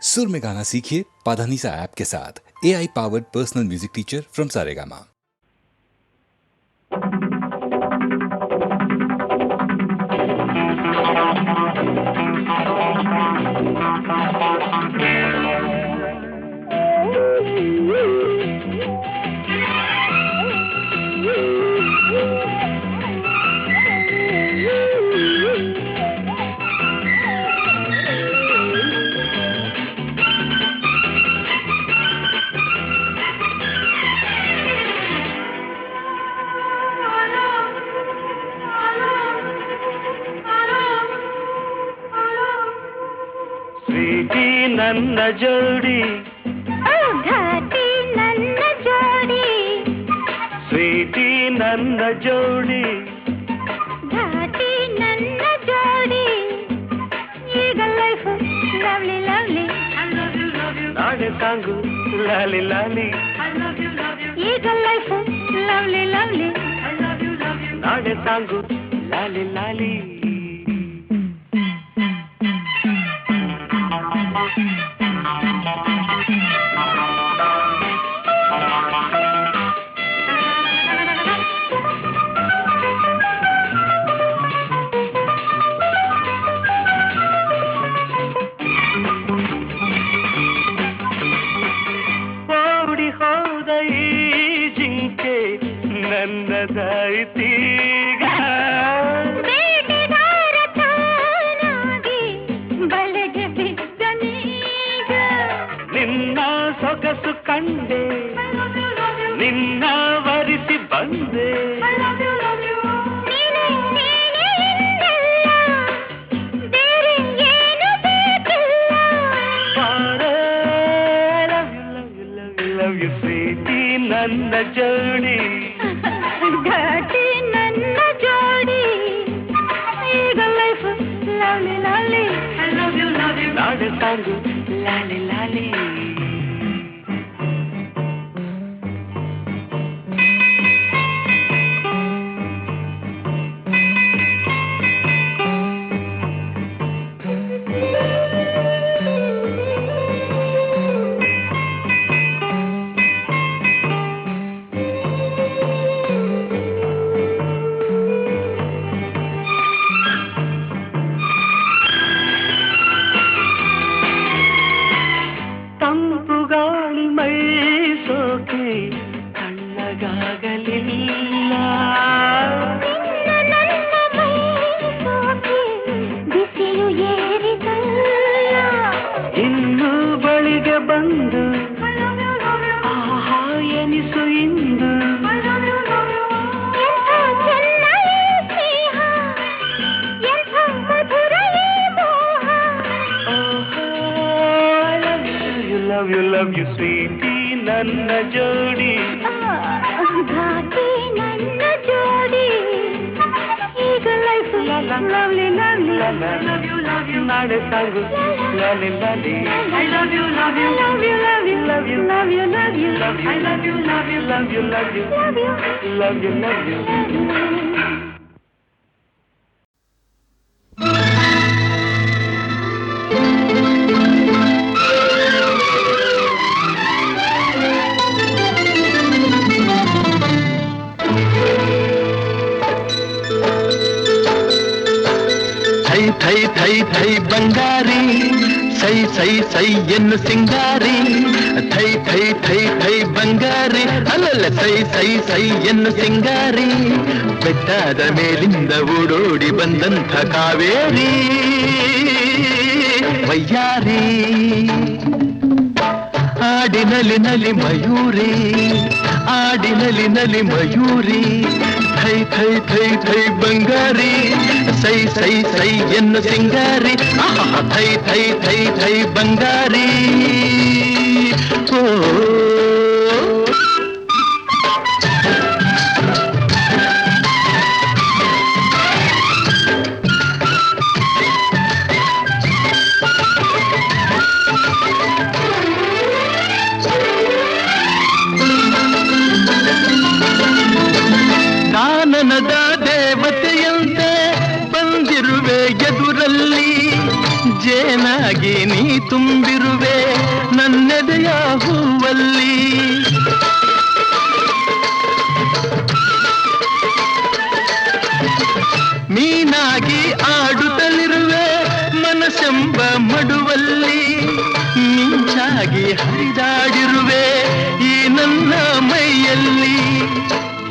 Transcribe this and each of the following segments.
सुर में गाना सीखिए पाधानीसा ऐप के साथ। AI powered personal music teacher from Saregama. Sweetie ನನ್ನ ಜೋಡಿ ಘಾಟಿ ನನ್ನ ಜೋಡಿ ಸ್ವೀಟಿ ನನ್ನ ಜೋಡಿ ಘಾಟಿ ನನ್ನ ಜೋಡಿ ಈಗ ಲೈಫ್ ಲವ್ಲಿ ಲವ್ಲಿ ನಾಳೆ ಸಾಂಗು ಲಾಲಿ ಲಾಲಿ ಈಗ ಲೈಫ್ ಲವ್ಲಿ ಲವ್ಲಿ ನಾಳೆ ಸಾಂಗು ಲಾಲಿ ಲಾಲಿ ನನ್ನದಾಯಿತೀಗ ಬೇಟೆಗಾರ ತಾನಾಗಿ ಬಲೆಗೆ ಬಿದ್ದನೀಗ ನಿನ್ನ ಸೊಗಸು ಕಂಡೆ ನಿನ್ನ ವರಿಸಿ ಬಂದೆ ನೀನೇ ನೀನೇ ಎಂದಲ್ಲ ಬೇರೆ ಏನು ಬೇಕಿಲ್ಲ ಲವ್ ಯು ಸ್ವೀಟಿ ನನ್ನ ಜೋಡಿ ಘಾಟಿ ನನ್ನ ಜೋಡಿ ಈಗ ಲೈಫ್ ಲಾಲಿ ಲಾಲಿ ನಾಳೆ ಸಾಂಗು ಲಾಲಿ ಲಾಲಿ ತಂಪುಗಾಳಿ ಮೈ ಸೋಕೆ ತಣ್ಣಗಾಗಲಿಲ್ಲ ನನ್ನ ಮೈ ಸೋಕೆ ಬಿಸಿಲು ಏರಿದಲ್ಲ ಇನ್ನು ಬಳಿಗೆ ಬಂದು ಆಹಾ ಎನಿಸು ಇಂದು ಎಂಥ ಚೆನ್ನ ಈ ಸ್ನೇಹ ಎಂಥ ಮಧುರ ಈ ಮೋಹ ಲವ್ ಯು ಸ್ವೀಟಿ ನನ್ನ ಜೋಡಿ ಘಾಟಿ ನನ್ನ ಜೋಡಿ ಈಗ ಲೈಫ್ ಲವ್ಲಿ ಲವ್ಲಿ ನಾಳೆ ಸಾಂಗು ಲಾಲಿ ಲಾಲಿ I love you, love you, love you, love you, love you, love you, love you, I love you, love you, love you, love you, love you, love you, love you. ಥೈ ಥೈ ಥೈ ಥೈ ಬಂಗಾರಿ ಸೈ ಸೈ ಸೈ ಎನ್ನು ಸಿಂಗಾರಿ ಥೈ ಥೈ ಥೈ ಥೈ ಬಂಗಾರಿ ಅಲ್ಲಲ್ಲ ಸೈ ಸೈ ಸೈ ಎನ್ನು ಸಿಂಗಾರಿ ಬೆಟ್ಟದ ಮೇಲಿಂದ ಓಡೋಡಿ ಬಂದಂಥ ಕಾವೇರಿ ವಯ್ಯಾರಿ ಆಡಿನಲಿ ನಲಿ ಮಯೂರಿ ಆಡಿನಲಿ ನಲಿ ಮಯೂರಿ ಥೈ ಥೈ ಥೈ ಥೈ ಬಂಗಾರಿ ಸೈ ಸೈ ಸೈ ಎನ್ನು ಸಿಂಗಾರಿ ಥೈ ಥೈ ಥೈ ಥೈ ಬಂಗಾರಿ ಓ ಕಾನನದ ದೇವತೆಯಂತೆ ಬಂದಿರುವೆ ಎದುರಲ್ಲಿ ಜೇನಾಗಿ ನೀ ತುಂಬಿರು ಅರಳಿರುವೆ ನನ್ನೆದೆಯ ಹೂವಲ್ಲಿ. ಮೀನಾಗಿ ಆಡುತ್ತಲಿರುವೆ ಮನಸ್ಸೆಂಬ ಮಡುವಲ್ಲಿ. ಮಿಂಚಾಗಿ ಹರಿದಾಡಿರುವೆ ಈ ನನ್ನ ಮೈಯಲ್ಲಿ,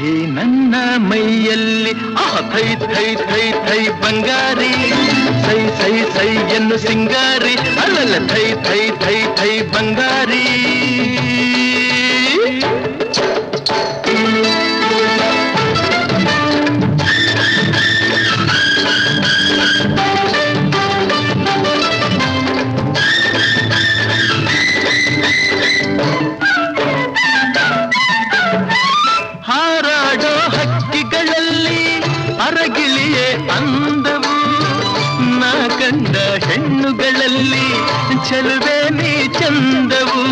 ಈ ನನ್ನ ಮೈಯಲ್ಲಿ. ಥೈ ಥೈ ಥೈ ಥೈ ಬಂಗಾರಿ, ಸೈ ಸೈ ಸೈ ಎನ್ನು ಸಿಂಗಾರಿ, ಅಲ್ಲಲ್ಲ ಥೈ ಥೈ ಥೈ ಥೈ ಬಂಗಾರಿ. ಹಾರಾಡೋ ಹಕ್ಕಿಗಳಲ್ಲಿ ಅರಗಿಳಿಯೇ ಅಂದವು, ನಾ ಕಂಡ ಹೆಣ್ಣುಗಳಲ್ಲಿ ಚೆಲುವೆ ನೀ ಚಂದವು.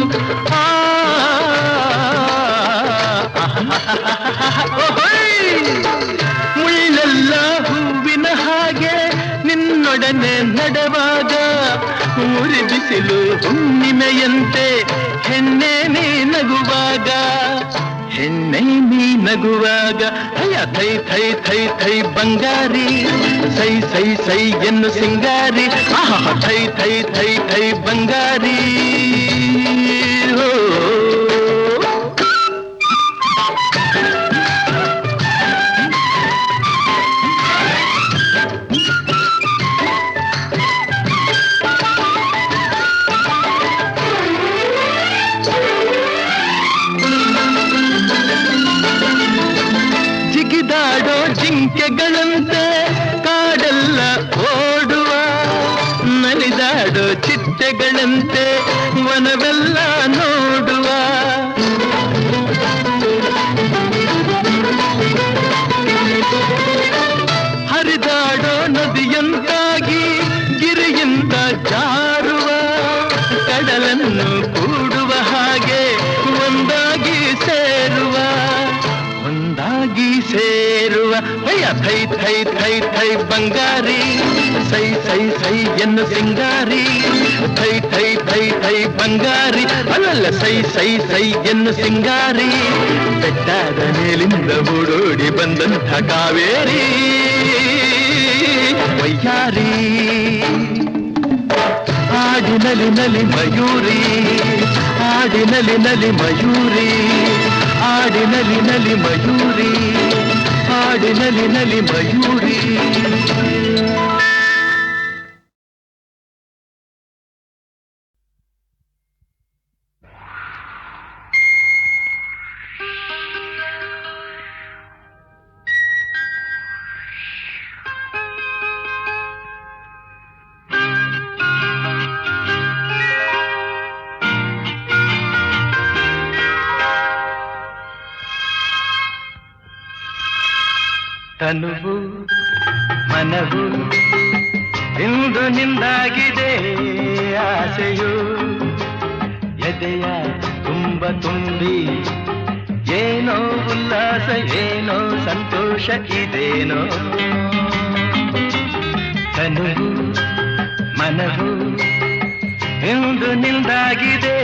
ಮುಳ್ಳೆಲ್ಲ ಹೂವಿನ ಹಾಗೆ ನಿನ್ನೊಡನೆ ನಡೆವಾಗ, ಉರಿ ಬಿಸಿಲು ಹುಣ್ಣಿಮೆಯಂತೆ ಹೆಣ್ಣೆ ನೀ ನಗುವಾಗ, ಹೆಣ್ಣೆ ನೀ ನಗುವಾಗ. ಅಯ್ಯ ಥೈ ಥೈ ಥೈ ಥೈ ಬಂಗಾರಿ, ಸೈ ಸೈ ಸೈ ಎನ್ನು ಸಿಂಗಾರಿ. ಥೈ ಥೈ ಥೈ ಥೈ ಬಂಗಾರಿ. ಜಿಗಿದಾಡೋ ಜಿಂಕೆಗಳಂತೆ ಕಾಡೆಲ್ಲ ಓಡುವ, ನಲಿದಾಡೋ ಚಿಟ್ಟೆಗಳಂತೆ ವನವೆಲ್ಲ ನೋಡುವ. ಹರಿದಾಡೋ ನದಿಯಂತಾಗಿ ಗಿರಿಯಿಂದ ಜಾರುವ, ಕಡಲನ್ನು ಕೂಡುವ ಹಾಗೆ ಒಂದಾಗಿ ಸೇರುವ, ಒಂದಾಗಿ ಸೇರುವ. ಅಯ್ಯ ಥೈ ಥೈ ಥೈ ಥೈ ಬಂಗಾರಿ, ಸೈ ಸೈ ಸೈ ಎನ್ನು ಸಿಂಗಾರಿ. ಥೈ ಥೈ ಥೈ ಥೈ ಬಂಗಾರಿ, ಅಲ್ಲಲ್ಲ ಸೈ ಸೈ ಸೈ ಎನ್ನು ಸಿಂಗಾರಿ. ಬೆಟ್ಟದ ಮೇಲಿಂದ ಓಡೋಡಿ ಬಂದಂಥ ಕಾವೇರಿ ವಯ್ಯಾರಿ, ಆಡಿನಲಿ ನಲಿ ಮಯೂರಿ, ಆಡಿನಲಿ ನಲಿ ಮಯೂರಿ, ಆಡಿನಲಿ ನಲಿ ಮಯೂರಿ, ಆಡಿನಲಿ ನಲಿ ಮಯೂರಿ. ತನುವು ಮನವು ಇಂದು ನಿಂದಾಗಿದೆ, ಆಸೆಯು ಎದೆಯ ತುಂಬ ತುಂಬಿ ಏನೋ ಉಲ್ಲಾಸ, ಏನೋ ಸಂತೋಷ ಇದೇನೋ. ತನುವು ಮನವು ಇಂದು ನಿಂದಾಗಿದೆ,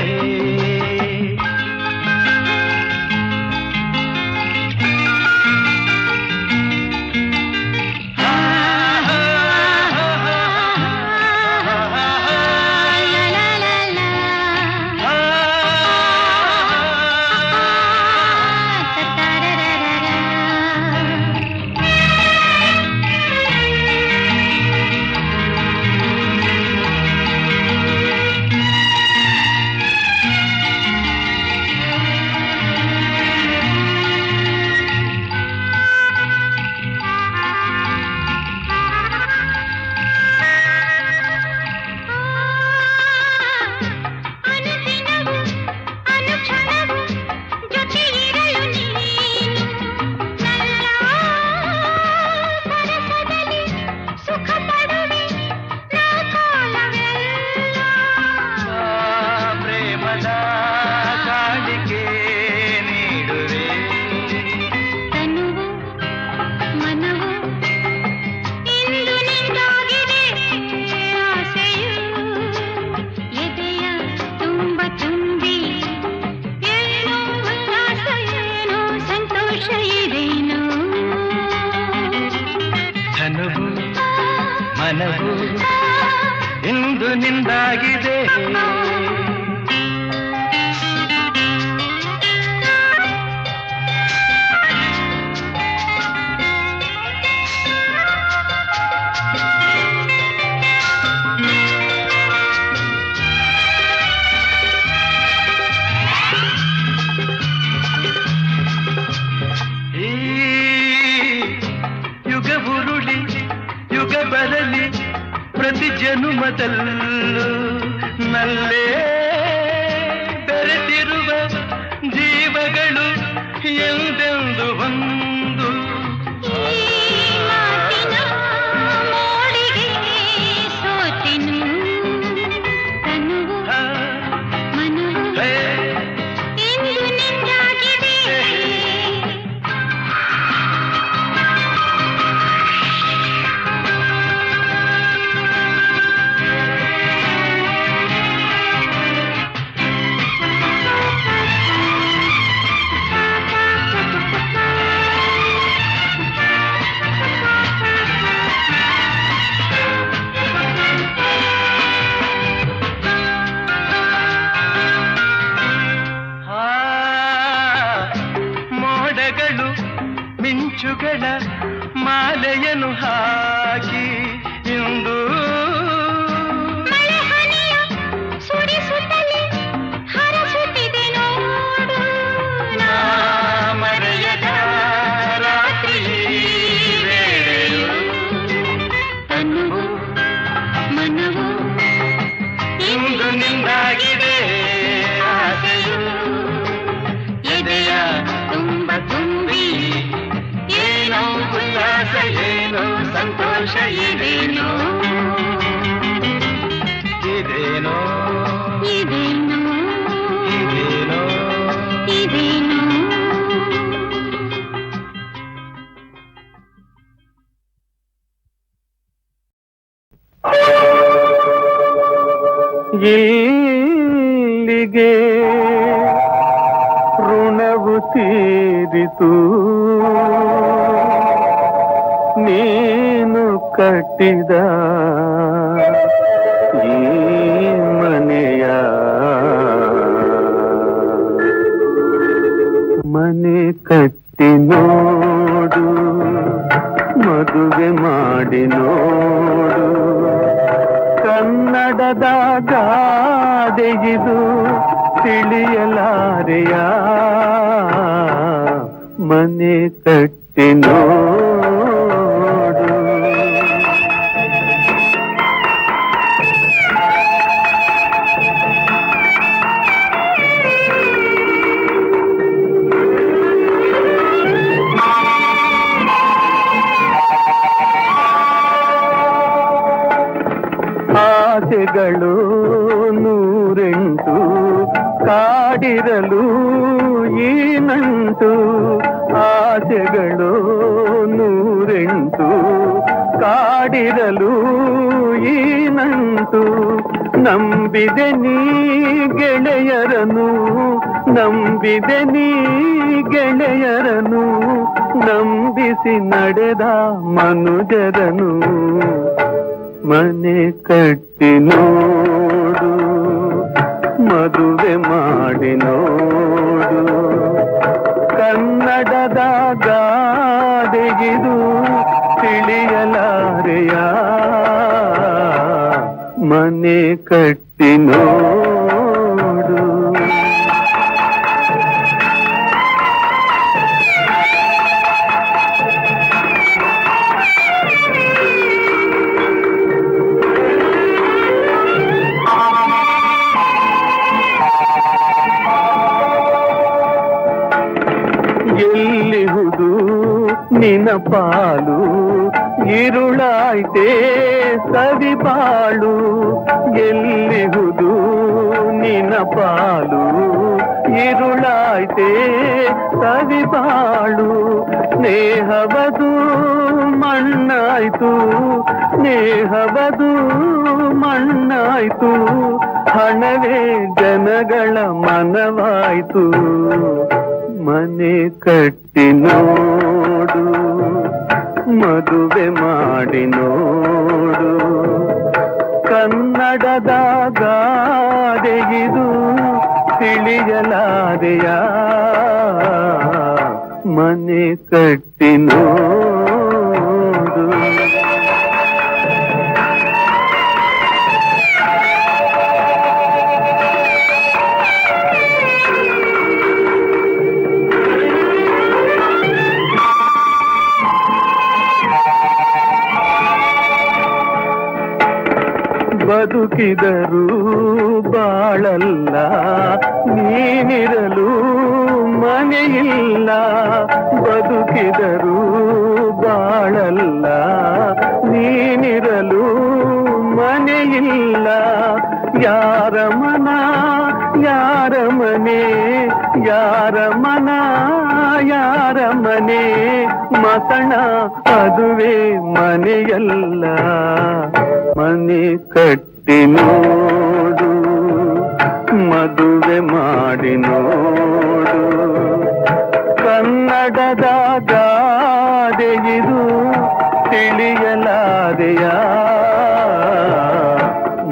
ಪ್ರತಿ ಜನುಮದಲ್ಲೂ ನಲ್ಲೇ ಬೆರೆತಿರುವ ಜೀವಗಳು ಎಂದೆಂದು ಒಂದು ಮಿಂಚುಗಳ ಮಾಲೆಯನ್ನು ಹಾಕಿ ಇಂದು ಸುರಿಸುತ್ತಲೇ ಹರಸುತ್ತಿದೆ ನೋಡು ಮರೆಯದ ರಾತ್ರಿ ವೇಳೆಯು ತನುವು ಮನವು ಇಂದು ನಿಂದಾಗಿದೆ ಆಸೆಯು ಎದೆಯ ತುಂಬ ತುಂಬಿ ಉಲ್ಲಾಸ ಏನೋ ಸಂತೋಷ ಇದೇನೋ ಇದೇನೋ ಇದೇನೋ ಇದೇನೋ ಇದೇನೋ ಇಲ್ಲಿಗೆ ಋಣವು ತೀರಿತು ನೀನು ಕಟ್ಟಿದ ಈ ಮನೆಯ ಮನೆ ಕಟ್ಟಿ ನೋಡು ಮದುವೆ ಮಾಡಿ ನೋಡು ಕನ್ನಡದ ಗಾದೆಗಿದು ತಿಳಿಯಲಾರೆಯ ಮನೆ ಕಟ್ಟಿ ನೋಡು ಆಸೆಗಳು ನೂರೆಂಟು ಕಾಡಿರಲು ಈ ನಂಟು ಆಸೆಗಳು ನೂರೆಂಟು ಕಾಡಿರಲು ಈ ನಂಟು ನಂಬಿದೆ ನೀ ಗೆಳೆಯರನು ನಂಬಿದೆ ನೀ ಗೆಳೆಯರನು ನಂಬಿಸಿ ನಡೆದ ಮನುಜರನು ಮನೆ ಕಟ್ಟಿ ನೋಡು ಮದುವೆ ಮಾಡಿ ನೋಡು ಕನ್ನಡದ ಗಾದೆಗಿದು ತಿಳಿಯಲಾರೆಯ ಮನೆ ಕಟ್ಟಿ ನೋಡು ಎಲ್ಲಿಹುದು ನಿನ ಪಾಲು ಇರುಳಾಯ್ತೇ ಸವಿಬಾಳು ಎಲ್ಲಿಹುದು ನಿನ ಪಾಲು ಇರುಳಾಯ್ತೇ ಸವಿಬಾಳು ಸ್ನೇಹವದು ಮಣ್ಣಾಯ್ತು ಸ್ನೇಹವದು ಮಣ್ಣಾಯ್ತು ಹಣವೇ ಜನಗಳ ಮನವಾಯ್ತು ಮನೆ ಕಟ್ಟಿ ನೋಡು ಮದುವೆ ಮಾಡಿ ನೋಡು ಕನ್ನಡದ ಗಾದೆಗಿದು ತಿಳಿಯಲಾದೆಯ ಮನೆ ಕಟ್ಟಿ ನೋಡು. ಬದುಕಿದರೂ ಬಾಳಲ್ಲ ನೀನಿರಲು ಮನೆಯಿಲ್ಲ. ಬದುಕಿದರೂ ಬಾಳಲ್ಲ ನೀನಿರಲು ಮನೆಯಿಲ್ಲ. ಯಾರ ಮನ ಯಾರ ಮನೆ, ಯಾರ ಮನ ಯಾರ ಮನೆ, ಮಸಣ ಅದುವೇ ಮನೆಯಲ್ಲ. ಮನೆ ಕಟ್ಟಿ ನೋಡು, ಮದುವೆ ಮಾಡಿ ನೋಡು. ಕನ್ನಡದ ಗಾದೆಗಿದು ತಿಳಿಯಲಾದೆಯ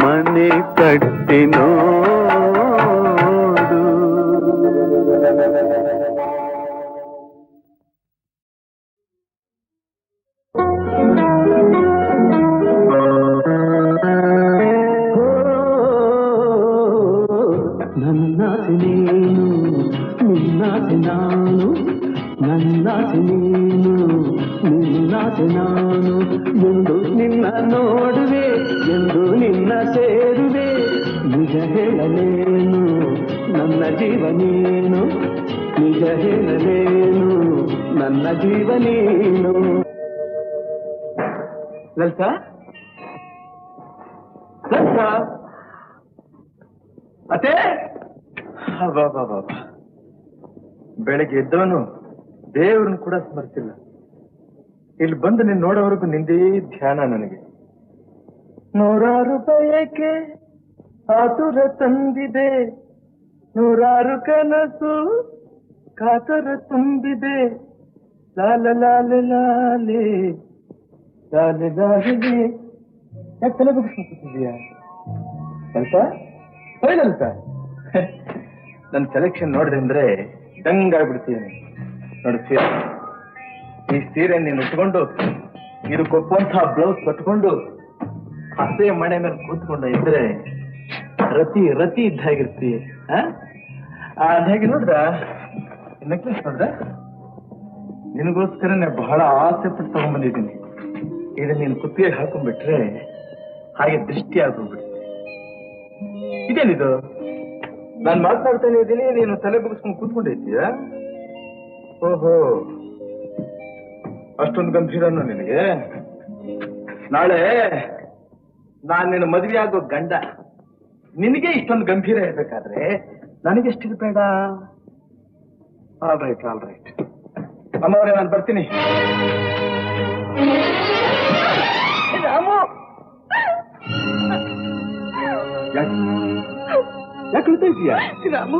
ಮನೆ ಕಟ್ಟಿ ನೋಡು. ನನ್ನಾಸೆ ನೀನು, ನಿನ್ನಾಸೆ ನಾನು, ನನ್ನಾಸೆ ನೀನು, ನಿನ್ನಾಸೆ ನಾನು. ಎಂದು ನಿನ್ನ ನೋಡುವೆ, ಎಂದು ನಿನ್ನ ಸೇರುವೆ. ನಿಜ ಹೇಳಲೇನು ನನ್ನ ಜೀವ ನೀನು, ನಿಜ ಹೇಳಲೇನು ನನ್ನ ಜೀವ ನೀನು. ಲಲಿತಾ, ಲಲಿತಾ, ಅತ್ತೆ. ಬಾಬಾ, ಬೆಳಗ್ಗೆ ಎದ್ದವನು ದೇವ್ರನ್ನ ಕೂಡ ಸ್ಮರಿಸಿಲ್ಲ. ಇಲ್ಲಿ ಬಂದು ನೀನ್ ನೋಡೋವರೆಗೂ ನಿಂದೇ ಧ್ಯಾನ ನನಗೆ. ನೂರಾರು ಬಯಕೆ ಆತುರ ತಂದಿದೆ, ನೂರಾರು ಕನಸು ಕಾತುರ ತುಂಬಿದೆ. ಲಾಲ ಲಾಲೆ ಲಾಲೆ ಲಾಲೆ ಲಾಲೆ. ಯಾಕೆ ತಲೆ ಬಗ್ಗಿಸ್ಕೊತಿದ್ಯಾ ಅಂತ ಹೇಳಂತ? ನನ್ನ ಸೆಲೆಕ್ಷನ್ ನೋಡಿದೆ ಅಂದ್ರೆ ದಂಗಾಗ್ಬಿಡ್ತೀನಿ. ನೋಡಿ ಸೀರೆ, ಈ ಸೀರೆ ನೀನು ಉಟ್ಕೊಂಡು ಇದಕ್ಕೊಪ್ಪಂತಹ ಬ್ಲೌಸ್ ಕಟ್ಕೊಂಡು ಹಸೆ ಮಣೆ ಮೇಲೆ ಕೂತ್ಕೊಂಡ ಇದ್ರೆ ರತಿ ರತಿ ಇದ್ದಾಗಿರ್ತೀಯ. ಹೇಗೆ ನೋಡ್ದ ನೆಕ್ಲೆಸ್ ನೋಡ್ದ? ನಿನಗೋಸ್ಕರನೇ ಬಹಳ ಆಸೆ ಪಟ್ಟು ತಗೊಂಡ್ಬಂದಿದ್ದೀನಿ. ಇದು ನೀನು ಕುತ್ತಿಗೆ ಹಾಕೊಂಡ್ಬಿಟ್ರೆ ಹಾಗೆ ದೃಷ್ಟಿ ಆಗೋಗ್ಬಿಡುತ್ತೆ. ಇದೇನಿದು? ನಾನು ಮಾತನಾಡ್ತಾನೆ ಇದ್ದೀನಿ, ನೀನು ತಲೆ ಬಗ್ಸ್ಕೊಂಡು ಕೂತ್ಕೊಂಡಿದ್ದೀಯ. ಓಹೋ, ಅಷ್ಟೊಂದು ಗಂಭೀರನು ನಿನಗೆ? ನಾಳೆ ನಾನು ನಿನ್ನ ಮದುವೆ ಆಗೋ ಗಂಡ, ನಿನಗೆ ಇಷ್ಟೊಂದು ಗಂಭೀರ ಇರ್ಬೇಕಾದ್ರೆ ನನಗೆಷ್ಟಿರ್ಬೇಡ. All right, all right. ಅಮ್ಮವ್ರೆ, ನಾನು ಬರ್ತೀನಿ. ರಾಮು, ಯಾಕೆ ಹೇಳ್ತಾ ಇದೀಯಾ? ರಾಮು,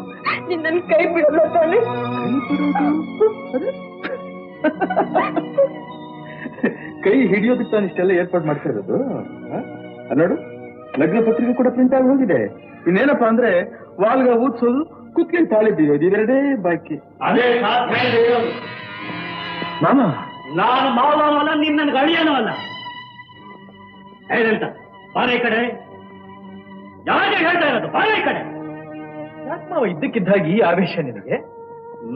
ನಿನ್ನ ಕೈ ಬಿಡಲ್ಲ ತಾನೆ? ಕೈ ಹಿಡಿಯೋದಕ್ಕೆ ನಾನು ಇಷ್ಟೆಲ್ಲ ಏರ್ಪಾಡು ಮಾಡ್ತಾ ಇರೋದು. ನೋಡು, ಲಗ್ನ ಪತ್ರಿಕೆ ಕೂಡ ಪ್ರಿಂಟ್ ಆಗಿ ಹೋಗಿದೆ. ಇನ್ನೇನಪ್ಪಾ ಅಂದ್ರೆ ವಾಲ್ಗ ಊದ್ಸೋದು, ಕುತ್ಕೊಂಡು ತಾಳಿ ಬೀಳೋದು, ಇದೆರಡೇ ಬಾಕಿ. ಅದೇ ಸಾಧ್ಯ ಇರೋದು. ಮಾಮ, ನಾನು ಮಾವನೂ ಅಲ್ಲ, ನೀನ್ ನನ್ಗೆ ಅಳಿಯನೂ ಅಲ್ಲ. ಹೇಳಂತ ಬಾರೆ ಈ ಕಡೆ. ಯಾಕೆ ಹೇಳ್ತಾ ಇರೋದು? ಬಾರೆ ಈ ಕಡೆ. ಯಾಕೆ ಮಾವ ಇದ್ದಕ್ಕಿದ್ದಾಗಿ ಈ ಆವೇಶ ನಿನಗೆ?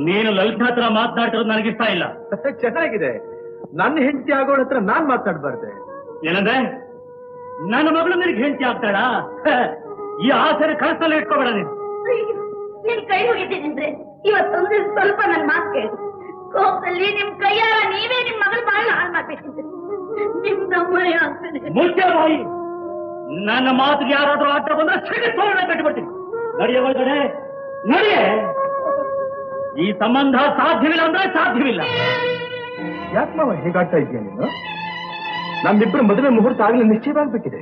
ನೀನು ಲಲಿತಾ ಹತ್ರ ಮಾತನಾಡ್ತಿರೋದು ನನಗಿಷ್ಟ ಇಲ್ಲ. ಚೆನ್ನಾಗಿದೆ. ನನ್ನ ಹೆಂಡತಿ ಆಗೋಳ ಹತ್ರ ನಾನ್ ಮಾತಾಡ್ಬಾರ್ದೆ. ಏನಂದ್ರೆ ನನ್ನ ಮಗಳು ನಿನಗೆ ಹೆಂಡತಿ ಆಗ್ತಾಳ? ಈ ಆಸರೆ ಕನಸಲ್ಲಿ ಇಟ್ಕೋಬೇಡ ನೀನು. ನಿನ್ ಕೈ ಮುಗಿತಿದ್ರೆ ಇವತ್ತೊಂದು ಸ್ವಲ್ಪ ನನ್ನ ಮಾತು ಕೇಳಿ. ಕೋಪದಲ್ಲಿ ನಿಮ್ ಕೈಯಾರ ನೀವೇ ನಿಮ್ ಮಗಳು ಬಾಳ ಹಾಳು ಮಾಡ್ಬೇಕಿದ್ರೆ ನಿಮ್ ನಮ್ಮಯ್ಯ ಆಗ್ತದೆ. ಮುಖ್ಯ ಬಾಯಿ, ನನ್ನ ಮಾತಿಗೆ ಯಾರಾದ್ರೂ ಅಡ್ಡ ಬಂದ್ರೆ ಸಿಗಿಸ್ಕೊಳ್ಳೋಣ ಕಟ್ಟಿಬಿಡ್ತೀನಿ. ನಡೆಯ ಒಳಗಡೆ ನಡೆಯೇ. ಈ ಸಂಬಂಧ ಸಾಧ್ಯವಿಲ್ಲ ಅಂದ್ರೆ ಸಾಧ್ಯವಿಲ್ಲ. ಯಾಕೆ ಮಾವ ಹೀಗಾಡ್ತಾ ಇದೆಯಾ ನೀನು? ನಮ್ಮಿಬ್ಬರು ಮದುವೆ ಮುಹೂರ್ತ ಆಗ್ಲೇ ನಿಶ್ಚಯವಾಗ್ಬೇಕಿದೆ.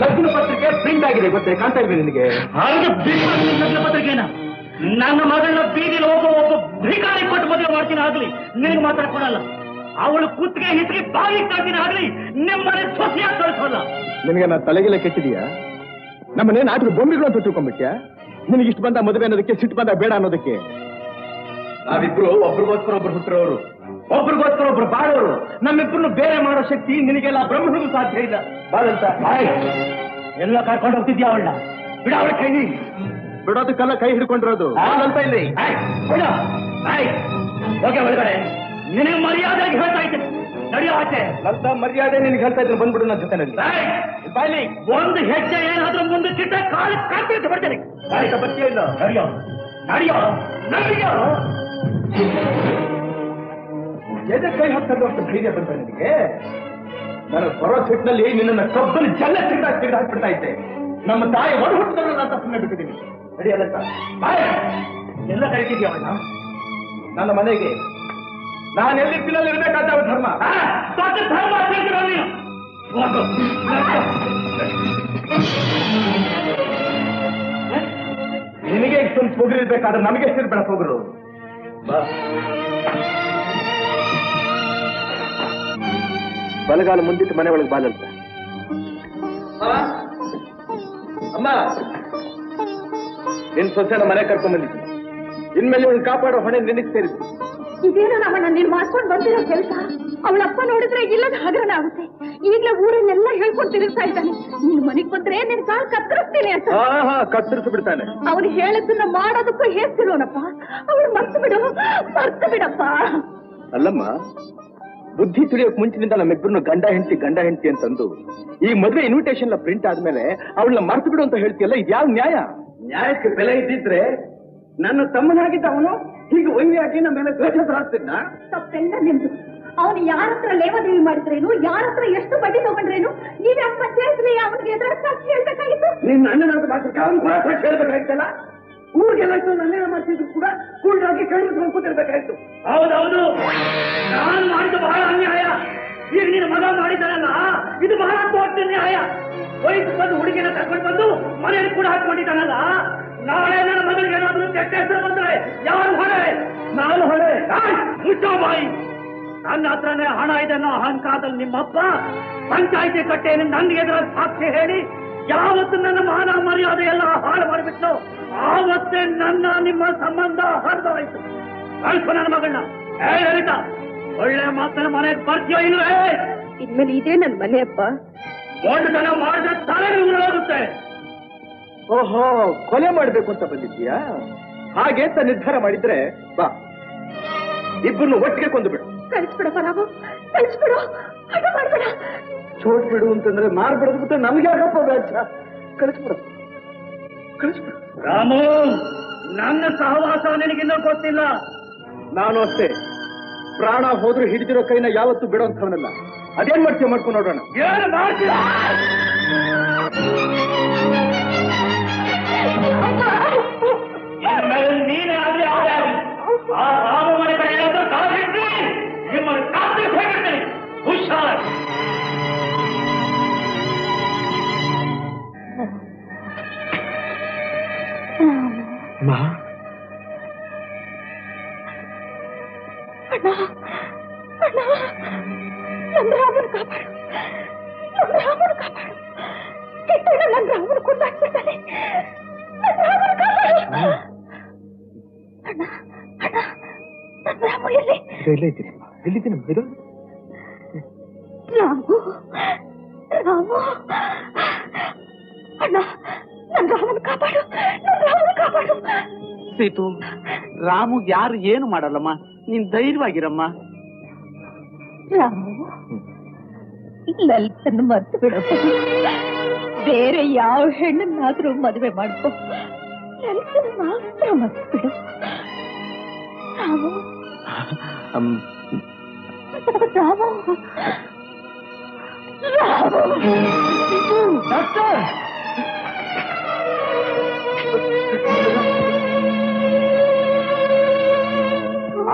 ಲಗ್ನ ಪತ್ರಿಕೆ ಪ್ರಿಂಟ್ ಆಗಿದೆ, ಗೊತ್ತೇ? ಕಾಣ್ತಾ ಇದ್ವಿ ನಿನಗೆ. ಹಾಗೆ ಲಗ್ನ ಪತ್ರಿಕೆನ ನನ್ನ ಮಗಳನ್ನ ಬೀದಿಲಿ ಹೋಗೋ ಒಬ್ಬ ಭಿಕಾರಿ ಕೊಟ್ಟು ಮದುವೆ ಮಾಡ್ತೀನಿ ಆಗ್ಲಿ, ನಿನಗೆ ಮಾತಾಡ್ಕೊಡಲ್ಲ. ಅವಳು ಕುತ್ತಿಗೆ ಹಿಸ್ಗಿ ಬಾಯಿ ಕಾಟಿನ ಆಗ್ಲಿ ನಿಮ್ಮನೆ ಸೊಸೆಯಾಗಿ ಕಳಿಸೋಲ್ಲ. ನಿನಗೆ ನಾ ತಲೆಗೆಲ್ಲ ಕೆಟ್ಟಿದೀಯಾ? ನಮ್ಮನೆ ನಾಟಕ ಬೊಂಬೆಗಳು ಅಂತ ತಿಳ್ಕೊಂಡ್ಬಿಟ್ಯಾ? ನಿನಗೆ ಇಷ್ಟು ಬಂದ ಮದುವೆ ಅನ್ನೋದಕ್ಕೆ, ಸಿಟ್ಟು ಬಂದ ಬೇಡ ಅನ್ನೋದಕ್ಕೆ. ನಾವಿಬ್ರು ಒಬ್ರಿಗೋಸ್ಕರ ಒಬ್ರು ಹುಟ್ಟಿರೋರು, ಒಬ್ರಿಗೋಸ್ಕರ ಒಬ್ರು ಬಾಳೋರು. ನಮ್ಮಿಬ್ರನ್ನು ಬೇರೆ ಮಾಡೋ ಶಕ್ತಿ ನಿನಗೆಲ್ಲ ಬ್ರಹ್ಮನಿಗೂ ಸಾಧ್ಯ ಇಲ್ಲ. ಬಾಳಂತ ಎಲ್ಲ ಕರ್ಕೊಂಡು ಹೋಗ್ತಿದ್ಯಾ ಅವಳ? ಬಿಡ ಅವಳ ಕೈ. ಬಿಡೋದಕ್ಕೆಲ್ಲ ಕೈ ಹಿಡ್ಕೊಂಡಿರೋದು ಅಂತ ಇಲ್ಲಿ. ಹೋಗಿ ಒಳಗಡೆ. ನಿನಗೆ ಮರ್ಯಾದೆಗೆ ಹೇಳ್ತಾ ಇದ್ದೀನಿ, ನಡೆಯೋ ಆಚೆ. ಅಂತ ಮರ್ಯಾದೆ ನಿನಗೆ ಹೇಳ್ತಾ ಇದ್ರೆ ಬಂದ್ಬಿಡು ನನ್ನ ಜೊತೆನಲ್ಲಿ. ಬಾಯ್ಲಿ, ಒಂದು ಹೆಜ್ಜೆ ಏನಾದ್ರೂ ಮುಂದೆ ಚಿಟ್ಟ ಕಾಲು ಕಾಲ್ಬಿಟ್ಟು ಬರ್ತೀನಿ. ಬರ್ತೀಯ ಇಲ್ಲ? ನಡೆಯೋ ನಡೆಯೋ ನಡೆಯೋ. ಎದೆ ಕೈ ಹಾಕ್ತದ್ದು ಅಷ್ಟು ಧೈರ್ಯ ಬಂತ ನಿನಗೆ? ನಾನು ಬರೋ ಸಿಟ್ಟಿನಲ್ಲಿ ನಿನ್ನನ್ನು ಕಬ್ಬಲ್ಲಿ ಜಲ್ಲ ಹಾಕ್ಬಿಡ್ತಾ ಇದ್ದೆ. ನಮ್ಮ ತಾಯಿ ಒಡ ಹುಟ್ಟಿದವರಲ್ಲ ಅಂತ ಸುಮ್ಮನೆ ಬಿಟ್ಟಿದ್ದೀನಿ. ನಡೆಯಲ್ಲ ಎಲ್ಲ ಕರಿತಿದ್ಯಾ ಅವಳ? ನನ್ನ ಮನೆಗೆ ನಾನು ಎಲ್ಲಿರ್ತೀನಲ್ಲಿ ಇರಬೇಕಾದ ಧರ್ಮ. ಧರ್ಮ ತಿಳಿದಿರೋ ನೀನು. ನಿನಗೆ ಇಷ್ಟೊಂದು ಪೊಗರಿರ್ಬೇಕಾದ್ರೆ ನಮಗೆ ಎಷ್ಟಿರ್ಬೇಡ ಪೊಗರು. ಬಲಗಾಲ ಮುಂದಿಟ್ಟು ಮನೆ ಒಳಗೆ ಬಾಲಂತ. ಅಮ್ಮ, ನಿನ್ ಸೊಸೆನ ಮನೆ ಕರ್ಕೊಂಡ್ ಬಂದಿದ್ದೀನಿ. ಇನ್ಮೇಲೆ ಇವಳು ಕಾಪಾಡೋ ಹೊಣೆ ನಿನಗೆ ಸೇರಿದ್ದು. ಇದೇನು ನಮ್ಮನ್ನ ನೀನ್ ಮಾಡ್ಕೊಂಡು ಬಂದಿರೋ ಕೆಲಸ? ಅವಳಪ್ಪ ನೋಡಿದ್ರೆ ಇಲ್ಲದ ಹಗರಣ ಆಗುತ್ತೆ. ಈಗಲೇ ಊರನ್ನೆಲ್ಲ ಹೇಳ್ಕೊಂಡು ತಿರುಗ್ತಾ ಇದ್ದಾನೆ. ನೀನ್ ಮನೆಗ್ ಬಂದ್ರೆ ನಿನ್ ಕಾಲ್ ಕತ್ತರಿಸ್ತೀನಿ ಅಂತ. ಕತ್ತರಿಸಿ ಬಿಡ್ತಾನೆ. ಅವನು ಹೇಳಿದ್ದನ್ನ ಮಾಡೋದಕ್ಕೂ ಹೇಸ್ತಿರೋನಪ್ಪ. ಅವಳು ಮರ್ತು ಬಿಡಪ್ಪ. ಅಲ್ಲಮ್ಮ, ಬುದ್ಧಿ ತಿಳಿಯೋಕ್ ಮುಂಚಿನಿಂದ ನಮ್ಮಿಬ್ಬರನ್ನು ಗಂಡ ಹೆಂಡತಿ ಅಂತಂದು ಈ ಮದುವೆ ಇನ್ವಿಟೇಷನ್ ಪ್ರಿಂಟ್ ಆದ್ಮೇಲೆ ಅವಳನ್ನ ಮರ್ತು ಬಿಡು ಅಂತ ಹೇಳ್ತೀಯಲ್ಲ, ಇದ್ಯಾವ ನ್ಯಾಯ? ನ್ಯಾಯಕ್ಕೆ ಬೆಲೆ ಇದ್ದಿದ್ರೆ ನನ್ನ ತಮ್ಮನಾಗಿದ್ದ ಅವನು ಹೀಗೆ ವೈರಿಯಾಗಿ ನಮ್ಮ ಮೇಲೆ ದ್ವೇಷ ಹಾಕ್ತಿದ್ದ. ತಪ್ಪೆಲ್ಲ ನಿಮ್ದು. ಅವನು ಯಾರ ಹತ್ರ ಲೇವಾದೇವಿ ಮಾಡಿದ್ರೇನು, ಯಾರ ಹತ್ರ ಎಷ್ಟು ಬಡ್ಡಿ ತಗೊಂಡ್ರೇನು, ನೀವೇ ಪಂಚಾಯತ್ಲಿ ಅವನಿಗೆ ಎದುರು ಸಾಕ್ಷಿ ಹೇಳ್ಬೇಕಾಗಿತ್ತು. ನಿನ್ನ ಅಣ್ಣನಾದ ಮಾತ್ರಕ್ಕೆ ಅವನು ಕೂಡ ಸಾಕ್ಷಿ ಹೇಳ್ಬೇಕಾಗಿತ್ತಲ್ಲ. ಊರಿಗೆಲ್ಲ ನನ್ನೇನ ಮಾಡ್ತಿದ್ರು ಕೂಡ ಕೂಡಾಗಿ ಕೈ ಮುಚ್ಕೊಂಡು ಕೂತಿರ್ಬೇಕಾಯ್ತು. ಹೌದೌದು, ನಾನು ಮಾಡಿದ್ದು ಬಹಳ ಅನ್ಯಾಯ. ಈಗ ನಿನ್ನ ಮಗ ಮಾಡಿದ್ದಾನಲ್ಲ, ಇದು ಬಹಳ ದೊಡ್ಡ ನ್ಯಾಯ. ವಯಸ್ಸು ಬಂದು ಹುಡುಗಿನ ಕರ್ಕೊಂಡು ಬಂದು ಮನೆಯಲ್ಲಿ ಕೂಡ ಹಾಕೊಂಡಿದ್ದಾನಲ್ಲ. ನಾಳೆ ನನ್ನ ಮಗಳಿಗೆ ಏನಾದ್ರೂ ಕೆಟ್ಟ ಹೆಸರು ಬಂದ್ರೆ ಯಾರು ಹೊಣೆ? ನಾನು ಹೊಣೆ. ಮುಚ್ಚೋ ಬಾಯಿ. ನನ್ನ ಹತ್ರನೇ ಹಣ ಇದೆ ಅನ್ನೋ ಅಹಂಕಾರದಲ್ಲಿ ನಿಮ್ಮಪ್ಪ ಪಂಚಾಯಿತಿ ಕಟ್ಟೆಯನ್ನು ನನಗೆ ಎದುರ ಸಾಕ್ಷಿ ಹೇಳಿ ಯಾವತ್ತು ನನ್ನ ಮಾನ ಮರ್ಯಾದೆ ಎಲ್ಲ ಹಾಳು ಮಾಡಿಬಿಟ್ಟು ಆವತ್ತೇ ನನ್ನ ನಿಮ್ಮ ಸಂಬಂಧ ಹರಿದೋಯ್ತು. ಕಳ್ಸು ನನ್ನ ಮಗಳನ್ನ. ಹೇಳಿದ ಒಳ್ಳೆ ಮಾತನ್ನ ಮನೆಗೆ ಬರ್ತೀಯೋ ಇಲ್ವೇ? ಇನ್ಮೇಲೆ ಇದೇ ನನ್ನ ಮನೆ ಅಪ್ಪ. ದೊಡ್ಡತನ ಮಾಡಿದ್ರೆ ತಲೆ ಉರುಳೋಗುತ್ತೆ. ಓಹೋ, ಕೊಲೆ ಮಾಡ್ಬೇಕು ಅಂತ ಬಂದಿದ್ದೀಯಾ? ಹಾಗೆ ಅಂತ ನಿರ್ಧಾರ ಮಾಡಿದ್ರೆ ಬಾ, ಇಬ್ಬರನ್ನು ಒಟ್ಟಿಗೆ ಕೊಂದು ಬಿಡು. ಕಳಿಸ್ಬಿಡಪ್ಪ ರಾಮು, ಕಳಿಸ್ಬಿಡು. ಹಠ ಮಾಡ್ಬೇಡ. ಚೋಟ್ ಬಿಡು ಅಂತಂದ್ರೆ ಮಾರ್ಬಿಡೋದು ಬಿಟ್ಟು ನಮ್ಗೆ ಯಾಕಪ್ಪ ಬೇಡ. ಕಳಿಸ್ಬಿಡು. ರಾಮು, ನನ್ನ ಸಹವಾಸ ನಿನಗಿನ್ನೂ ಗೊತ್ತಿಲ್ಲ. ನಾನು ಅಷ್ಟೇ. ಪ್ರಾಣ ಹೋದ್ರೂ ಹಿಡಿದಿರೋ ಕೈನ ಯಾವತ್ತೂ ಬಿಡೋಂಥವನಲ್ಲ. ಅದೇನ್ ಮಾಡ್ತೀಯ ಮಾಡ್ಕೊಂಡು ನೋಡೋಣ. ಏನು ಮಾಡ್ತೀಯ? ನೀನೇ ಆಗಲಿ ಅವರೇ ಆಗಲಿ ಆ ರಾಮ ಮನೆ ಕಡೆ ಏನಾದ್ರೂ ಕಾಲಿಟ್ಟು ನಿಮ್ಮನ್ನು ಕಾತ್ರಿಗೆ ಹೋಗಿರ್ತೀನಿ. ಹುಷಾರ್. ಅಣ್ಣ, ನನ್ನ ರಾಮನ ಕಾಪಾಡು, ನನ್ನ ರಾಮನ ಕಾಪಾಡು. ಕೆಟ್ಟಣ್ಣ ನನ್ನ ರಾಮನ ಕೊಂದಾಕ್ಬಿಡ್ತಾನೆ. ನನ್ನ ರಾಮನ ಕಾಪಾಡು. ಅಣ್ಣ, ನನ್ನ ರಾಮ ಎಲ್ಲಿ? ಎಲ್ಲಿದ್ದೀನಿ? ರಾಮು, ಅಣ್ಣ, ನನ್ನ ರಾಮನ ಕಾಪಾಡು, ನನ್ನ ರಾಮನ ಕಾಪಾಡು. ಸೀತು, ರಾಮು ಯಾರು ಏನು ಮಾಡಲ್ಲಮ್ಮ, ನೀನ್ ಧೈರ್ಯವಾಗಿರಮ್ಮ. ರಾಮು, ಲಲಿತನ್ನು ಮರ್ತು ಬಿಡಪ್ಪ. ಬೇರೆ ಯಾವ ಹೆಣ್ಣನ್ನಾದ್ರೂ ಮದುವೆ ಮಾಡ್ಕೊ, ಲಲಿತನ್ನು ಮಾತ್ರ ಮರ್ತು ಬಿಡು. ರಾಮು, ರಾಮು, ಡಾಕ್ಟರ್,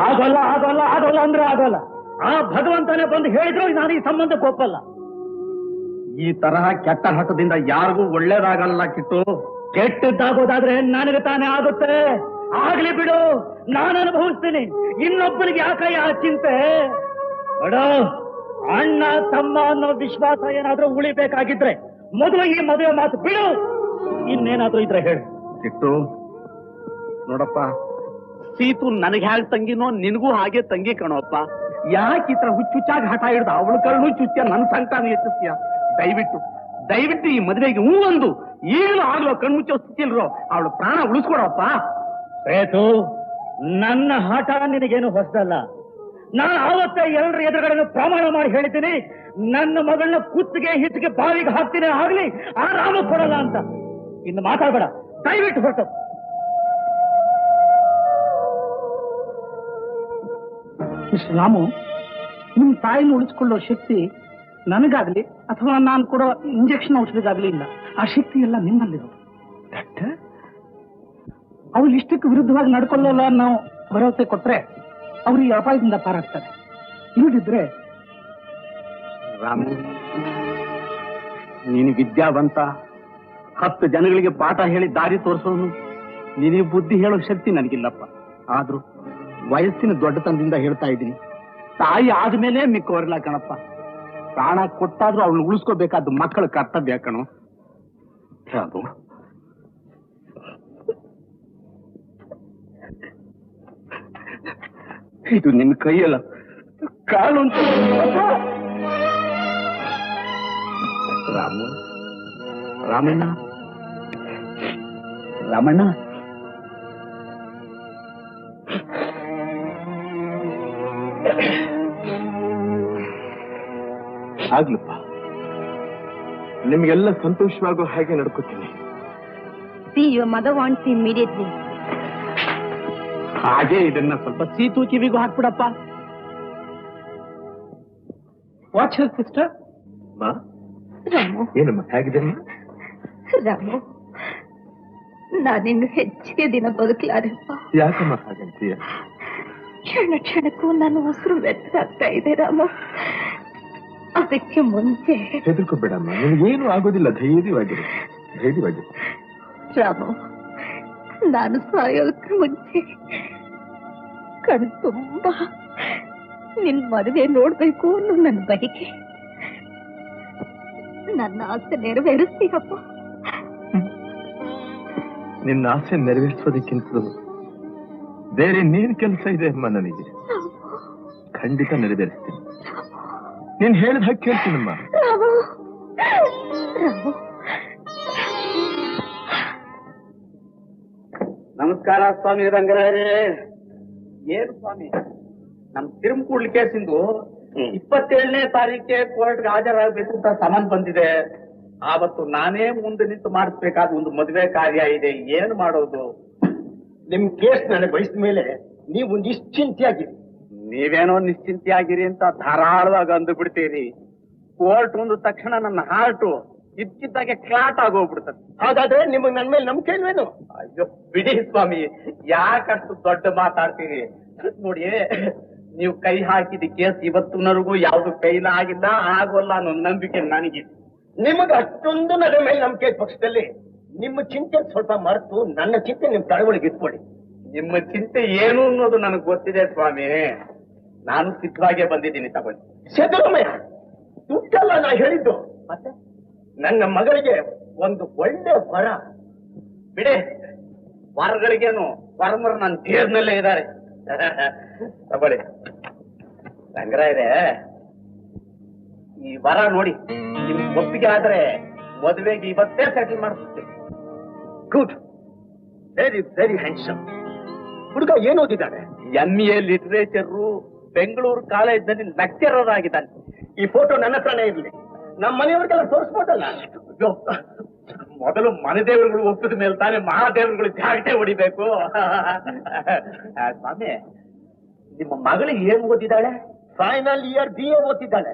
ಆಗೋಲ್ಲ ಅಂದ್ರೆ ಆಗೋಲ್ಲ. ಆ ಭಗವಂತನೇ ಬಂದು ಹೇಳಿದ್ರು ನಾನು ಈ ಸಂಬಂಧಕ್ಕೆ ಒಪ್ಪಲ್ಲ. ಈ ತರಹ ಕೆಟ್ಟ ಹಠದಿಂದ ಯಾರಿಗೂ ಒಳ್ಳೇದಾಗಲ್ಲ ಕಿಟ್ಟು. ಕೆಟ್ಟದ್ದಾಗೋದಾದ್ರೆ ನನಗೆ ತಾನೇ ಆಗುತ್ತೆ. ಆಗ್ಲಿ ಬಿಡು, ನಾನು ಅನುಭವಿಸ್ತೀನಿ. ಇನ್ನೊಬ್ಬನಿಗೆ ಯಾಕಯ್ಯ ಆ ಚಿಂತೆ? ಅಣ್ಣ ತಮ್ಮ ಅನ್ನೋ ವಿಶ್ವಾಸ ಏನಾದ್ರೂ ಉಳಿಬೇಕಾಗಿದ್ರೆ ಮೊದಲು ಈ ಮದುವೆ ಮಾತು ಬಿಡು. ಇನ್ನೇನಾದ್ರೂ ಇದ್ರೆ ಹೇಳು. ಸಿಟ್ಟು ನೋಡಪ್ಪ, ಸೀತು ನನಗೆ ಹೇಗೆ ತಂಗಿನೋ ನಿನಗೂ ಹಾಗೆ ತಂಗಿ ಕಣೋಪ್ಪ. ಯಾಕೆ ಈ ತರ ಹುಚ್ಚುಚ್ಚಾಗಿ ಹಠ ಹಿಡ್ದ ಅವಳು ಕರ್ಣು ಚುಚ್ಚಿಯ ನನ್ನ ಸಂಕಟನ ಹೆಚ್ಚಿಸ್ತೀಯ? ದಯವಿಟ್ಟು ಈ ಮದುವೆಗೆ ಹೂ ಒಂದು ಈಗಲೂ ಆಗ್ಲೋ ಕಣ್ಮುಚ್ಚೋ ಸ್ಥಿತಿಲ್ರೋ ಅವಳು ಪ್ರಾಣ ಉಳಿಸ್ಕೊಡಪ್ಪ. ಸೇತು, ನನ್ನ ಹಠ ನಿನಗೇನು ಹೊಸದಲ್ಲ. ನಾನು ಆವತ್ತೇ ಎಲ್ಲರ ಎದುರುಗಡೆ ಪ್ರಮಾಣ ಮಾಡಿ ಹೇಳಿದ್ದೀನಿ, ನನ್ನ ಮಗಳನ್ನ ಕುತ್ತಿಗೆ ಹಿತ್ತಿಗೆ ಬಾವಿಗೆ ಹಾಕ್ತೀನಿ, ಆಗ್ಲಿ ಆರಾಮ ಕೊಡಲ್ಲ ಅಂತ. ಇನ್ನು ಮಾತಾಡ್ಬೇಡ, ದಯವಿಟ್ಟು ಹೊರಟು. ಮಿಸ್ಟರ್ ರಾಮು, ನಿಮ್ ತಾಯಿನ ಉಳಿಸ್ಕೊಳ್ಳೋ ಶಕ್ತಿ ನನಗಾಗ್ಲಿ ಅಥವಾ ನಾನು ಕೊಡೋ ಇಂಜೆಕ್ಷನ್ ಔಷಧಿಗಾಗ್ಲಿ ಇಲ್ಲ. ಆ ಶಕ್ತಿ ಎಲ್ಲ ನಿಮ್ಮಲ್ಲಿರೋದು. ಅವಳು ಇಷ್ಟಕ್ಕೆ ವಿರುದ್ಧವಾಗಿ ನಡ್ಕೊಳ್ಳಲ್ಲ ನಾವು ಭರವಸೆ ಕೊಟ್ರೆ ಅವ್ರಿಗೆ ಅಪಾಯದಿಂದ ಪಾರಾಗ್ತಾರೆ. ಇಲ್ಲದಿದ್ರೆ ರಾಮು, ನೀನು ವಿದ್ಯಾವಂತ, 10 ಜನಗಳಿಗೆ ಪಾಠ ಹೇಳಿ ದಾರಿ ತೋರಿಸೋನು, ನಿನಗೆ ಬುದ್ಧಿ ಹೇಳೋ ಶಕ್ತಿ ನನಗಿಲ್ಲಪ್ಪ. ಆದ್ರೂ ವಯಸ್ಸಿನ ದೊಡ್ಡತನದಿಂದ ಹೇಳ್ತಾ ಇದ್ದೀನಿ, ತಾಯಿ ಆದ್ಮೇಲೆ ಮಿಕ್ಕವರಿಲ್ಲ ಕಣಪ್ಪ. ಪ್ರಾಣ ಕೊಟ್ಟಾದ್ರೂ ಅವಳು ಉಳಿಸ್ಕೋಬೇಕಾದ್ದು ಮಕ್ಕಳ ಕರ್ತವ್ಯ ಕಣೋ. ರಾಮು, ಇದು ನಿನ್ನ ಕೈಯಲ್ಲ, ಕಾಲು ಅಂತ. ರಾಮು, ರಾಮಣ್ಣ, ರಾಮಣ್ಣ, ಆಗ್ಲಪ್ಪ, ನಿಮ್ಗೆಲ್ಲ ಸಂತೋಷವಾಗೋ ಹಾಗೆ ನಡ್ಕೋತೀನಿ. See, your mother wants you immediately. ಹಾಗೆ ಇದನ್ನ ಸ್ವಲ್ಪ ಸೀತು ಕಿವಿಗೂ ಹಾಕ್ಬಿಡಪ್ಪ. Watch her sister. ರಾಮು, ಏನಮ್ಮ, ಹೇಗಿದೆ? ರಾಮು, ನಾನಿನ್ನು ಹೆಚ್ಚಿಗೆ ದಿನ ಬದುಕಲಾರಪ್ಪ. ಯಾಕಮ್ಮ ಹಾಗಂತೀಯ? ಕ್ಷಣ ಕ್ಷಣಕ್ಕೂ ನನ್ನ ಉಸಿರು ವ್ಯರ್ಥಾಗ್ತಾ ಇದೆ ರಾಮು. ಅದಕ್ಕೆ ಮುಂಚೆ ಹೆದರ್ಕೋಬೇಡಮ್ಮ, ನಿನಗೇನು ಆಗೋದಿಲ್ಲ. ಧೈರ್ಯವಾಗಿರು. ರಾಮು, ನಾನು ಸಾಯೋದಕ್ಕೆ ಮುಂಚೆ ಕಣ್ ತುಂಬಾ ನಿನ್ ಮದುವೆ ನೋಡ್ಬೇಕು ಅನ್ನೋ ನನ್ನ ಬಯಕೆ. ನನ್ನ ಆಸೆ ನೆರವೇರಿಸ್ತೀಯಪ್ಪ. ನಿನ್ನ ಆಸೆ ನೆರವೇರಿಸೋದಕ್ಕಿಂತಲೂ ಬೇರೆ ಇನ್ನೇನು ಕೆಲಸ ಇದೆ ಅಮ್ಮ ನನಗೆ. ಖಂಡಿತ ನೆರವೇರಿಸ್ತೀನಿ. ನೀನ್ ಹೇಳಿದ ಹಾಗೆ ಕೇಳ್ತೀನಮ್ಮ. ರಾಮು, ರಾಮು, ನಮಸ್ಕಾರ ಸ್ವಾಮಿ ರಂಗರಾಜೇ. ಏನು ಸ್ವಾಮಿ, ನಮ್ ತಿರುಮಕೂಡ್ಲಿ ಕೇಸಿಂದು 27ನೇ ತಾರೀಕಿಗೆ ಕೋರ್ಟ್ಗೆ ಹಾಜರಾಗಬೇಕು ಅಂತ ಸಮನ್ ಬಂದಿದೆ. ಆವತ್ತು ನಾನೇ ಮುಂದೆ ನಿಂತು ಮಾಡಿಸ್ಬೇಕಾದ ಒಂದು ಮದುವೆ ಕಾರ್ಯ ಇದೆ. ಏನು ಮಾಡೋದು? ನಿಮ್ ಕೇಸ್ ನನಗೆ ವಹಿಸಿದ ಮೇಲೆ ನೀವು ನಿಶ್ಚಿಂತೆಯಾಗಿರಿ. ನೀವೇನೋ ನಿಶ್ಚಿಂತೆಯಾಗಿರಿ ಅಂತ ಧಾರಾಳವಾಗಿ ಅಂದು ಬಿಡ್ತೀರಿ. ಕೋರ್ಟ್ ಒಂದು ತಕ್ಷಣ ನನ್ನ ಹಾರ್ಟು ಇದ್ಕಿದ್ದಾಗೆ ಕ್ಲಾಟ್ ಆಗೋಗ್ಬಿಡ್ತದೆ. ಹಾಗಾದ್ರೆ ನಿಮಗ್ ನನ್ ಮೇಲೆ ನಂಬಿಕೆ ಇಲ್ವೇನು? ಅಯ್ಯೋ ಬಿಡಿ ಸ್ವಾಮಿ, ಯಾಕಷ್ಟು ದೊಡ್ಡ ಮಾತಾಡ್ತೀರಿ? ನೋಡಿ, ನೀವು ಕೈ ಹಾಕಿದ ಕೇಸ್ ಇವತ್ತಿನವರೆಗೂ ಯಾವ್ದು ಕೈಲ ಆಗಿಲ್ಲ, ಆಗೋಲ್ಲ ಅನ್ನೋ ನಂಬಿಕೆ ನನಗಿದೆ. ನಿಮಗ್ ಅಷ್ಟೊಂದು ನನ್ನ ಮೇಲೆ ನಂಬಿಕೆ ಪಕ್ಷದಲ್ಲಿ ನಿಮ್ಮ ಚಿಂತೆ ಸ್ವಲ್ಪ ಮರೆತು ನನ್ನ ಚಿಂತೆ ನಿಮ್ ತಳವಳಿಗೆ ಇಟ್ಕೊಳ್ಳಿ. ನಿಮ್ಮ ಚಿಂತೆ ಏನು ಅನ್ನೋದು ನನಗೆ ಗೊತ್ತಿದೆ ಸ್ವಾಮಿ. ನಾನು ಸಿದ್ಧವಾಗೇ ಬಂದಿದ್ದೀನಿ, ತಗೊಳ್ಳಿ. ಸಿದ್ದರಾಮಯ್ಯ, ದುಡ್ಡಲ್ಲ ನಾ ಹೇಳಿದ್ದು. ಮತ್ತೆ ನನ್ನ ಮಗಳಿಗೆ ಒಂದು ಒಳ್ಳೆ ವರ. ಬಿಡಿ, ವರಗಳಿಗೇನು, ವರಮರು ನನ್ನ ತೀರ್ನಲ್ಲೇ ಇದ್ದಾರೆ. ತಗೊಳ್ಳಿ ರಂಗರಾಯರೇ, ಈ ವರ ನೋಡಿ, ನಿಮ್ ಒಪ್ಪಿಗೆ ಆದ್ರೆ ಮದುವೆಗೆ ಇವತ್ತೇ ಸೆಟಲ್ ಮಾಡಿಸ್ತೀನಿ. Good, very very handsome. ಹುಡುಗ ಏನ್ ಓದಿದ್ದಾನೆ? MA ಲಿಟರೇಚರು, ಬೆಂಗಳೂರು ಕಾಲೇಜಿನಲ್ಲಿ ಲೆಕ್ಚರರ್ ಆಗಿದ್ದಾನೆ. ಈ ಫೋಟೋ ನನ್ನ ಹತ್ರನೇ ಇರ್ಲಿ, ನಮ್ಮ ಮನೆಯವ್ರಿಗೆಲ್ಲ ತೋರಿಸ್ಬೋದಲ್ಲ? ಅಯ್ಯೋ, ಮೊದಲು ಮನೆ ದೇವರುಗಳು ಒಪ್ಪಿದ ಮೇಲೆ ತಾನೇ ಮಹಾದೇವರುಗಳು ಜಾಗಟೆ ಹೊಡಿಬೇಕು. ಸ್ವಾಮಿ, ನಿಮ್ಮ ಮಗಳು ಏನ್ ಓದಿದ್ದಾಳೆ? ಫೈನಲ್ ಇಯರ್ BA ಓದಿದ್ದಾಳೆ.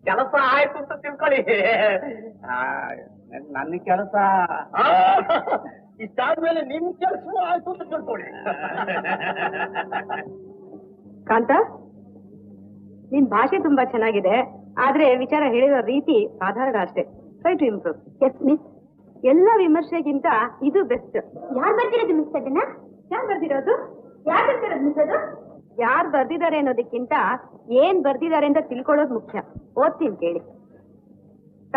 ಕೆಲಸ ಆಯ್ತು ಅಂತ ತಿಳ್ಕೊಳ್ಳಿ. ನನ್ನ ಕೆಲಸ ಇಷ್ಟಾದ್ಮೇಲೆ ನಿಮ್ ಕೆಲಸ ಆಯ್ತು ಅಂತ ತಿಳ್ಕೊಳ್ಳಿ. ಕಾಂತ, ನಿನ್ ಭಾಷೆ ತುಂಬಾ ಚೆನ್ನಾಗಿದೆ, ಆದ್ರೆ ವಿಚಾರ ಹೇಳಿರೋ ರೀತಿ ಸಾಧಾರಣ ಅಷ್ಟೇ. Try to improve. Yes miss, ಎಲ್ಲ ವಿಮರ್ಶೆಗಿಂತ ಇದು ಬೆಸ್ಟ್. ಯಾರು ಬರ್ತಿರೋದು ಮಿಸ್ ಅದನ್ನ? ಯಾರು ಬರ್ದಿರೋದು? ಯಾರು ಬರ್ತಿರೋದು ಮಿಸ್ ಅದು? ಯಾರು ಬರ್ದಿದ್ದಾರೆ ಅನ್ನೋದಕ್ಕಿಂತ ಏನ್ ಬರ್ದಿದ್ದಾರೆ ಅಂತ ತಿಳ್ಕೊಳ್ಳೋದು ಮುಖ್ಯ. ಓದ್ತೀನಿ ಕೇಳಿ.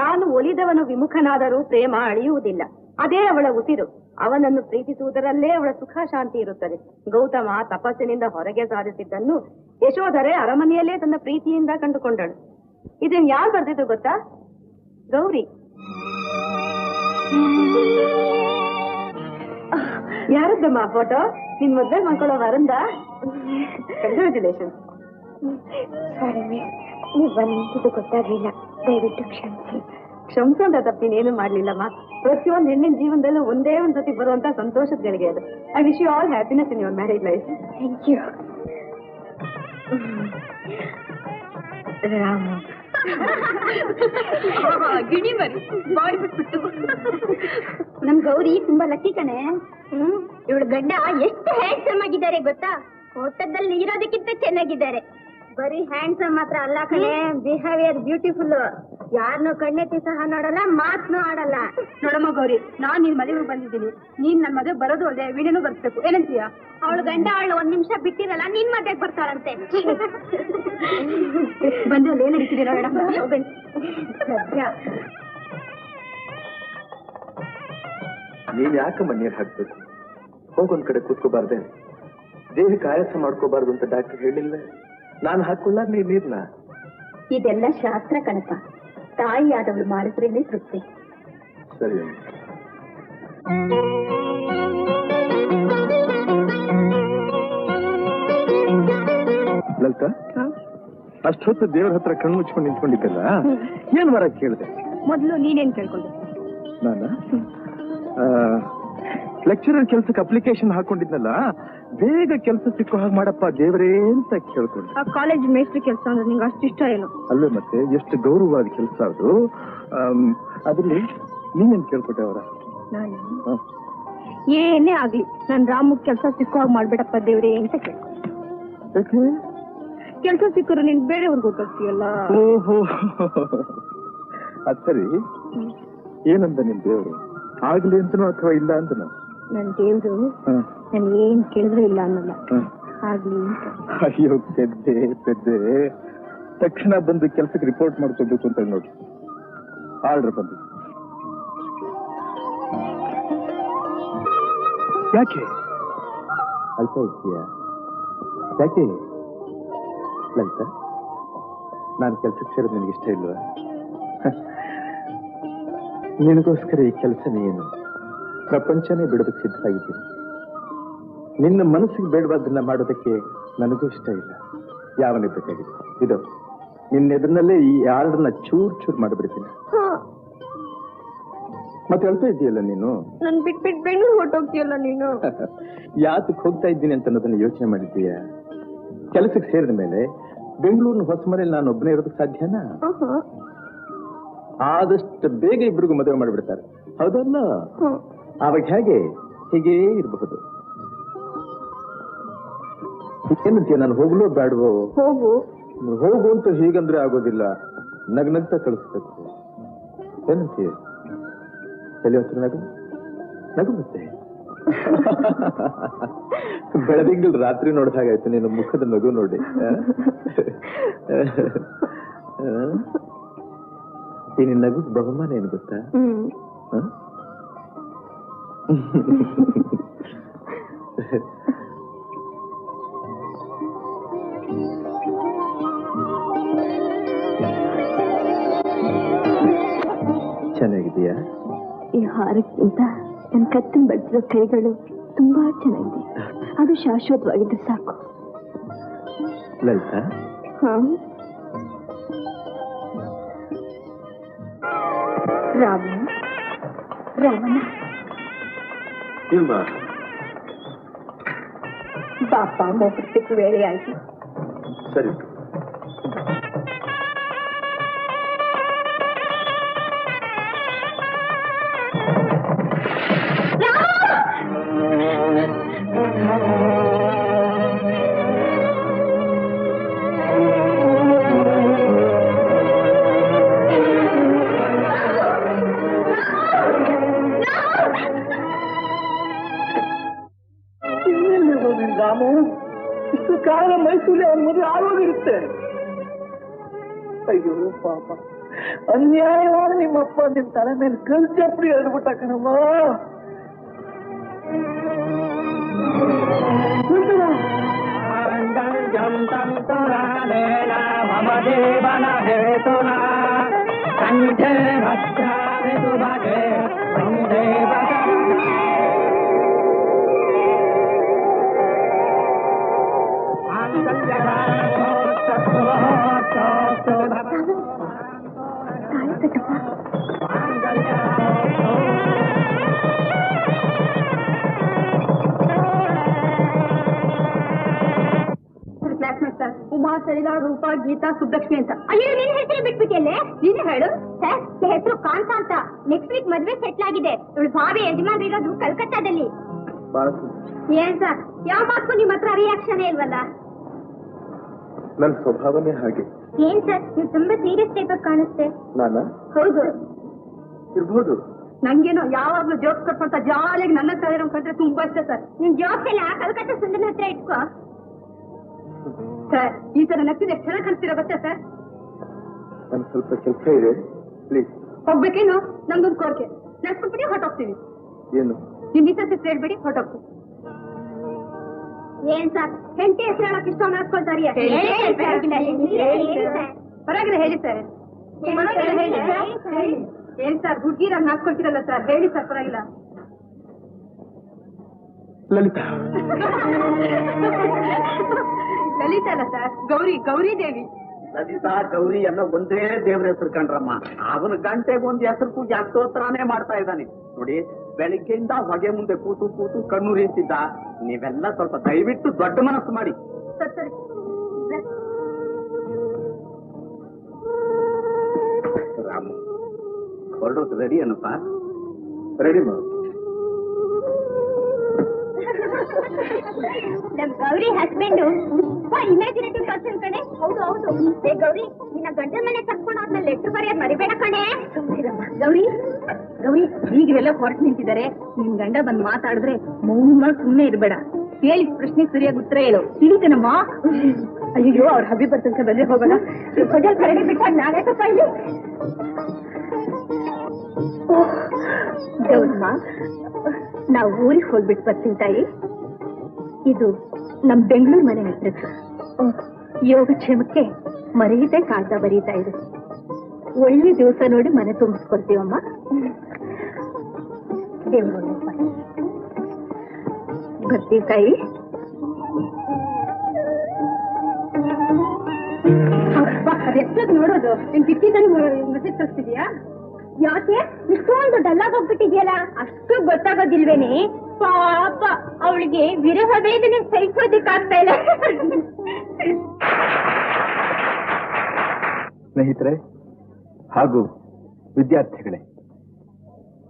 ತಾನು ಒಲಿದವನು ವಿಮುಖನಾದರೂ ಪ್ರೇಮ ಅಳಿಯುವುದಿಲ್ಲ, ಅದೇ ಅವಳ ಉಸಿರು. ಅವನನ್ನು ಪ್ರೀತಿಸುವುದರಲ್ಲೇ ಅವಳ ಸುಖ ಶಾಂತಿ ಇರುತ್ತದೆ. ಗೌತಮ ತಪಸ್ಸಿನಿಂದ ಹೊರಗೆ ಸಾಧಿಸಿದ್ದನ್ನು ಯಶೋಧರೆ ಅರಮನೆಯಲ್ಲೇ ತನ್ನ ಪ್ರೀತಿಯಿಂದ ಕಂಡುಕೊಂಡಳು. ಇದನ್ ಯಾರು ಬರ್ದಿದ್ದು ಗೊತ್ತಾ? ಗೌರಿ. ಯಾರದ್ದಮ್ಮ ಫೋಟೋ? ನಿನ್ ಮದ್ವೆ ಮಾಡ್ಕೊಳ್ಳೋ ವರಂದ? ಕಂಗ್ರಾಚುಲೇಷನ್. ಸಾರಿ ಮಿಸ್, ನೀವು ಬಂದಿದ್ದು ಗೊತ್ತಾಗ್ಲಿಲ್ಲ, ದಯವಿಟ್ಟು ಕ್ಷಮಿಸಿ. ಕ್ಷಮಿಸೋಂತ ತಪ್ಪಿನೇನು ಮಾಡ್ಲಿಲ್ಲಮ್ಮ. ಪ್ರತಿಯೊಂದು ಹೆಣ್ಣಿನ ಜೀವನದಲ್ಲೂ ಒಂದೇ ಒಂದ್ ಸತಿ ಬರುವಂತ ಸಂತೋಷದ ಗಳಿಗೆ ಅದು. I wish you all happiness in your marriage life. Thank you. ರಾಮ ಗಿಣಿ ಮರಿ ಬಾಡಿ ಬಿಟ್ಬಿಟ್ಟು. ನಮ್ ಗೌರಿ ತುಂಬಾ ಲಕ್ಕಿ ಕಣೆ. ಇವಳು ಗಂಡ ಎಷ್ಟು ಹ್ಯಾಂಡ್ಸಮ್ ಆಗಿದ್ದಾರೆ ಗೊತ್ತಾ? ಫೋಟೋದಲ್ಲಿ ಇರೋದಕ್ಕಿಂತ ಚೆನ್ನಾಗಿದ್ದಾರೆ. ಬರೀ ಹ್ಯಾಂಡ್ಸಮ್ ಮಾತ್ರ ಅಲ್ಲ ಕಣೆ, ಬಿಹೇವಿಯರ್ ಬ್ಯೂಟಿಫುಲ್. ಯಾರನ್ನೂ ಕಣ್ಣೆತ್ತಿ ಸಹ ನೋಡಲ್ಲ, ಮಾತನ್ನು ಆಡಲ್ಲ. ನೋಡಮ್ಮ ಗೌರಿ, ನಾನ್ ನಿನ್ ಮದುವೆಗೆ ಬಂದಿದ್ದೀನಿ. ನೀನ್ ನನ್ ಮದುವೆ ಬರೋದು ಅಲ್ಲದೆ ವಿಡಿಯೋನು ಬರ್ಬೇಕು. ಏನಂತೀಯ? ಅವಳು ಗಂಡ ಅವಳು 1 ನಿಮಿಷ ಬಿಟ್ಟಿರಲ್ಲ, ನಿನ್ ಮದ್ವೆಗೆ ಬರ್ತಾಳಂತೆ. ಬಂದು ಅಲ್ಲಿ ಏನ್ ನಡೀತಿದೆ ನೋಡೋಣ. ನೀನ್ ಯಾಕಮ್ಮ ನೀರ್ ಹಾಕ್ಬೇಕು? ಹೋಗೊಂದ್ ಕಡೆ ಕೂತ್ಕೋಬಾರ್ದೆ? ದೇಹಕ್ಕೆ ಆಯಾಸ ಮಾಡ್ಕೋಬಾರ್ದು ಅಂತ ಡಾಕ್ಟರ್ ಹೇಳಿಲ್ಲ? ನಾನು ಹಾಕೊಳ್ಳ ನೀರ್ನ. ಇದೆಲ್ಲ ಶಾಸ್ತ್ರ ಕಣಪ್ಪ, ತಾಯಿಯಾದವಳು ಮಾಡಿದ್ರೇನೆ ತೃಪ್ತಿ. ಸರಿ. ಲಲಿತಾ, ಅಷ್ಟೊತ್ತು ದೇವ್ರ ಹತ್ರ ಕಣ್ಣು ಮುಚ್ಕೊಂಡು ನಿಂತ್ಕೊಂಡಿದ್ದಲ್ಲ, ಏನ್ ವರ ಕೇಳಿದೆ? ಮೊದ್ಲು ನೀನೇನ್ ಕೇಳ್ಕೊಂಡೆ? ನಾನ ಲೆಕ್ಚರರ್ ಕೆಲ್ಸಕ್ಕೆ ಅಪ್ಲಿಕೇಶನ್ ಹಾಕೊಂಡಿದ್ನಲ್ಲ, ಬೇಗ ಕೆಲಸ ಸಿಕ್ಕೋ ಹಾಗೆ ಮಾಡಪ್ಪ ದೇವರೇ ಅಂತ ಕೇಳ್ಕೊಂಡೆ. ಆ ಕಾಲೇಜ್ ಮೇಸ್ಟ್ರಿ ಕೆಲಸ ಅಂದ್ರೆ ನಿಂಗೆ ಅಷ್ಟು ಇಷ್ಟ ಏನು? ಅಲ್ಲೇ ಮತ್ತೆ ಎಷ್ಟು ಗೌರವವಾದ ಕೆಲಸ ಅದು. ಅದ್ರಲ್ಲಿ ನೀನೇನ್ ಕೇಳ್ಕೊಟ್ಟೆ ಅವರ? ನಾನು ಏನೇ ಆಗ್ಲಿ ನನ್ ರಾಮಗ್ ಕೆಲಸ ಸಿಕ್ಕೋ ಹಾಗೆ ಮಾಡ್ಬೇಡಪ್ಪ ದೇವ್ರೇ ಅಂತ ಕೇಳ್ಕೊಂಡೆ. ಕೆಲಸ ಸಿಕ್ಕರು ನೀನ್ ಬೇರೆಯವ್ರಿಗೆ ಗೊತ್ತಾಗ್ತೀಯಲ್ಲ. ಓಹೋ, ಅದ್ ಸರಿ. ಏನಂದ ನಿಮ್ ದೇವ್ರು? ಆಗ್ಲಿ ಅಂತನೋ ಅಥವಾ ಇಲ್ಲ ಅಂತನೋ? ನನ್ ದೇವ್ರು ನಾನು ಏನ್ ಕೇಳಿದ್ರು ಇಲ್ಲ ಅನ್ನಲ್ಲ, ಆಗ್ಲಿ ಅಂತ. ಅಯ್ಯೋ ಪೆದ್ದೆ ಪೆದ್ದೆ, ತಕ್ಷಣ ಬಂದು ಕೆಲ್ಸಕ್ಕೆ ರಿಪೋರ್ಟ್ ಮಾಡ್ಕೋಬೇಕು ಅಂತ ನೋಡಿ. ಆರ್ಡರ್ ಬಂದು ಯಾಕೆ ಅಲ್ಪ ಇದೆಯಾ? ಯಾಕೆ ಲಲಿತ, ನಾನು ಕೆಲ್ಸಕ್ಕೆ ಸೇರೋದು ನಿನಗೆ ಇಷ್ಟ ಇಲ್ವಾ? ನಿನಗೋಸ್ಕರ ಈ ಕೆಲಸ ಏನು ಪ್ರಪಂಚನೇ ಬಿಡೋದಕ್ಕೆ ಸಿದ್ಧವಾಗಿದ್ದೀನಿ. ನಿನ್ನ ಮನಸ್ಸಿಗೆ ಬೇಡವಾದನ್ನ ಮಾಡೋದಕ್ಕೆ ನನಗೂ ಇಷ್ಟ ಇಲ್ಲ. ಯಾವನೇ ಬೇಕಾಗಿದೆ ಇದು ನಿನ್ನೆದನ್ನಲ್ಲೇ ಈ ಆರ್ಡರ್ನ ಚೂರ್ ಮಾಡಿಬಿಡ್ತೀನಿ. ಮತ್ತೆ ಹೇಳ್ತಾ ಇದೆಯಲ್ಲ ನೀನು, ನನ್ ಬಿಟ್ಬಿಟ್ಟು ಬೆಂಗಳೂರು ಹೊಟ್ಟೋಗ್ತೀಯಲ್ಲ ನೀನು. ಯಾತಕ್ಕೆ ಹೋಗ್ತಾ ಇದ್ದೀನಿ ಅಂತ ಅನ್ನೋದನ್ನ ಯೋಚನೆ ಮಾಡಿದ್ದೀಯ? ಕೆಲಸಕ್ಕೆ ಸೇರಿದ ಮೇಲೆ ಬೆಂಗಳೂರಿನ ಹೊಸ ಮನೇಲಿ ನಾನು ಒಬ್ಬನೇ ಇರೋದಕ್ಕೆ ಸಾಧ್ಯನಾ? ಆದಷ್ಟು ಬೇಗ ಇಬ್ರಿಗೂ ಮದುವೆ ಮಾಡಿಬಿಡ್ತಾರೆ, ಹೌದಲ್ಲ? ಆವಾಗ ಹೇಗೆ ಹೀಗೇ ಇರಬಹುದು. ಏನಂತೀಯ? ನಾನು ಹೋಗ್ಲೋ ಬೇಡವೋ? ಹೋಗು ಹೋಗು ಅಂತ ಹೀಗಂದ್ರೆ ಆಗೋದಿಲ್ಲ, ನಗ್ನಗ್ತಾ ಕಳಿಸ್ಬೇಕು. ಏನಂತೀಯ? ತಲೆ ಹತ್ರ ನಗು ನಗು. ಮತ್ತೆ ಬೆಳದಿಂಗಳು ರಾತ್ರಿ ನೋಡಿದ ಹಾಗಾಯ್ತು ನೀನು ಮುಖದ ನಗು ನೋಡಿ. ಈ ನಿನ್ನ ನಗು ಬಹುಮಾನ ಏನು ಗೊತ್ತಾ? ಚೆನ್ನಾಗಿದೆಯಾ? ಈ ಹಾರಕ್ಕಿಂತ ನನ್ನ ಕತ್ತಿನ ಬಡ್ಸಿರೋ ಕೈಗಳು ತುಂಬಾ ಚೆನ್ನಾಗಿದೆ. ಅದು ಶಾಶ್ವತವಾಗಿದ್ದು ಸಾಕು. ಲಲಿತಾ, ರಾಮನ ಪಾಪ ಮೊಬ್ಬಕ್ಕೆ ವೇಳೆ ಆಯ್ತು. ಸರಿ. ಇಷ್ಟು ಕಾಲ ಮೈಸೂರಲ್ಲಿ ಅವ್ರ ಮದುವೆ ಆಗೋಗಿರುತ್ತೆ. ಅಯ್ಯೋ ಪಾಪ, ಅನ್ಯಾಯವಾದ ನಿಮ್ಮಪ್ಪ ನಿಮ್ ತಲೆ ಮೇಲೆ ಕಲ್ ಚಪ್ಪಡಿ ಹೇಳ್ಬಿಟ್ಟ ಕಣಮ್ಮ. ಉಮಾ, ಸರಿಲಾ, ರೂಪಾ, ಗೀತಾ, ಸುಬ್ಬಲಕ್ಷ್ಮಿ ಅಂತ. ಅಯ್ಯೋ, ನಿನ್ ಹೆಸರು ಬಿಟ್ಬಿಟ್ಟಿಯಲ್ಲೇ. ನೀನೇ ಹೇಳು. ಸರ್, ಹೆಸರು ಕಾಂತ ಅಂತ. ನೆಕ್ಸ್ಟ್ ವೀಕ್ ಮದ್ವೆ ಸೆಟ್ಲ್ ಆಗಿದೆ. ಇವಳು ಭಾವಿ ಯಜಮಾನ್ ಇರೋದು ಕಲ್ಕತ್ತಾದಲ್ಲಿ. ಏನ್ ಸರ್, ಯಾವ ಮಾತು ನಿಮ್ ಹತ್ರ ರಿಯಾಕ್ಷನ್ ಇಲ್ವಲ್ಲ? ನನ್ನ ಸ್ವಭಾವನೇ ಹಾಗೆ. ಏನ್ ಸರ್, ನೀವು ತುಂಬಾ ಸೀರಿಯಸ್ ಟೈಪ್ ಆಗಿ ಕಾಣಿಸ್ತೆ. ನಾನಾ? ಹೌದು, ಇರ್ಬೋದು. ನಂಗೇನೋ ಯಾವಾಗ್ಲೂ ಜೋಕ್ ಕೊಟ್ಟ ಜಾಲಿಯಾಗಿ ನನ್ನ ತಲೆ ಕಂಡ್ರೆ ತುಂಬಾ ಇಷ್ಟ ಸರ್. ನಿನ್ ಜಾಬ್ ಎಲ್ಲ ಕಲ್ಕತ್ತಾ ಸುಂದರ ಹತ್ರ ಇಟ್ಕೋ. ಸರ್, ಈ ತರ ನಗ್ತಿದ್ರೆ ಎಷ್ಟು ಚೆನ್ನಾಗಿ ಕಾಣಿಸ್ತೀರಾ ಗೊತ್ತಾ ಸರ್? ನನ್ ಸ್ವಲ್ಪ ಕೆಲಸ ಇದೆ, ಪ್ಲೀಸ್. ಹೋಗ್ಬೇಕೇನು? ನಮ್ದೊಂದು ಕೋರಿಕೆ, ನಡ್ಸ್ಕೊಂಡ್ಬಿಟ್ಟು ಹೊರಟೋಗ್ತೀವಿ. ಏನು? ನಿಮ್ ಮಿಸಸ್ ಹೆಸರು ಹೇಳ್ಬೇಡಿ, ಹೊರಟೋಗ್ತೀವಿ. ಏನ್ ಸರ್, ಹೆಂಡತಿ ಹೆಸರು ಹೇಳಕ್ ಇಷ್ಟ ಮಾಡ್ಕೊಳ್ತಾರಿಯ? ಪರವಾಗಿಲ್ಲ, ಹೇಳಿ ಸರ್. ಹೇಳಿ. ಏನ್ ಸರ್, ಹುಡ್ಗಿರಾಗ ಹಾಕೊಳ್ತೀರಲ್ಲ ಸರ್, ಹೇಳಿ ಸರ್, ಪರವಾಗಿಲ್ಲ. ಲಲಿತಾ. ಲಲಿತಾ ಅಲ್ಲ ಸರ್, ಗೌರಿ ದೇವಿ. ಲಲಿತಾ, ಗೌರಿ ಅನ್ನೋ ಒಂದೇ ದೇವ್ರ ಹೆಸರು ಕಂಡ್ರಮ್ಮ. ಅವನ ಗಂಟೆಗೊಂದು ಹೆಸರು ಪೂಜೆ ಅಷ್ಟೋತ್ತರಾನೇ ಮಾಡ್ತಾ ಇದ್ದಾನೆ ನೋಡಿ. ಬೆಳಿಗ್ಗೆಯಿಂದ ಹೊಗೆ ಮುಂದೆ ಕೂತು ಕಣ್ಣು ರೀತಿದ್ದ. ನೀವೆಲ್ಲ ಸ್ವಲ್ಪ ದಯವಿಟ್ಟು ದೊಡ್ಡ ಮನಸ್ಸು ಮಾಡಿ. ಸರಿ. ರಾಮು, ಹೊರಡೋದು ರೆಡಿ ಅನ್ನಪ್ಪ? ರೆಡಿ ಮಾಡು. ನಮ್ ಗೌರಿ ಹಸ್ಬೆಂಡ್ ತುಂಬಾ ಇಮ್ಯಾಜಿನೇಟಿವ್ ಪರ್ಸನ್ ಕಣೆ. ಹೌದು ಹೌದು. ಏ ಗೌರಿ, ನಿನ್ನ ಗಂಡನ ಮನೆ ಕರ್ಕೊಂಡು ಹೋದ್ಮೇಲೆ ಲೆಟ್ರ್ ಬರೆಯೋದ್ ಮರಿಬೇಡ ಕಣೆ. ಗೌರಿ, ಈಗೆಲ್ಲ ಹೊರಟು ನಿಂತಿದ್ದಾರೆ. ನಿನ್ ಗಂಡ ಬಂದ್ ಮಾತಾಡಿದ್ರೆ ಮೌನ ಸುಮ್ಮನೆ ಇರ್ಬೇಡ. ಕೇಳಿ ಪ್ರಶ್ನೆ ಸರಿಯಾಗಿ ಉತ್ತರ ಹೇಳು. ತಿಳಿತೇನಮ್ಮ? ಅಯ್ಯೋ, ಅವ್ರ ಹಬ್ಬಿ ಬರ್ತಂತ ಬಂದ್ರೆ ಹೋಗೋಣ. ಹೋಟೆಲ್ ಕರಡಿ ಬಿಟ್ಟಾಗ ನಾಳೆ ಸ್ವಲ್ಪ ಇಲ್ಲಿ. ಗೌರಮ್ಮ, ನಾವು ಊರಿಗೆ ಹೋಗ್ಬಿಟ್ಟು ಬರ್ತೀನಿ ತಾಯಿ. ಇದು ನಮ್ ಬೆಂಗಳೂರು ಮನೆ ಅಡ್ರೆಸ್. ಯೋಗಕ್ಷೇಮಕ್ಕೆ ಮರೆಯದೆ ಕಾಗ್ದ ಬರೀತಾ ಇದೆ. ಒಳ್ಳೆ ದಿವಸ ನೋಡಿ ಮನೆ ತುಂಬಿಸ್ಕೊಳ್ತೀವಮ್ಮ. ಬರ್ತೀವಿ ತಾಯಿ. ಅದೆಷ್ಟೊತ್ತು ನೋಡೋದು? ನಿನ್ ಕಿಟ್ಟಿದಲ್ಲಿ ಮೆಸೇಜ್ ಕಳಿಸ್ತಿದ್ಯಾ? ಯಾಕೆ ಇಷ್ಟೊಂದು ಡಲ್ಲಾಗಿ ಹೋಗ್ಬಿಟ್ಟಿದ್ಯಲ್ಲ? ಅಷ್ಟು ಗೊತ್ತಾಗೋದಿಲ್ವೇನೆ? ಪಾಪ, ಅವಳಿಗೆ ವಿರಹ ವೇದನೆ ಸಹಿಸೋದಕ್ಕಾಗ್ತಾ ಇಲ್ಲ. ಸ್ನೇಹಿತರೆ ಹಾಗೂ ವಿದ್ಯಾರ್ಥಿಗಳೇ,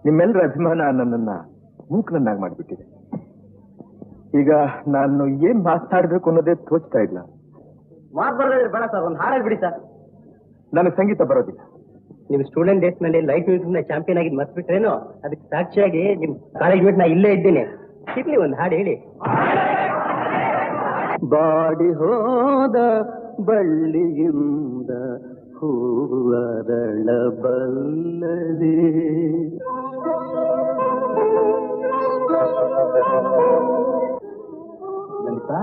ನಿಮ್ಮೆಲ್ಲರ ಅಭಿಮಾನ ನನ್ನನ್ನ ಮೂಕನನ್ನಾಗಿ ಮಾಡಿಬಿಟ್ಟಿದೆ. ಈಗ ನಾನು ಏನ್ ಮಾತಾಡ್ಬೇಕು ಅನ್ನೋದೇ ತೋಚ್ತಾ ಇಲ್ಲ. ಬೇಡ ಸರ್, ಒಂದು ಹಾಡು ಬಿಡಿ ಸರ್. ನನಗೆ ಸಂಗೀತ ಬರೋದಿಲ್ಲ. ನಿಮ್ ಸ್ಟೂಡೆಂಟ್ ಡೇಸ್ ನಲ್ಲಿ ಲೈಟ್ ಮ್ಯೂಸಿಕ್ ನ ಚಾಂಪಿಯನ್ ಆಗಿ ಮರ್ತ್ಬಿಟ್ರೇನು? ಅದಕ್ಕೆ ಸಾಕ್ಷಿಯಾಗಿ ನಿಮ್ ಕಾಲೇಜ್ ಬಿಟ್ಟು ನಾ ಇಲ್ಲೇ ಇದ್ದೇನೆ. ಇರ್ಲಿ, ಒಂದು ಹಾಡು ಹೇಳಿ. ಬಾಡಿ ಹೋದ ಬಳ್ಳಿಯಿಂದ ಹೂವರಳ ಬಲ್ಲದೆ. ಲಲಿತಾ,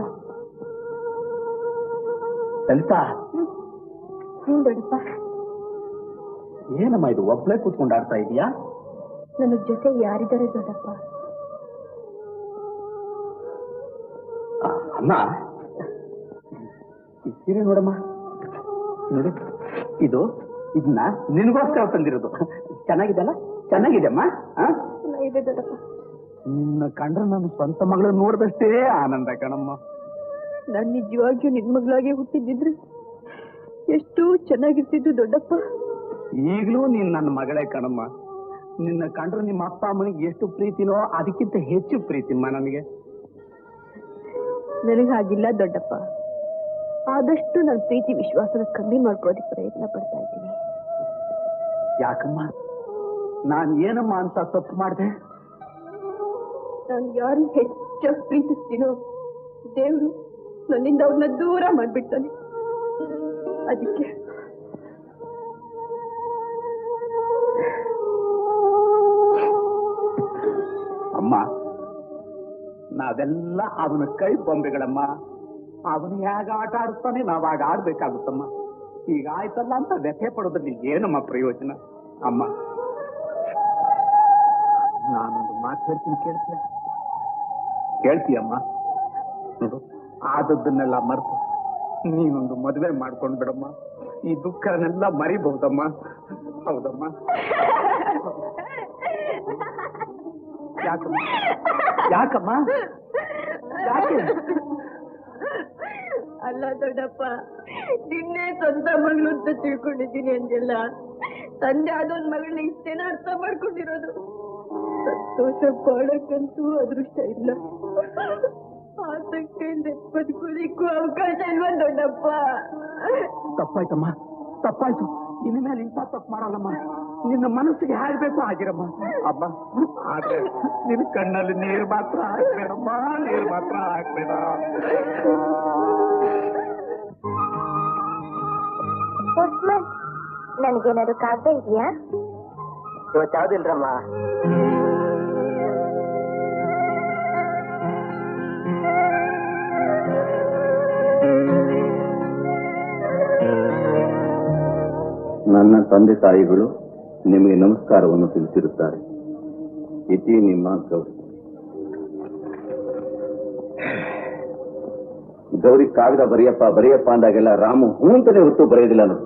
ಲಲಿತಾ, ದೊಡ್ಡಪ್ಪ, ಏನಮ್ಮ ಇದು ಒಬ್ಳೆ ಕೂತ್ಕೊಂಡು ಆಡ್ತಾ ಇದೀಯಾ? ನನ್ನ ಜೊತೆ ಯಾರಿದ್ದಾರೆ ದೊಡ್ಡಪ್ಪ? ಅಮ್ಮ, ಈ ಸೀರೆ ನೋಡಮ್ಮ, ನೋಡು. ಇದನ್ನ ನಿನಗೋಸ್ಕರ ತಂದಿರೋದು. ಚೆನ್ನಾಗಿದೆಲ್ಲ? ಚೆನ್ನಾಗಿದೆ ಅಮ್ಮ. ದೊಡ್ಡಪ್ಪ, ನಿನ್ನ ಕಂಡ್ರೆ ನನ್ನ ಸ್ವಂತ ಮಗಳನ್ನ ನೋಡಿದಷ್ಟೇ ಆನಂದ ಕಣಮ್ಮ. ನಾನು ನಿಜವಾಗಿಯೂ ನಿನ್ ಮಗಳಾಗಿ ಹುಟ್ಟಿದ್ದಿದ್ರೆ ಎಷ್ಟು ಚೆನ್ನಾಗಿರ್ತಿದ್ದು ದೊಡ್ಡಪ್ಪ. ಈಗಲೂ ನೀನ್ ನನ್ನ ಮಗಳೇ ಕಣಮ್ಮ. ನಿನ್ನ ಕಂಡ್ರೆ ನಿಮ್ಮ ಅಪ್ಪ ಅಮ್ಮನಿಗೆ ಎಷ್ಟು ಪ್ರೀತಿನೋ ಅದಕ್ಕಿಂತ ಹೆಚ್ಚು ಪ್ರೀತಿಮ್ಮ ನನಗೆ. ನನಗಾಗಿಲ್ಲ ದೊಡ್ಡಪ್ಪ. ಆದಷ್ಟು ನನ್ನ ಪ್ರೀತಿ ವಿಶ್ವಾಸನ ಕಮ್ಮಿ ಮಾಡ್ಕೊಳ್ಳೋದಕ್ಕೆ ಪ್ರಯತ್ನ ಪಡ್ತಾ ಇದ್ದೀನಿ. ಯಾಕಮ್ಮ? ನಾನು ಏನಮ್ಮ ಅಂತ ತಪ್ಪು ಮಾಡಿದೆ? ನಾನು ಯಾರನ್ನ ಹೆಚ್ಚಾಗಿ ಪ್ರೀತಿಸ್ತೀನೋ ದೇವ್ರು ನನ್ನಿಂದ ಅವ್ರನ್ನ ದೂರ ಮಾಡ್ಬಿಡ್ತಾನೆ. ಅದಕ್ಕೆ ಅಮ್ಮ, ನಾವೆಲ್ಲ ಅವನ ಕೈ ಬೊಂಬೆಗಳಮ್ಮ. ಅವನು ಹೇಗೆ ಆಟ ಆಡಿಸ್ತಾನೆ ನಾವು ಆಗ ಆಡ್ಬೇಕಾಗುತ್ತಮ್ಮ. ಈಗ ಆಯ್ತಲ್ಲ ಅಂತ ವ್ಯಥೆ ಪಡೋದ್ರಲ್ಲಿ ಏನಮ್ಮ ಪ್ರಯೋಜನ? ಅಮ್ಮ, ನಾನೊಂದು ಮಾತು ಹೇಳ್ತೀನಿ, ಕೇಳ್ತೀಯಮ್ಮ? ನೋಡು, ಆದದ್ದನ್ನೆಲ್ಲ ಮರೆತು ನೀನೊಂದು ಮದುವೆ ಮಾಡ್ಕೊಂಡು ಬಿಡಮ್ಮ. ಈ ದುಃಖನೆಲ್ಲ ಮರಿಬಹುದಮ್ಮ. ಹೌದಮ್ಮ? ಯಾಕಮ್ಮ ಯಾಕಮ್ಮ ಯಾಕೆ? ಅಲ್ಲ ದೊಡ್ಡಪ್ಪ, ನಿನ್ನೆ ಸ್ವಂತ ಮಗಳು ಅಂತ ತಿಳ್ಕೊಂಡಿದ್ದೀನಿ ಅಂದಿಲ್ಲ. ತಂದೆ ಅದೊಂದ್ ಮಗಳನ್ನ ಇಷ್ಟೇನ ಅರ್ಥ ಮಾಡ್ಕೊಂಡಿರೋದು. ಸಂತೋಷ ಪಡಕ್ಕಂತೂ ಅದೃಷ್ಟ ಇಲ್ಲ. ಆಸಕ್ತಿಯಿಂದ ಬದುಕೋದಿಕ್ಕೂ ಅವಕಾಶ ಇಲ್ವಾ ದೊಡ್ಡಪ್ಪ? ತಪ್ಪಾಯ್ತಮ್ಮ, ತಪ್ಪಾಯ್ತು. ಇನ್ಮೇಲೆ ಇಂಥ ತಪ್ಪು ಮಾಡಲ್ಲಮ್ಮ. ನಿನ್ನ ಮನಸ್ಸಿಗೆ ಹಾಡ್ಬೇಕು ಆಗಿರಮ್ಮ. ಅಮ್ಮ, ಆದ್ರೆ ನಿನ್ನ ಕಣ್ಣಲ್ಲಿ ನೀರು ಮಾತ್ರ ಹಾಕ್ಬೇಡಮ್ಮ, ನೀರು ಮಾತ್ರ ಹಾಕ್ಬೇಡ. ನನಗೇನಾದ್ರು ಕಾಗ್ದ ಇದೆಯಾ? ಇವತ್ತು ಯಾವ್ದಿಲ್ರಮ್ಮ. ನನ್ನ ತಂದೆ ತಾಯಿಗಳು ನಿಮಗೆ ನಮಸ್ಕಾರವನ್ನು ತಿಳಿಸಿರುತ್ತಾರೆ. ಇತಿ ನಿಮ್ಮ ಗೌರಿ. ಗೌರಿ ಕಾಗದ ಬರೆಯಪ್ಪ ಅಂದಾಗೆಲ್ಲ ರಾಮು ಹೂ ಅಂತಾನೆ ಹೊತ್ತು ಬರೆಯೋದಿಲ್ಲ ನೋಡಿ.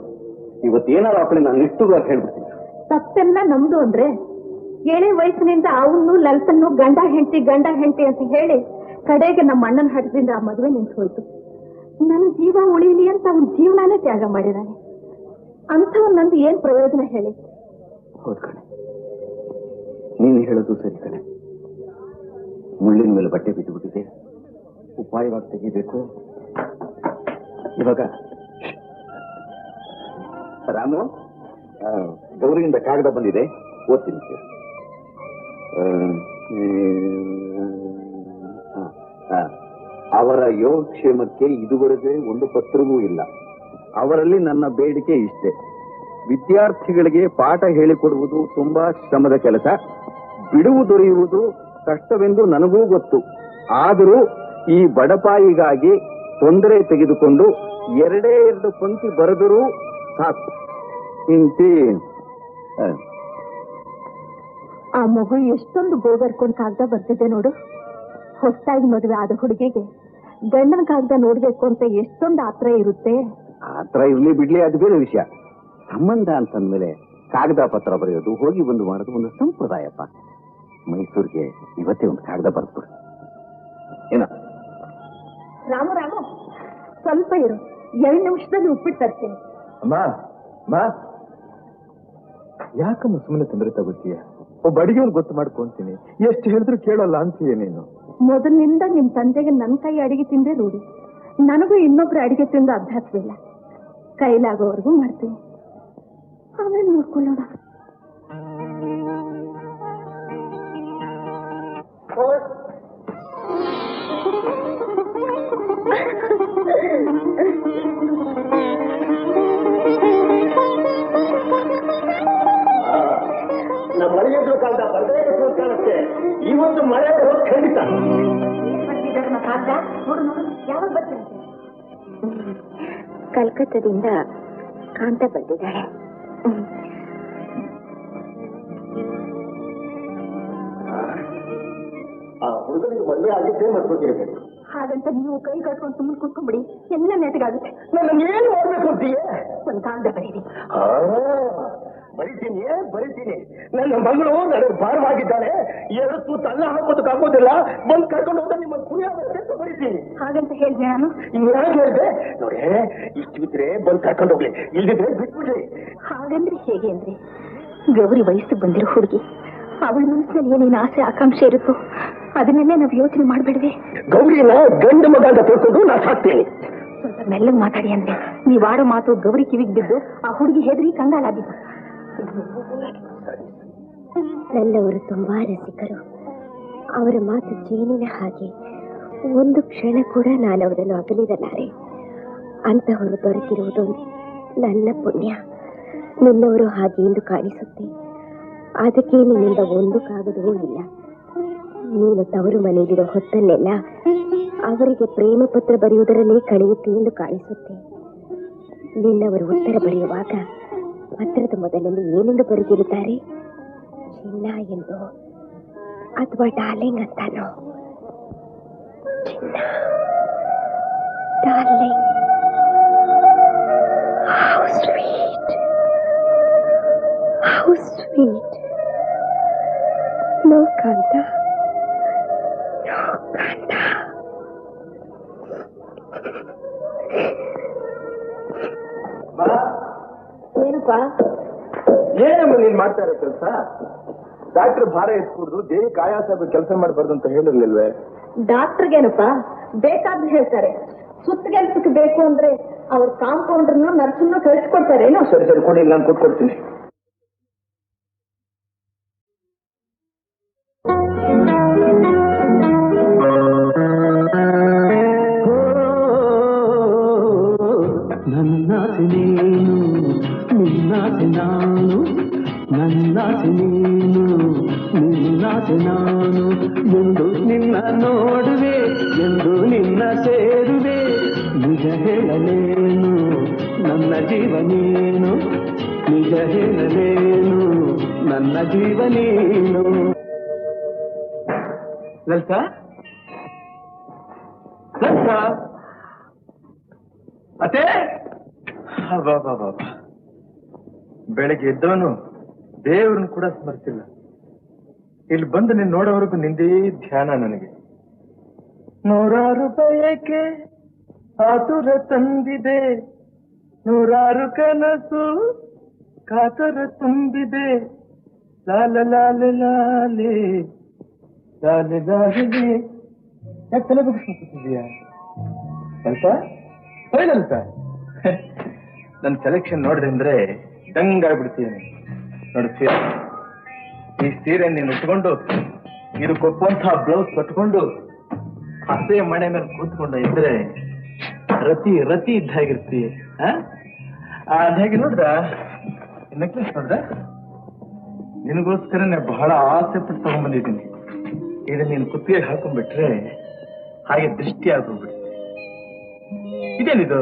ಇವತ್ತೇನಾದ್ರು ಆಕಳಿ ನಾನು ನಿಷ್ಠುರವಾಗಿ ಹೇಳ್ಬಿಡ್ತೀನಿ. ತಪ್ಪೆಲ್ಲ ನಮ್ದು ಅಂದ್ರೆ, ಏಳೇ ವಯಸ್ಸಿನಿಂದ ಅವನು ಲಲಿತನ್ನು ಗಂಡ ಹೆಂಡತಿ ಅಂತ ಹೇಳಿ ಕಡೆಗೆ ನಮ್ಮ ಅಣ್ಣನ ಹಠದಿಂದ ಆ ಮದುವೆ ನಿಂತು ಹೋಯ್ತು. ನನ್ನ ಜೀವ ಉಳಿಯಲಿ ಅಂತ ಅವನ ಜೀವನಾನೇ ತ್ಯಾಗ ಮಾಡಿದಾನೆ. ಅಂಥವ್ ನಂದು ಏನ್ ಪ್ರಯೋಜನ ಹೇಳಿ? ಹೌದು ಕಣೆ, ನೀನು ಹೇಳೋದು ಸರಿ ಕಣೆ. ಮುಳ್ಳಿನ ಮೇಲೆ ಬಟ್ಟೆ ಬಿಟ್ಟುಬಿಟ್ಟಿದೆ, ಉಪಾಯವಾಗಿ ತೆಗಿಬೇಕು. ಇವಾಗ ರಾಮು, ಗೌರಿಯಿಂದ ಕಾಗದ ಬಂದಿದೆ, ಓದ್ತೀನಿ. ಅವರ ಯೋಗಕ್ಷೇಮಕ್ಕೆ ಇದುವರೆಗೆ ಒಂದು ಪತ್ರವೂ ಇಲ್ಲ. ಅವರಲ್ಲಿ ನನ್ನ ಬೇಡಿಕೆ ಇಷ್ಟೇ: ವಿದ್ಯಾರ್ಥಿಗಳಿಗೆ ಪಾಠ ಹೇಳಿಕೊಡುವುದು ತುಂಬಾ ಶ್ರಮದ ಕೆಲಸ, ಬಿಡುವು ದೊರೆಯುವುದು ಕಷ್ಟವೆಂದು ನನಗೂ ಗೊತ್ತು. ಆದರೂ ಈ ಬಡಪಾಯಿಗಾಗಿ ತೊಂದರೆ ತೆಗೆದುಕೊಂಡು 2 ಪಂಕ್ತಿ ಬರೆದರೂ ಸಾಕು. ಇಂತಿ ಆ ಮಗು ಎಷ್ಟೊಂದು ಗೋಗರ್ಕೊಂಡು ಕಾಗದ ಬರ್ತಿದೆ ನೋಡು. ಹೊಸದಾಗಿ ಮದುವೆ ಆದ ಹುಡುಗಿಗೆ ಗಂಡನ ಕಾಗದ ನೋಡ್ಬೇಕು ಅಂತ ಎಷ್ಟೊಂದು ಆತ್ರ ಇರುತ್ತೆ. ಆತರ ಇರ್ಲಿ ಬಿಡ್ಲಿ, ಅದು ಬೇರೆ ವಿಷಯ. ಸಂಬಂಧ ಅಂತಂದ್ಮೇಲೆ ಕಾಗದ ಪತ್ರ ಬರೆಯೋದು, ಹೋಗಿ ಬಂದು ಮಾಡೋದು ಒಂದು ಸಂಪ್ರದಾಯಪ್ಪ. ಮೈಸೂರಿಗೆ ಇವತ್ತೇ ಒಂದು ಕಾಗದ ಬರ್ಕೊಡು. ಏನ ರಾಮು, ಸ್ವಲ್ಪ ಇರು, 2 ನಿಮಿಷದಲ್ಲಿ ಉಪ್ಪಿಟ್ಟು ತರ್ತೀನಿ. ಅಮ್ಮ, ಯಾಕಮ್ಮ ಸುಮ್ಮನೆ ತೊಂದರೆ ತಗೋತೀಯ? ಒಬ್ಬ ಅಡಿಗೆውን ಗೊತ್ತು ಮಾಡ್ಕೊಂತೀನಿ, ಎಷ್ಟು ಹೇಳಿದ್ರು ಕೇಳಲ್ಲ ಅಂತೀಯ ನೀನು. ಮೊದಲಿನಿಂದ ನಿಮ್ ತಂದೆಗೆ ನನ್ನ ಕೈ ಅಡಿಗೆ ತಿಂದೇ ರೂಢಿ. ನನಗೂ ಇನ್ನೊಬ್ರು ಅಡಿಗೆ ತಿಂದು ಅಭ್ಯಾಸವಿಲ್ಲ. ಕೈಲಾಗೋವರೆಗೂ ಮಾಡ್ತೀನಿ, ಆಮೇಲೆ ನೋಡ್ಕೊಳ್ಳೋಣ. ನಮ್ಮ ಮಳೆಯ ಕಾಲದ ಬರದೇ ಕಾಣುತ್ತೆ. ಇವತ್ತು ಮಳೆ ಖಂಡಿತ. ಯಾವಾಗ ಬರ್ತೀನಿ? ಕಲ್ಕತ್ತಾದಿಂದ ಕಾಂತ ಬಂದಿದ್ದಾಳೆ. ಆ ಹುಡುಗನಿಗೆ ಮದುವೆ ಆಗಿದ್ದೇ ಮರ್ತೋಗಿರಬೇಕು. ಹಾಗಂತ ನೀವು ಕೈ ಕಟ್ಕೊಂಡು ಸುಮ್ಮನೆ ಕೂತ್ಕೊಂಡ್ಬಿಡಿ, ಎಲ್ಲ ನೆಟ್ಟಗಾಗುತ್ತೆ. ನಾನು ಏನು ಮಾಡ್ಬೇಕು ಅಂತೀಯ? ಒಂದು ಕಾಗದ ಬರೀರಿ. ಬರೀತೀನಿ. ನನ್ನ ಮಗಳು ನನಗೆ ಭಾರವಾಗಿದ್ದಾಳೆ. 2 ತೂತು ಅನ್ನ ಹಾಕೋದಕ್ಕಾಗೋದಿಲ್ಲ, ಬಂದು ಕರ್ಕೊಂಡು ಹೋದ ನಿಮ್ಮ ಪುಣ್ಯ ಬರುತ್ತೆ ಬರೀತೀನಿ. ಹಾಗಂತ ಹೇಳಿದೆ ನಾನು. ಇನ್ಯಾಕೆ ಹೇಳಿದೆ ನೋಡಿ, ಇಷ್ಟು ಬಿದ್ರೆ ಬಂದು ಕರ್ಕೊಂಡು ಹೋಗ್ಲಿ, ಇಲ್ಲಿದ್ರೆ ಬಿಟ್ಬಿಡ್ಲಿ. ಹಾಗಂದ್ರೆ ಹೇಗೆ ಅಂದ್ರೆ, ಗೌರಿ ವಯಸ್ಸಿಗೆ ಬಂದಿರೋ ಹುಡುಗಿ, ಅವಳ ಮನಸ್ಸಿನಲ್ಲಿ ಏನೇನು ಆಸೆ ಆಕಾಂಕ್ಷೆ ಇರುತ್ತೋ ಅದನ್ನೆಲ್ಲೇ ನಾವು ಯೋಚನೆ ಮಾಡ್ಬೇಡ್ವೆ. ಗೌರಿನ ಗಂಡ ಮಗ ಅಂತ ತಿಳ್ಕೊಂಡು ನಾ ಸಾಕ್ತೇನೆ. ಸ್ವಲ್ಪ ಮೆಲ್ಲಗೆ ಮಾತಾಡಿ ಅಂದ್ರೆ, ನೀವಾಡೋ ಮಾತು ಗೌರಿ ಕಿವಿಗೆ ಬಿದ್ದು ಆ ಹುಡುಗಿ ಹೆದರಿ ಕಂಗಾಲಾಗಿದ್ದು. ನನ್ನವರು ತುಂಬಾ ರಸಿಕರು. ಅವರ ಮಾತು ಜೇನಿನ ಹಾಗೆ ಒಂದು ಕ್ಷಣ ಕೂಡ ನಾನು ಅವರನ್ನು ಅಗಲಿರಲಾರೆ. ಅಂತಹವರು ದೊರಕಿರುವುದು ನನ್ನ ಪುಣ್ಯ. ನಿನ್ನವರು ಹಾಗೆ ಎಂದು ಕಾಣಿಸುತ್ತೆ. ಅದಕ್ಕೆ ನಿನ್ನಿಂದ ಒಂದು ಕಾಗದವೂ ಇಲ್ಲ. ನೀನು ತವರು ಮನೆಯಲ್ಲಿರೋ ಹೊತ್ತನ್ನೆಲ್ಲ ಅವರಿಗೆ ಪ್ರೇಮ ಪತ್ರ ಬರೆಯುವುದರಲ್ಲೇ ಕಳೆಯುತ್ತೆ ಎಂದು ಕಾಣಿಸುತ್ತೆ. ನಿನ್ನವರು ಉತ್ತರ ಬರೆಯುವಾಗ ಪತ್ರದ ಮೊದಲಲ್ಲಿ ಏನೆಂದು ಬರೆದಿರುತ್ತಾರೆ? ಚಿನ್ನ ಎಂದು ಅಥವಾ ಡಾರ್ಲಿಂಗ್ ಅಂತಾನೋ? ಚಿನ್ನ, darling, how sweet, how sweet. No Kanta, no Kanta. ಏನಪ್ಪ? ಏನಮ್ಮ ನೀನ್ ಮಾಡ್ತಾ ಇರೋ ಕೆಲಸ? ಡಾಕ್ಟರ್ ಭಾರ ಎತ್ಕೂಡ್ದು, ದೇವಿ ಆಯಾಸ ಕೆಲಸ ಮಾಡಬಾರ್ದು ಅಂತ ಹೇಳಿರ್ಲಿಲ್ವೇ? ಡಾಕ್ಟರ್ಗೇನಪ್ಪ ಬೇಕಾದ್ರೆ ಹೇಳ್ತಾರೆ. ಸುತ್ತಗೆಲ್ಸಕ್ಕೆ ಬೇಕು ಅಂದ್ರೆ ಅವ್ರ ಕಾಂಪೌಂಡರ್ನು ನರ್ಸನ್ನು ಕಳಿಸ್ಕೊಡ್ತಾರೇನೋ. ಸರಿ ಸರಿ ಕೊಡಿ, ನಾನು ಕೊಟ್ಕೊಡ್ತೀನಿ. ನನ್ನಾಸೆ ನೀನು, ನಿನ್ನಾಸೆ ನಾನು, ನನ್ನಾಸೆ ನೀನು, ನಿನ್ನಾಸೆ ನಾನು. ಎಂದು ನಿನ್ನ ನೋಡುವೆ, ಎಂದು ನಿನ್ನ ಸೇರುವೆ. ನಿಜ ಹೇಳಲೇನು ನನ್ನ ಜೀವ ನೀನು, ನಿಜ ಹೇಳಲೇನು ನನ್ನ ಜೀವ ನೀನು. ಲಲಿತಾ, ಲಲಿತಾ, ಅತ್ತೆ. ಬೆಳಗ್ಗೆ ಎದ್ದವನು ದೇವ್ರನ್ನ ಕೂಡ ಸ್ಮರಿಸಿಲ್ಲ. ಇಲ್ಲಿ ಬಂದು ನೀನ್ ನೋಡೋವರೆಗೂ ನಿಂದೇ ಧ್ಯಾನ ನನಗೆ. ನೂರಾರು ಬಯಕೆ ಆತುರ ತಂದಿದೆ, ನೂರಾರು ಕನಸು ಕಾತರ ತುಂಬಿದೆ. ಲಾಲ ಲಾಲ ಲಾಲೆ ಲಾಲೆ ಲಾಲೆ. ಯಾಕೆ ತಲೆ ಬಗ್ಗಿಸ್ಕೊತಿದ್ಯಾ ಅಂತ? ಹೋಯ್ಲಂತ ನನ್ನ ಸೆಲೆಕ್ಷನ್ ನೋಡಿದೆ ಅಂದ್ರೆ ದಂಗಾಗ್ಬಿಡ್ತೀನಿ. ನೋಡು ಸೀರೆ, ಈ ಸೀರೆ ನೀನು ಉಟ್ಕೊಂಡು ಇದಕ್ಕೊಪ್ಪಂತಹ ಬ್ಲೌಸ್ ಕಟ್ಕೊಂಡು ಹಸೆ ಮನೆ ಮೇಲೆ ಕೂತ್ಕೊಂಡು ಇದ್ರೆ ರತಿ ರತಿ ಇದ್ದಾಗಿರ್ತೀಯ. ಅದಾಗಿ ನೋಡ್ದ ನೆಕ್ಲೆಸ್ ನೋಡ್ದ, ನಿನಗೋಸ್ಕರನೇ ಬಹಳ ಆಸೆ ಪಟ್ಟು ತಗೊಂಡ್ಬಂದಿದ್ದೀನಿ. ಇದನ್ನ ನೀನು ಕುತ್ತಿಗೆ ಹಾಕೊಂಡ್ಬಿಟ್ರೆ ಹಾಗೆ ದೃಷ್ಟಿ ಆಗೋಗ್ಬಿಡುತ್ತೆ. ಇದೇನಿದು?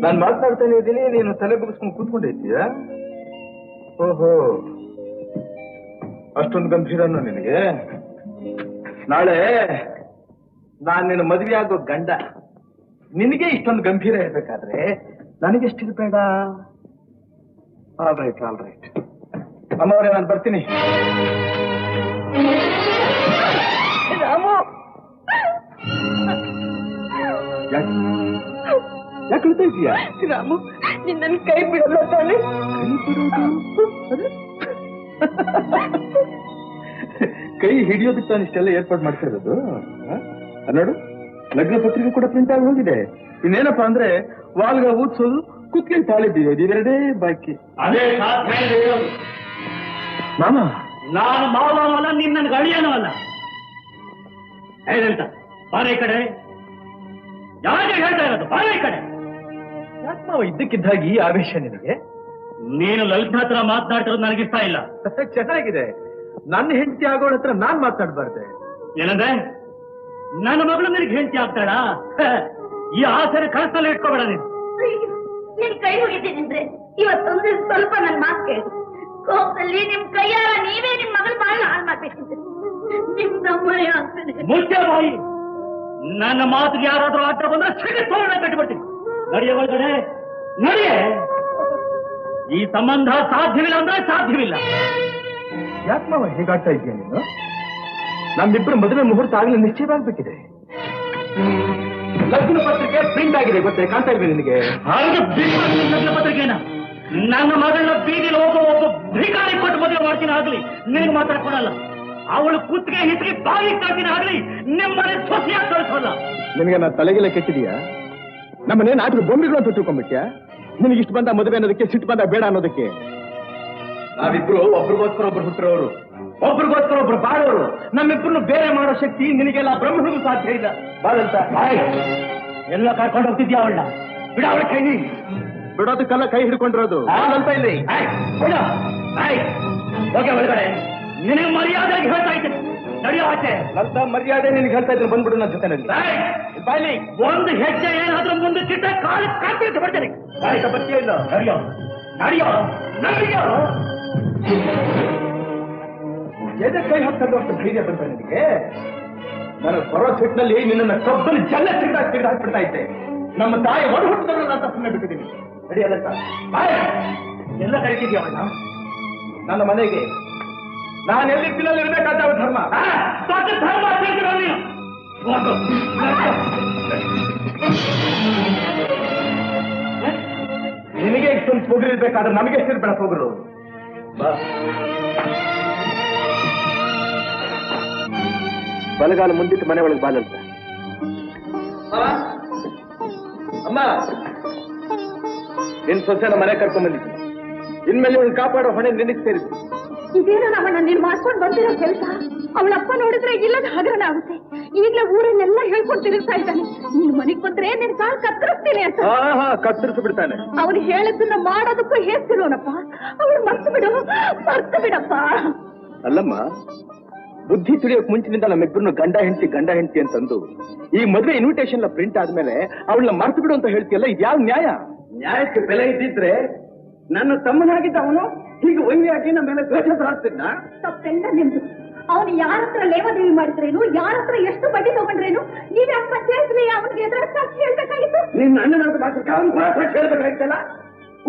ನಾನು ಮಾತನಾಡ್ತಾನೆ ಇದ್ದೀನಿ, ನೀನು ತಲೆ ಬಗ್ಗಿಸ್ಕೊಂಡು ಕೂತ್ಕೊಂಡಿದ್ದೀಯ? ಓಹೋ, ಅಷ್ಟೊಂದು ಗಂಭೀರನು ನಿನಗೆ? ನಾಳೆ ನಾನು ನಿನ್ನ ಮದುವೆ ಆಗೋ ಗಂಡ, ನಿನಗೆ ಇಷ್ಟೊಂದು ಗಂಭೀರ ಇರ್ಬೇಕಾದ್ರೆ ನನಗೆಷ್ಟಿರ್ಬೇಡ? All right all right. ಅಮ್ಮವ್ರೆ, ನಾನು ಬರ್ತೀನಿ. ರಾಮು, ಯಾಕೆ ಹೇಳ್ತಾ ಇದೀಯಾ? ರಾಮು, ನಿನ್ನ ಕೈ ಬಿಡಲ್ಲ ತಾನೆ? ಕೈ ಹಿಡಿಯೋದಕ್ಕೆ ನಾನು ಇಷ್ಟೆಲ್ಲ ಏರ್ಪಾಡು ಮಾಡ್ತಾ ಇರೋದು. ನೋಡು, ಲಗ್ನ ಪತ್ರಿಕೆ ಕೂಡ ಪ್ರಿಂಟ್ ಆಗಿ ಹೋಗಿದೆ. ಇನ್ನೇನಪ್ಪ ಅಂದ್ರೆ ವಾಲ್ಗ ಊದ್ಸೋದು, ಕುತ್ತಿಗೆ ತಾಳಿ ಬೀಳೋದು, ಇವೆರಡೇ ಬಾಕಿ. ಅದೇ ಸಾಧ್ಯ ಇದೆ. ಮಾಮ, ನಾನು ಮಾವನೂ ಅಲ್ಲ, ನೀನ್ ನನ್ಗೆ ಅಳಿಯನೂ ಅಲ್ಲ. ಏನಂತ ಬಾರ ಈ ಕಡೆ. ಯಾಕೆ ಹೇಳ್ತಾ ಇರೋದು? ಬಾರ ಈ ಕಡೆ. ಯಾಕೆ ಮಾವ ಇದ್ದಕ್ಕಿದ್ದಾಗಿ ಈ ಆವೇಶ ನಿನಗೆ? ನೀನು ಲಲಿತ ಹತ್ರ ಮಾತನಾಡ್ತಿರೋದು ನನಗಿಷ್ಟ ಇಲ್ಲ. ಚೆನ್ನಾಗಿದೆ. ನನ್ನ ಹೆಂಡತಿ ಆಗೋಳ ಹತ್ರ ನಾನ್ ಮಾತಾಡ್ಬಾರ್ದೆ. ಏನಂದ್ರೆ ನನ್ನ ಮಗಳು ನಿನಗೆ ಹೆಂಡತಿ ಆಗ್ತಾಳ? ಈ ಆಸರೆ ಕನಸಲ್ಲಿ ಇಟ್ಕೋಬೇಡ ನೀನು. ನಿನ್ ಕೈ ಹೋಗಿದ್ದೀನಿಂದ್ರೆ ಇವತ್ತೊಂದು ಸ್ವಲ್ಪ ನನ್ ಮಾತು ಕೇಳಿ. ಕೋಪದಲ್ಲಿ ನಿಮ್ ಕೈಯಾರ ನೀವೇ ನಿಮ್ ಮಗಳು ಬಾಳ ಹಾಳು ಮಾಡ್ಬೇಕಿದ್ರೆ ನಿಮ್ ನಮ್ಮನೆ ಆಗ್ತದೆ. ಮುಚ್ಚೆ ಬಾಯಿ. ನನ್ನ ಮಾತಿಗೆ ಯಾರಾದ್ರೂ ಆಟ ಬಂದ್ರೆ ಸಿಡಿ ತೋರಣ ಕಟ್ಟಿಬಿಡ್ತೀನಿ. ನಡೆಯ ಒಳಗಡೆ ನಡೆಯೇ. ಈ ಸಂಬಂಧ ಸಾಧ್ಯವಿಲ್ಲ ಅಂದ್ರೆ ಸಾಧ್ಯವಿಲ್ಲ. ಯಾಕೆ ಮಾವ ಹೀಗಾಗ್ತಾ ಇದೆಯಾ ನೀನು? ನಮ್ಮಿಬ್ಬರು ಮದುವೆ ಮುಹೂರ್ತ ಆಗಲಿ ನಿಶ್ಚಯವಾಗ್ಬೇಕಿದೆ. ಲಗ್ನ ಪತ್ರಿಕೆ ಪ್ರಿಂಟ್ ಆಗಿದೆ, ಗೊತ್ತೇ? ಕಾಣ್ತಾ ಇದ್ವಿ ನಿನಗೆ? ಲಗ್ನ ಪತ್ರಿಕೆನ ನನ್ನ ಮಗಳನ್ನ ಬೀದಿಲಿ ಹೋಗೋ ಒಬ್ಬ ಭಿಕಾರಿ ಕೊಟ್ಟು ಮದುವೆ ಮಾಡ್ತೀನಿ ಆಗ್ಲಿ ನೀನು ಮಾತಾಡ್ಕೊಡಲ್ಲ. ಅವಳು ಕುತ್ತಿಗೆ ಹಿತ್ತಿಗೆ ಬಾಯಿ ಕಾಡ್ತೀನಿ ಆಗ್ಲಿ ನಿಮ್ಮನೆ ಸೊಸೆಯಾಗಿ ಕಳಿಸೋಲ್ಲ. ನಿನಗೆ ನಾ ತಲೆಗೆಲ್ಲ ಕೆಟ್ಟಿದೀಯಾ? ನಮ್ಮನೆ ನಾಟಕ ಬೊಂಬೆಗಳು ಅಂತ ತಿಳ್ಕೊಂಡ್ಬಿಟ್ಯಾ? ನಿನಗೆ ಇಷ್ಟು ಬಂದ ಮದುವೆ ಅನ್ನೋದಕ್ಕೆ, ಸಿಟ್ಟು ಬಂದ ಬೇಡ ಅನ್ನೋದಕ್ಕೆ? ನಾವಿಬ್ರು ಒಬ್ರಿಗೋಸ್ಕರ ಒಬ್ರು ಹುಟ್ಟಿರೋರು. ಒಬ್ರಿಗೋಸ್ಕರ ಒಬ್ರು ಬಾಳೋರು, ನಮ್ಮಿಬ್ಬರನ್ನು ಬೇರೆ ಮಾಡೋ ಶಕ್ತಿ ನಿನಗೆಲ್ಲ ಬ್ರಹ್ಮನಿಗೂ ಸಾಧ್ಯ ಇಲ್ಲ. ಬಾಳಂತ ಎಲ್ಲ ಕರ್ಕೊಂಡು ಹೋಗ್ತಿದ್ಯಾ ಅವಳ? ಬಿಡ ಅವಳ ಕೈ. ಬಿಡೋದಕ್ಕೆಲ್ಲ ಕೈ ಹಿಡ್ಕೊಂಡಿರೋದು ಬಾಳಂತ ಇಲ್ಲಿ. ಹೋಗಿ ಒಳಗಡೆ. ನಿನಗೆ ಮರ್ಯಾದೆಗೆ ಹೇಳ್ತಾ ಇದ್ದೀನಿ, ನಡೆಯೋ ಆಚೆ. ಅಂತ ಮರ್ಯಾದೆ ನಿನ್ಗೆ ಹೇಳ್ತಾ ಇದ್ರು, ಬಂದ್ಬಿಡು ನನ್ನ ಜೊತೆನಲ್ಲಿ. ಬಾಯ್ಲಿ ಒಂದು ಹೆಜ್ಜೆ ಏನಾದ್ರೂ ಮುಂದೆ ಚಿಟ್ಟ ಕಾಲು ಕಾಟಿ ಬಿಡ್ತೇನೆ. ಆಯ್ತಾ ಬರ್ತೀಯ ಇಲ್ಲ? ನಡೆಯೋ ನಡೆಯೋ ನಡೆಯೋ. ಎದೆ ಕೈ ಹಾಕ್ತದ್ದು ಅಷ್ಟು ಧೈರ್ಯ ಬಂತ ನಿನಗೆ? ನಾನು ಬರೋ ಸಿಟ್ಟಿನಲ್ಲಿ ನಿನ್ನನ್ನು ಕಬ್ಬಲ್ಲಿ ಜಲ್ಲ ಸಿಗ್ದಾಕ್ಬಿಡ್ತಾ ಇದ್ದೆ. ನಮ್ಮ ತಾಯಿ ಹೊರ ಹುಟ್ಟಿದವರಲ್ಲ ಅಂತ ಸುಮ್ಮನೆ ಬಿಟ್ಟಿದ್ದೀನಿ. ನಡೆಯಲ್ಲ ಸರ್, ಎಲ್ಲ ಕರಿತಿದ್ಯಾ ಅವಳ? ನನ್ನ ಮನೆಗೆ ನಾನು ಎಲ್ಲಿರ್ತೀನಲ್ಲಿ ಇರ್ಬೇಕಾದ ಧರ್ಮ. ದೊಡ್ಡ ಧರ್ಮ ಹೇಳ್ತೀರ ನೀನು. ನಿನಗೆ ಇಷ್ಟೊಂದು ಹೋಗಿರ್ಬೇಕಾದ್ರೆ ನಮಗೆ ಎಷ್ಟಿರ್ಬೇಡ ಹೋಗರು. ಬಲಗಾಲ ಮುಂದಿಟ್ಟು ಮನೆ ಒಳಗೆ ಬಾಲಂತ. ಅಮ್ಮ, ನಿನ್ ಸೊಸೆನ ಮನೆ ಕರ್ಕೊಂಡ್ ಬಂದಿದ್ದೀನಿ. ಇನ್ಮೇಲೆ ಇವಳು ಕಾಪಾಡೋ ಹೊಣೆ ನಿನಗೆ ಸೇರಿದ್ದು. ಇದೇನೋ ರಾಮಣ್ಣ ನೀನ್ ಮಾಡ್ಕೊಂಡು ಬಂದಿರೋ ಕೆಲಸ. ಅವಳಪ್ಪ ನೋಡಿದ್ರೆ ಇಲ್ಲದ ಹಗರಣ ಆಗುತ್ತೆ. ಈಗಲೇ ಊರನ್ನೆಲ್ಲ ಹೇಳ್ಕೊಂಡು ತಿರುಗ್ತಾ ಇದ್ದಾನೆ. ನೀನ್ ಮನೆಗ್ ಬಂದ್ರೆ ನಿನ್ ಕಾಲ್ ಕತ್ತರಿಸ್ತೀನಿ ಅಂತ. ಕತ್ತರಿಸಿ ಬಿಡ್ತಾನೆ. ಅವನು ಹೇಳದನ್ನ ಮಾಡೋದಕ್ಕೂ ಹೇಸ್ತಿರೋನಪ್ಪ. ಅವಳು ಮರ್ತು ಬಿಡಪ್ಪ. ಅಲ್ಲಮ್ಮ, ಬುದ್ಧಿ ತಿಳಿಯೋಕ್ ಮುಂಚಿನಿಂದ ನಮ್ಮಿಬ್ಬರನ್ನು ಗಂಡ ಹೆಂಡತಿ ಅಂತಂದು ಈ ಮದುವೆ ಇನ್ವಿಟೇಷನ್ ಪ್ರಿಂಟ್ ಆದ್ಮೇಲೆ ಅವಳನ್ನ ಮರ್ತು ಬಿಡು ಅಂತ ಹೇಳ್ತೀಯಲ್ಲ, ಇದ್ಯಾವ ನ್ಯಾಯ? ನ್ಯಾಯಕ್ಕೆ ಬೆಲೆ ಇದ್ದಿದ್ರೆ ನನ್ನ ತಮ್ಮನಾಗಿದ್ದ ಅವನು ಹೀಗೆ ವೈರಿಯಾಗಿ ನಮ್ಮ ಮೇಲೆ ದ್ವೇಷ ಸಾಧಿಸಿದ್ನ? ತಪ್ಪೆಲ್ಲ ನಿಮ್ದು. ಅವನು ಯಾರ ಹತ್ರ ಲೇವಾದೇವಿ ಮಾಡಿದ್ರೇನು, ಯಾರ ಹತ್ರ ಎಷ್ಟು ಬಡ್ಡಿ ತಗೊಂಡ್ರೇನು, ನೀವ್ ಯಾಕೆ ಸೇರಿದ್ರಿ? ಅವನಿಗೆ ಎದುರು ಸಾಕ್ಷಿ ಹೇಳ್ಬೇಕಾಗಿತ್ತು. ನಿನ್ನ ಅಣ್ಣನ ಮಾತ್ರ ಸಾಕ್ಷಿ ಹೇಳ್ಬೇಕಾಗಿತ್ತಲ್ಲ.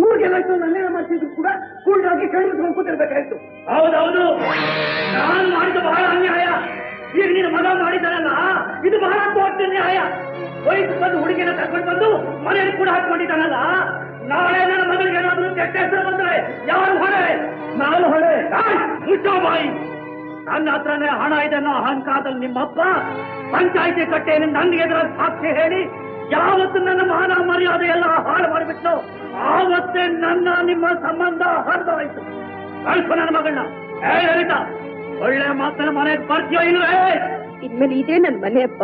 ಊರಿಗೆಲ್ಲಾಯ್ತು ನನ್ನೇನ ಮಾಡ್ತಿದ್ರು ಕೂಡ ಕೂಡಾಗಿ ಕಣ್ಣು ಕೂತಿರ್ಬೇಕಾಯ್ತು. ಹೌದೌದು, ನಾನು ಮಾಡಿದ ಬಹಳ ಅನ್ಯಾಯ. ಈಗ ನೀನು ಮಗ ಮಾಡಿದ್ದಾನಲ್ಲ, ಇದು ಬಹಳ ದೊಡ್ಡ ನ್ಯಾಯ. ವಯಸ್ಸು ಬಂದು ಹುಡುಗಿನ ಕರ್ಕೊಂಡು ಬಂದು ಮನೆಯಲ್ಲಿ ಕೂಡ ಹಾಕೊಂಡಿದ್ದಾನಲ್ಲ. ನಾಳೆ ನನ್ನ ಮಗಳಿಗೆ ಏನಾದ್ರೂ ಕೆಟ್ಟ ಹೆಸರು ಬಂದ್ರೆ ಯಾರು ಹೊಣೆ? ನಾನು ಹೊಣೆ. ಮುಚ್ಚೋ ಬಾಯಿ. ನನ್ನ ಹತ್ರನೇ ಹಣ ಇದೆ ಅನ್ನೋ ಅಹಂಕಾರದಲ್ಲಿ ನಿಮ್ಮಪ್ಪ ಪಂಚಾಯಿತಿ ಕಟ್ಟೆಯಲ್ಲಿ ನನಗೆ ಎದುರ ಸಾಕ್ಷಿ ಹೇಳಿ ಯಾವತ್ತು ನನ್ನ ಮಾನ ಮರ್ಯಾದೆ ಎಲ್ಲ ಹಾಳು ಮಾಡಿಬಿಟ್ಟು ಆವತ್ತೇ ನನ್ನ ನಿಮ್ಮ ಸಂಬಂಧ ಹರಿದೋಯ್ತು. ಕಳ್ಸು ನನ್ನ ಮಗಳನ್ನ. ಹೇಳಿದ ಒಳ್ಳೆ ಮಾತನ್ನ ಮನೆಗೆ ಬರ್ತೀಯೋ ಇಲ್ವೇ? ಇನ್ಮೇಲೆ ಇದೇ ನನ್ ಮನೆಯಪ್ಪ.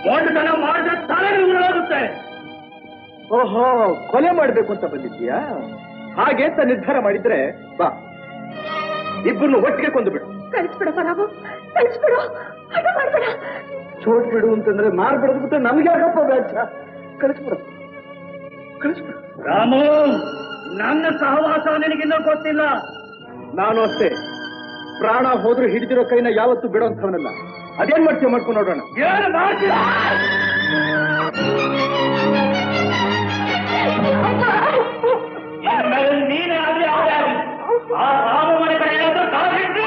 ದೊಡ್ಡತನ ಮಾಡಿದ್ರೆ ತಲೆ ಉರುಳಾಗುತ್ತೆ. ಓಹೋ, ಕೊಲೆ ಮಾಡ್ಬೇಕು ಅಂತ ಬಂದಿದ್ದೀಯಾ? ಹಾಗೆ ಅಂತ ನಿರ್ಧಾರ ಮಾಡಿದ್ರೆ ಬಾ, ಇಬ್ಬರನ್ನು ಒಟ್ಟಿಗೆ ಕೊಂದು ಬಿಡು. ಕಳಿಸ್ಬಿಡಪ್ಪ ರಾಮು, ಕಳಿಸ್ಬಿಡು. ಹಠ ಮಾಡ್ಬೇಡ. ಚೋಟ್ ಬಿಡು ಅಂತಂದ್ರೆ ಮಾರ್ಬಿಡೋದು ಬಿಟ್ಟು ನಮ್ಗೆ ಯಾಕಪ್ಪ ವ್ಯಾಚ? ಕಳಿಸ್ಬಿಡು. ರಾಮು, ನನ್ನ ಸಹವಾಸ ನಿನಗಿನ್ನೂ ಗೊತ್ತಿಲ್ಲ. ನಾನು ಅಷ್ಟೇ, ಪ್ರಾಣ ಹೋದ್ರೂ ಹಿಡಿದಿರೋ ಕೈನ ಯಾವತ್ತೂ ಬಿಡೋಂಥವನಲ್ಲ. ಅದೇನ್ ಮಾಡ್ತೀಯ ಮಾಡ್ಕೊಂಡು ನೋಡೋಣ. ಏನು ಮಾಡ್ತೀರಾ? ನೀನೇ ಆದ್ರೆ ಆ ರಾಮ ಮನೆ ಕಡೆ ಏನಾದ್ರೂ ಕಾಲಿಟ್ಟು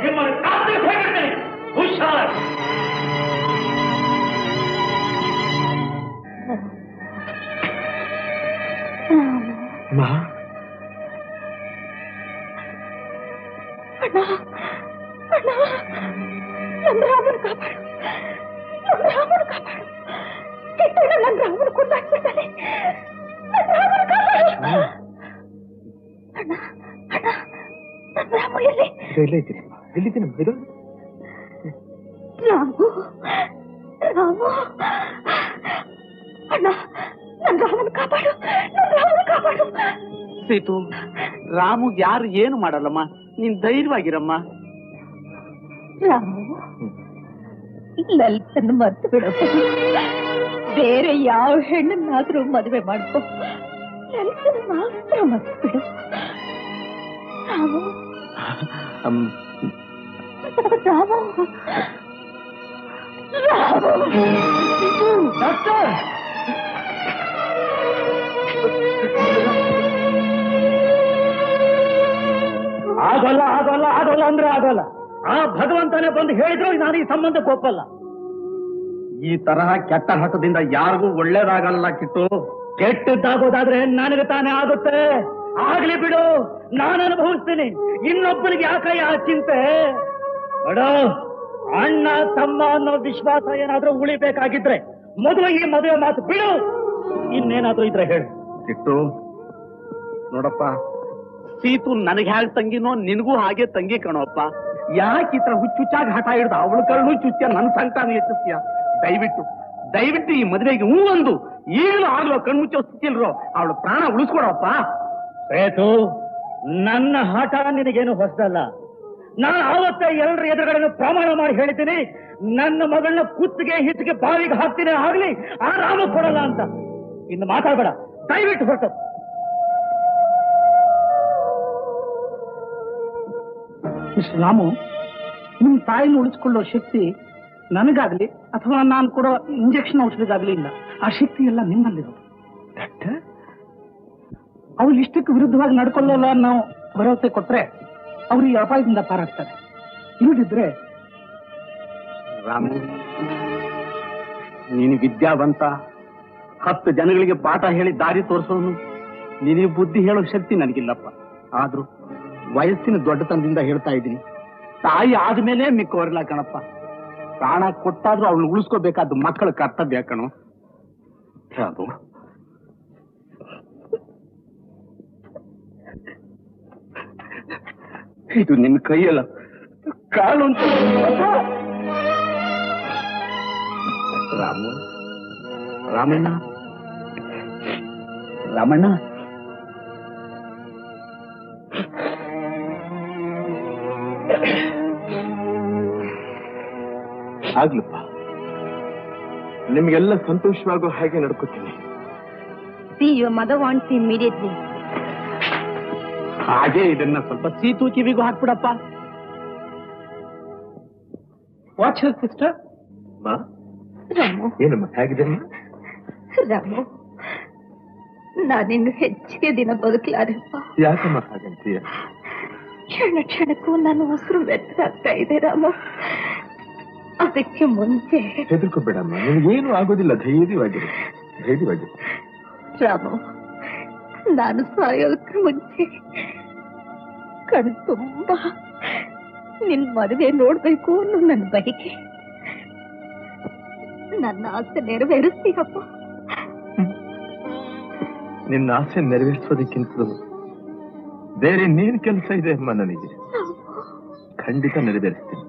ನಿಮ್ಮನ್ನು ಕಾತ್ರಿ ಹೋಗಿರ್ತೀನಿ. ಹುಷಾರ್. ನನ್ನ ರಾಮನ ಕಾಪಾಡು, ನನ್ನ ರಾಮನ ಕಾಪಾಡು. ಕೆಟ್ಟಣ್ಣ ನನ್ನ ರಾಮನ ಕೊಂದಾಕ್ಬಿಡ್ತಾನೆ. ನನ್ನ ರಾಮನ ಕಾಪಾಡು. ಅಣ್ಣ, ಅಣ್ಣ, ನನ್ನ ರಾಮ ಎಲ್ಲಿ? ಎಲ್ಲಿದ್ದೀನಿ? ರಾಮು, ರಾಮು, ಅಣ್ಣ, ನನ್ನ ರಾಮನ ಕಾಪಾಡು, ನನ್ನ ರಾಮನ ಕಾಪಾಡು. ಸೀತು, ರಾಮು ಯಾರು ಏನು ಮಾಡಲ್ಲಮ್ಮ, ನೀನ್ ಧೈರ್ಯವಾಗಿರಮ್ಮ. ರಾಮು, ಲಲಿತನ್ನ ಮರ್ತು ಬಿಡಪ್ಪ. ಬೇರೆ ಯಾವ ಹೆಣ್ಣನ್ನಾದ್ರೂ ಮದುವೆ ಮಾಡ್ಕೊ, ಲಲಿತನ ಮಾತ್ರ ಮರ್ತು ಬಿಡು. ರಾಮು, ರಾಮು, ಡಾಕ್ಟರ್, ಆಗೋಲ್ಲ ಅಂದ್ರೆ ಆಗೋಲ್ಲ. ಆ ಭಗವಂತನೇ ಬಂದು ಹೇಳಿದ್ರು ನಾನು ಈ ಸಂಬಂಧಕ್ಕೆ ಒಪ್ಪಲ್ಲ. ಈ ತರಹ ಕೆಟ್ಟ ಹಠದಿಂದ ಯಾರಿಗೂ ಒಳ್ಳೇದಾಗಲ್ಲ ಕಿಟ್ಟು. ಕೆಟ್ಟದ್ದಾಗೋದಾದ್ರೆ ನನಗೆ ತಾನೇ ಆಗುತ್ತೆ. ಆಗ್ಲಿ ಬಿಡು, ನಾನು ಅನುಭವಿಸ್ತೀನಿ. ಇನ್ನೊಬ್ಬನಿಗೆ ಯಾಕಯ್ಯ ಆ ಚಿಂತೆ? ನೋಡು, ಅಣ್ಣ ತಮ್ಮ ಅನ್ನೋ ವಿಶ್ವಾಸ ಏನಾದ್ರೂ ಉಳಿಬೇಕಾಗಿದ್ರೆ ಮೊದಲು ಈ ಮದುವೆ ಮಾತು ಬಿಡು. ಇನ್ನೇನಾದ್ರೂ ಇದ್ರೆ ಹೇಳು. ಕಿಟ್ಟು ನೋಡಪ್ಪ, ಸೀತು ನನಗೆ ಹೇಗೆ ತಂಗಿನೋ ನಿನಗೂ ಹಾಗೆ ತಂಗಿ ಕಣೋಪ್ಪ. ಯಾಕೆ ಈ ತರ ಹುಚ್ಚುಚ್ಚಾಗಿ ಹಠ ಹಿಡ್ದು ಅವಳ ಕಣ್ಣು ಚುಚ್ಚಿಯ ನನ್ನ ಸಂತಾನ ಹೆಚ್ಚಿಸ್ತೀಯ? ದಯವಿಟ್ಟು ಈ ಮದುವೆಗೆ ಒಂದು ಈಗಲೂ ಆಗ್ಲೋ ಕಣ್ಮುಚ್ಚೋ ಸ್ಥಿತಿಲ್ರೋ ಅವಳ ಪ್ರಾಣ ಉಳಿಸ್ಕೊಡಪ್ಪ. ಶ್ವೇತು, ನನ್ನ ಹಠ ನಿನಗೇನು ಹೊಸದಲ್ಲ. ನಾನು ಆವತ್ತೇ ಎಲ್ಲರ ಎದುರುಗಳನ್ನು ಪ್ರಮಾಣ ಮಾಡಿ ಹೇಳಿದ್ದೀನಿ, ನನ್ನ ಮಗಳನ್ನ ಕುತ್ತಿಗೆ ಹಿತ್ತಿಗೆ ಬಾವಿಗೆ ಹಾಕ್ತೀನಿ, ಆಗ್ಲಿ ಆರಾಮ ಕೊಡಲ್ಲ ಅಂತ. ಇನ್ನು ಮಾತಾಡಬೇಡ, ದಯವಿಟ್ಟು ಹೊರಟು. ಮಿಸ್ಟರ್ ರಾಮು, ನಿಮ್ ತಾಯಿನ ಉಳಿಸ್ಕೊಳ್ಳೋ ಶಕ್ತಿ ನನಗಾಗ್ಲಿ ಅಥವಾ ನಾನು ಕೊಡೋ ಇಂಜೆಕ್ಷನ್ ಔಷಧಿಗಾಗ್ಲಿ ಇಲ್ಲ. ಆ ಶಕ್ತಿ ಎಲ್ಲ ನಿಮ್ಮಲ್ಲಿರೋದು. ಅವ್ರು ಇಷ್ಟಕ್ಕೆ ವಿರುದ್ಧವಾಗಿ ನಡ್ಕೊಳ್ಳಲ್ಲ ನಾವು ಭರವಸೆ ಕೊಟ್ರೆ ಅವ್ರು ಈ ಅಪಾಯದಿಂದ ಪಾರಾಗ್ತಾರೆ. ಇಲ್ಲದಿದ್ರೆ ರಾಮು, ನೀನು ವಿದ್ಯಾವಂತ, 10 ಜನಗಳಿಗೆ ಪಾಠ ಹೇಳಿ ದಾರಿ ತೋರಿಸೋನು, ನಿನಗೆ ಬುದ್ಧಿ ಹೇಳೋ ಶಕ್ತಿ ನನಗಿಲ್ಲಪ್ಪ. ಆದ್ರೂ ವಯಸ್ಸಿನ ದೊಡ್ಡತನದಿಂದ ಹೇಳ್ತಾ ಇದ್ದೀನಿ, ತಾಯಿ ಆದ್ಮೇಲೆ ಮಿಕ್ಕವರೆಲ್ಲ ಕಣಪ್ಪ. ಪ್ರಾಣ ಕೊಟ್ಟಾದ್ರೂ ಅವಳು ಉಳಿಸ್ಕೋಬೇಕಾದ ಮಕ್ಕಳ ಕರ್ತವ್ಯ ಕಣು. ರಾಮು, ಇದು ನಿನ್ನ ಕೈಯಲ್ಲ, ಕಾಲು ಅಂತ. ರಾಮು, ರಾಮಣ್ಣ, ರಾಮಣ್ಣ, ಆಗ್ಲಪ್ಪ, ನಿಮ್ಗೆಲ್ಲ ಸಂತೋಷವಾಗೋ ಹಾಗೆ ನಡ್ಕೋತೀನಿ. See, your mother wants you immediately. ಹಾಗೆ ಇದನ್ನ ಸ್ವಲ್ಪ ಸೀತು ಕಿವಿಗೂ ಹಾಕ್ಬಿಡಪ್ಪ. Watch her sister. ರಾಮು, ಏನಮ್ಮ ಹೇಗಿದೆ? ರಾಮು, ನಾನಿನ್ನು ಹೆಚ್ಚಿಗೆ ದಿನ ಬದುಕಲಾರಪ್ಪ. ಯಾಕಮ್ಮ ಹಾಗಂತೀಯ? ಕ್ಷಣ ಕ್ಷಣಕ್ಕೂ ನನ್ನ ಉಸಿರು ವ್ಯರ್ಥಾಗ್ತಾ ಇದೆ ರಾಮು. ಅದಕ್ಕೆ ಮುಂಚೆ ಹೆದರ್ಕೋಬೇಡಮ್ಮ, ನಿನಗೇನು ಆಗೋದಿಲ್ಲ. ಧೈರ್ಯವಾಗಿರು. ರಾಮು, ನಾನು ಸಾಯೋದಕ್ಕೆ ಮುಂಚೆ ಕಣ್ ತುಂಬಾ ನಿನ್ ಮದುವೆ ನೋಡ್ಬೇಕು ಅನ್ನೋ ನನ್ನ ಬಯಕೆ. ನನ್ನ ಆಸೆ ನೆರವೇರಿಸ್ತೀಯಪ್ಪ. ನಿನ್ನ ಆಸೆ ನೆರವೇರಿಸೋದಕ್ಕಿಂತಲೂ ಬೇರೆ ಇನ್ನೇನು ಕೆಲಸ ಇದೆ ಅಮ್ಮ ನನಗೆ? ಖಂಡಿತ ನೆರವೇರಿಸ್ತೀನಿ.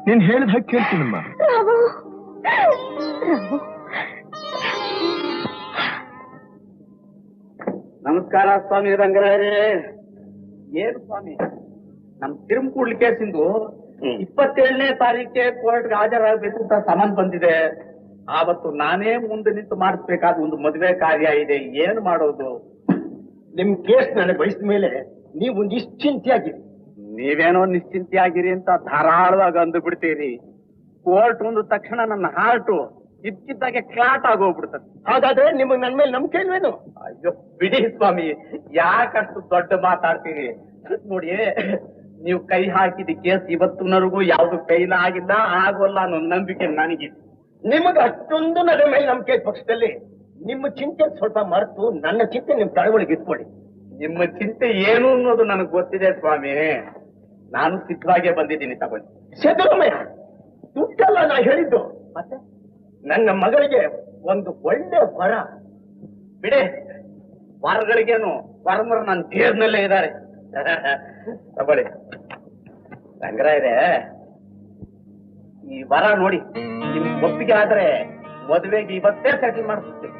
ನೀನ್ ಹೇಳಿದ ಹಾಗೆ ಕೇಳ್ತೀನಮ್ಮ. ರಾಮು, ರಾಮು. ನಮಸ್ಕಾರ ಸ್ವಾಮಿ ರಂಗರಾಯರೇ. ಏನು ಸ್ವಾಮಿ, ನಮ್ ತಿರುಮಕೂಡ್ಲಿ ಕೇಸಿಂದು 27ನೇ ತಾರೀಕೆ ಕೋರ್ಟ್ಗೆ ಹಾಜರಾಗಬೇಕು ಅಂತ ಸಮನ್ ಬಂದಿದೆ. ಆವತ್ತು ನಾನೇ ಮುಂದೆ ನಿಂತು ಮಾಡಿಸ್ಬೇಕಾದ ಒಂದು ಮದುವೆ ಕಾರ್ಯ ಇದೆ. ಏನು ಮಾಡೋದು? ನಿಮ್ ಕೇಸ್ ನನಗೆ ವಹಿಸಿದ ಮೇಲೆ ನೀವು ನಿಶ್ಚಿಂತೆಯಾಗಿರಿ. ನೀವೇನೋ ನಿಶ್ಚಿಂತೆಯಾಗಿರಿ ಅಂತ ಧಾರಾಳವಾಗಿ ಅಂದು ಬಿಡ್ತೀರಿ. ಕೋರ್ಟ್ ಒಂದು ತಕ್ಷಣ ನನ್ನ ಹಾರ್ಟು ಇದ್ಕಿದ್ದಾಗೆ ಕ್ಲಾಟ್ ಆಗೋಗ್ಬಿಡ್ತದೆ. ಹಾಗಾದ್ರೆ ನಿಮಗ್ ನನ್ ಮೇಲೆ ನಂಬಿಕೆ ಇಲ್ವೇನು? ಅಯ್ಯೋ ಬಿಡಿ ಸ್ವಾಮಿ, ಯಾಕಷ್ಟು ದೊಡ್ಡ ಮಾತಾಡ್ತೀರಿ? ನೋಡಿ, ನೀವು ಕೈ ಹಾಕಿದ ಕೇಸ್ ಇವತ್ತಿನವರೆಗೂ ಯಾವ್ದು ಫೇಲ್ ಆಗಿಲ್ಲ, ಆಗೋಲ್ಲ ಅನ್ನೋ ನಂಬಿಕೆ ನನಗಿದೆ. ನಿಮಗ ಅಷ್ಟೊಂದು ನನ್ನ ಮೇಲೆ ನಂಬಿಕೆ ಪಕ್ಷದಲ್ಲಿ ನಿಮ್ಮ ಚಿಂತೆ ಸ್ವಲ್ಪ ಮರೆತು ನನ್ನ ಚಿಂತೆ ನಿಮ್ ತಳವಳಿಗೆ ಇಟ್ಕೊಳ್ಳಿ. ನಿಮ್ಮ ಚಿಂತೆ ಏನು ಅನ್ನೋದು ನನಗೆ ಗೊತ್ತಿದೆ ಸ್ವಾಮಿ. ನಾನು ಸಿದ್ಧವಾಗೇ ಬಂದಿದ್ದೀನಿ, ತಗೊಳ್ಳಿ. ಸಿದ್ದರಾಮಯ್ಯ, ದುಡ್ಡಲ್ಲ ನಾ ಹೇಳಿದ್ದು. ಮತ್ತೆ ನನ್ನ ಮಗಳಿಗೆ ಒಂದು ಒಳ್ಳೆ ವರ. ಬಿಡಿ, ವರಗಳಿಗೇನು, ವರಮರು ನನ್ನ ದೇಹದಲ್ಲೇ ಇದ್ದಾರೆ. ತಗೊಳ್ಳಿ ರಂಗರಾಯರೇ, ಈ ವರ ನೋಡಿ, ನಿಮ್ ಒಪ್ಪಿಗೆ ಆದ್ರೆ ಮದುವೆಗೆ ಇವತ್ತೇ ಸೆಟಲ್ ಮಾಡಿಸ್ತೀನಿ.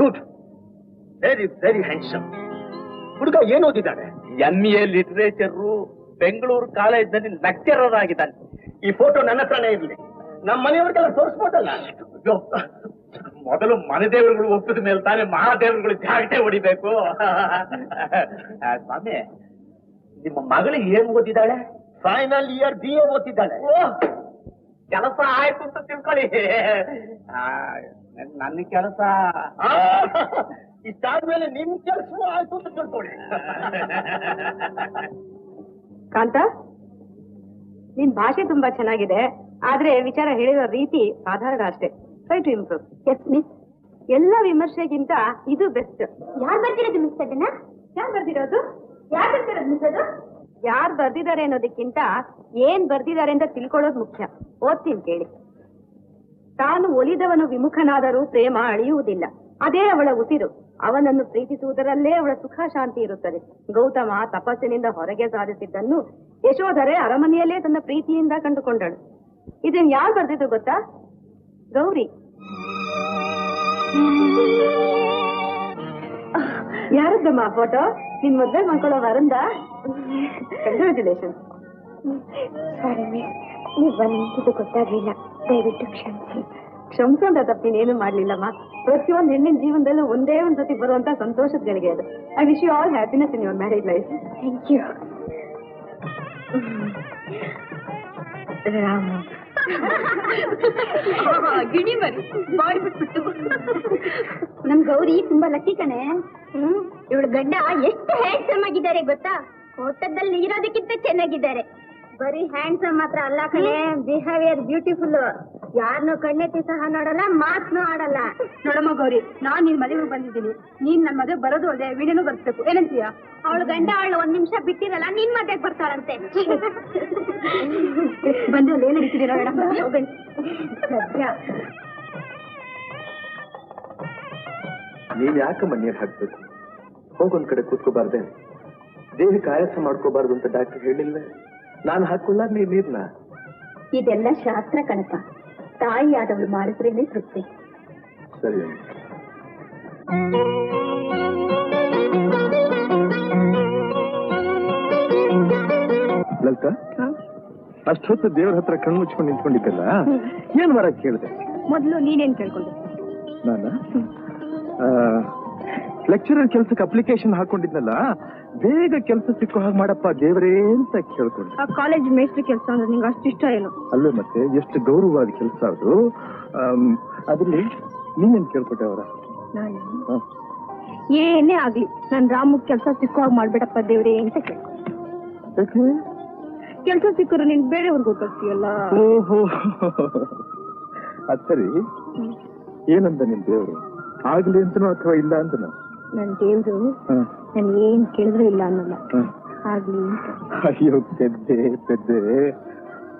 Good, very very handsome. ಹುಡುಗ ಏನ್ ಓದಿದ್ದಾನೆ? MA ಲಿಟರೇಚರು, ಬೆಂಗಳೂರು ಕಾಲೇಜಿನಲ್ಲಿ ಲೆಕ್ಚರರ್ ಆಗಿದ್ದಾನೆ. ಈ ಫೋಟೋ ನನ್ನ ಹತ್ರನೇ ಇರ್ಲಿ, ನಮ್ಮ ಮನೆಯವ್ರಿಗೆಲ್ಲ ತೋರಿಸ್ಬೋದಲ್ಲ? ಮೊದಲು ಮನೆ ದೇವರುಗಳು ಒಪ್ಪಿದ ಮೇಲೆ ತಾನೇ ಮಹಾದೇವರುಗಳು ಜಾಗಟೆ ಹೊಡಿಬೇಕು. ಸ್ವಾಮಿ, ನಿಮ್ಮ ಮಗಳು ಏನ್ ಓದಿದ್ದಾಳೆ? ಫೈನಲ್ ಇಯರ್ BA ಓದ್ತಿದ್ದಾಳೆ. ಕೆಲಸ ಆಯ್ತು ಅಂತ ತಿಳ್ಕೊಳ್ಳಿ. ನನ್ನ ಕೆಲಸ ಇಷ್ಟಾದ್ಮೇಲೆ ನಿಮ್ ಕೆಲಸವೂ ಆಯ್ತು ಅಂತ ತಿಳ್ಕೊಳ್ಳಿ. ಕಾಂತ, ನಿನ್ ಭಾಷೆ ತುಂಬಾ ಚೆನ್ನಾಗಿದೆ, ಆದ್ರೆ ವಿಚಾರ ಹೇಳಿರೋ ರೀತಿ ಸಾಧಾರಣ ಅಷ್ಟೇ. Try to improve. Yes miss, ಎಲ್ಲ ವಿಮರ್ಶೆಗಿಂತ ಇದು ಬೆಸ್ಟ್. ಯಾರು ಬರ್ತಿರೋದು ಮಿಸ್ ಅದನ್ನ? ಯಾರು ಬರ್ದಿರೋದು? ಯಾರು ಬರ್ತಿರೋದು ಮಿಸ್ ಅದು? ಯಾರು ಬರ್ದಿದ್ದಾರೆ ಅನ್ನೋದಕ್ಕಿಂತ ಏನ್ ಬರ್ದಿದ್ದಾರೆ ಅಂತ ತಿಳ್ಕೊಳ್ಳೋದು ಮುಖ್ಯ. ಓದ್ತೀನಿ ಕೇಳಿ. ತಾನು ಒಲಿದವನು ವಿಮುಖನಾದರೂ ಪ್ರೇಮ ಅಳಿಯುವುದಿಲ್ಲ, ಅದೇ ಅವಳ ಉಸಿರು. ಅವನನ್ನು ಪ್ರೀತಿಸುವುದರಲ್ಲೇ ಅವಳ ಸುಖ ಶಾಂತಿ ಇರುತ್ತದೆ. ಗೌತಮ ತಪಸ್ಸಿನಿಂದ ಹೊರಗೆ ಸಾಧಿಸಿದ್ದನ್ನು ಯಶೋಧರೆ ಅರಮನೆಯಲ್ಲೇ ತನ್ನ ಪ್ರೀತಿಯಿಂದ ಕಂಡುಕೊಂಡಳು. ಇದನ್ನು ಯಾರು ಬರ್ದಿದ್ದು ಗೊತ್ತಾ? ಗೌರಿ. ಯಾರದ್ದಮ್ಮ ಫೋಟೋ? ನಿನ್ ಮದ್ವೆ ಮಾಡ್ಕೊಳ್ಳೋ ವರಂದ? ಕಂಗ್ರಾಚುಲೇಷನ್. ಸಾರಿ ಮಿಸ್, ನೀವು ಬಂದಿದ್ದು ಗೊತ್ತಾಗ್ಲಿಲ್ಲ, ದಯವಿಟ್ಟು ಕ್ಷಮಿಸಿ. ಕ್ಷಮಿಸೋಂತ ತಪ್ಪಿನೇನು ಮಾಡ್ಲಿಲ್ಲಮ್ಮ. ಪ್ರತಿಯೊಂದು ಹೆಣ್ಣಿನ ಜೀವನದಲ್ಲೂ ಒಂದೇ ಒಂದ್ ಸತಿ ಬರುವಂತ ಸಂತೋಷದ ಗಳಿಗೆ ಅದು. I wish you all happiness in your marriage life. Thank you. ರಾಮ ಗಿಣಿ ಮರಿ ಬಾಯ್ ಬಿಟ್ಬಿಟ್ಟು. ನಮ್ ಗೌರಿ ತುಂಬಾ ಲಕ್ಕಿ ಕಣೆ. ಇವಳು ಗಂಡ ಎಷ್ಟು ಹ್ಯಾಂಡ್ಸಮ್ ಆಗಿದ್ದಾರೆ ಗೊತ್ತಾ? ಫೋಟೋದಲ್ಲಿ ಇರೋದಕ್ಕಿಂತ ಚೆನ್ನಾಗಿದ್ದಾರೆ. ಬರೀ ಹ್ಯಾಂಡ್ಸಮ್ ಮಾತ್ರ ಅಲ್ಲ ಕಣೆ, ಬಿಹೇವಿಯರ್ ಬ್ಯೂಟಿಫುಲ್. ಯಾರನ್ನೂ ಕಣ್ಣೆತ್ತಿ ಸಹ ನೋಡಲ್ಲ, ಮಾತನ್ನು ಆಡಲ್ಲ. ನೋಡಮ್ಮ ಗೌರಿ, ನಾನ್ ನಿನ್ ಮದುವೆ ಬಂದಿದ್ದೀನಿ. ನೀನ್ ನನ್ ಮದುವೆ ಬರೋದು ಅದೇ, ವಿಡಿಯೋನು ಬರ್ಬೇಕು. ಏನಂತೀಯ? ಅವಳು ಗಂಡ ಅವಳು 1 ನಿಮಿಷ ಬಿಟ್ಟಿರಲ್ಲ, ನಿನ್ ಮದ್ವೆಗೆ ಬರ್ತಾಳಂತೆ. ಬಂದು ಅಲ್ಲಿ ಏನ್ ನಡೀತಿದ್ದೀರ ಮೇಡಮ್? ನೀನ್ ಯಾಕಮ್ಮ ನೀರ್ ಹಾಕ್ಬೇಕು? ಹೋಗೊಂದ್ ಕಡೆ ಕೂತ್ಕೋಬಾರ್ದೆ? ದೇಹಕ್ಕೆ ಆಯಾಸ ಮಾಡ್ಕೋಬಾರ್ದು ಅಂತ ಡಾಕ್ಟರ್ ಹೇಳಿಲ್ಲ? ನಾನು ಹಾಕೊಳ್ಳ ನೀರ್ನ. ಇದೆಲ್ಲ ಶಾಸ್ತ್ರ ಕಣಪ. ತಾಯಿ ಆದವಳು ಮಾಡಿದ್ರೇನೆ ತೃಪ್ತಿ. ಸರಿ. ಲಲಿತಾ, ಅಷ್ಟೊತ್ತು ದೇವ್ರ ಹತ್ರ ಕಣ್ಣು ಮುಚ್ಕೊಂಡು ನಿಂತ್ಕೊಂಡಿದ್ದಲ್ಲ, ಏನ್ ವರ ಕೇಳಿದೆ? ಮೊದ್ಲು ನೀನೇನ್ ಕೇಳ್ಕೊಂಡೆ? ನಾನ ಲೆಕ್ಚರರ್ ಕೆಲ್ಸಕ್ಕೆ ಅಪ್ಲಿಕೇಶನ್ ಹಾಕೊಂಡಿದ್ನಲ್ಲ, ಬೇಗ ಕೆಲಸ ಸಿಕ್ಕೋ ಹಾಗೆ ಮಾಡಪ್ಪ ದೇವರೇ ಅಂತ ಕೇಳ್ಕೊಂಡೆ. ಆ ಕಾಲೇಜ್ ಮೇಸ್ಟ್ರಿ ಕೆಲಸ ಅಂದ್ರೆ ನಿಂಗೆ ಅಷ್ಟು ಇಷ್ಟ ಏನು? ಅಲ್ಲೇ ಮತ್ತೆ ಎಷ್ಟು ಗೌರವವಾದ ಕೆಲಸ ಅದು. ಅದ್ರಲ್ಲಿ ನೀನೇನ್ ಕೇಳ್ಕೊಟ್ಟೆ ಅವರ? ಏನೇ ಆಗ್ಲಿ ನನ್ ರಾಮಗ್ ಕೆಲಸ ಸಿಕ್ಕೋ ಹಾಗೆ ಮಾಡ್ಬೇಡಪ್ಪ ದೇವ್ರೇ ಅಂತ ಕೇಳ್ಕೊಂಡೆ. ಕೆಲಸ ಸಿಕ್ಕರು ನಿನ್ ಬೇರೆಯವ್ರಿಗೆ ಗೊತ್ತಾಗ್ತೀಯಲ್ಲ. ಓಹೋ, ಅದ್ ಸರಿ. ಏನಂದ ನಿನ್ ದೇವ್ರು? ಆಗ್ಲಿ ಅಂತನೋ ಅಥವಾ ಇಲ್ಲ ಅಂತನೋ? ನನ್ ದೇವ್ರು ನಾನು ಏನ್ ಕೇಳಿದ್ರು ಇಲ್ಲ ಅನ್ನಲ್ಲ, ಆಗ್ಲಿ ಅಂತ. ಅಯ್ಯೋ ಪೆದ್ದೆ ಪೆದ್ದೆ,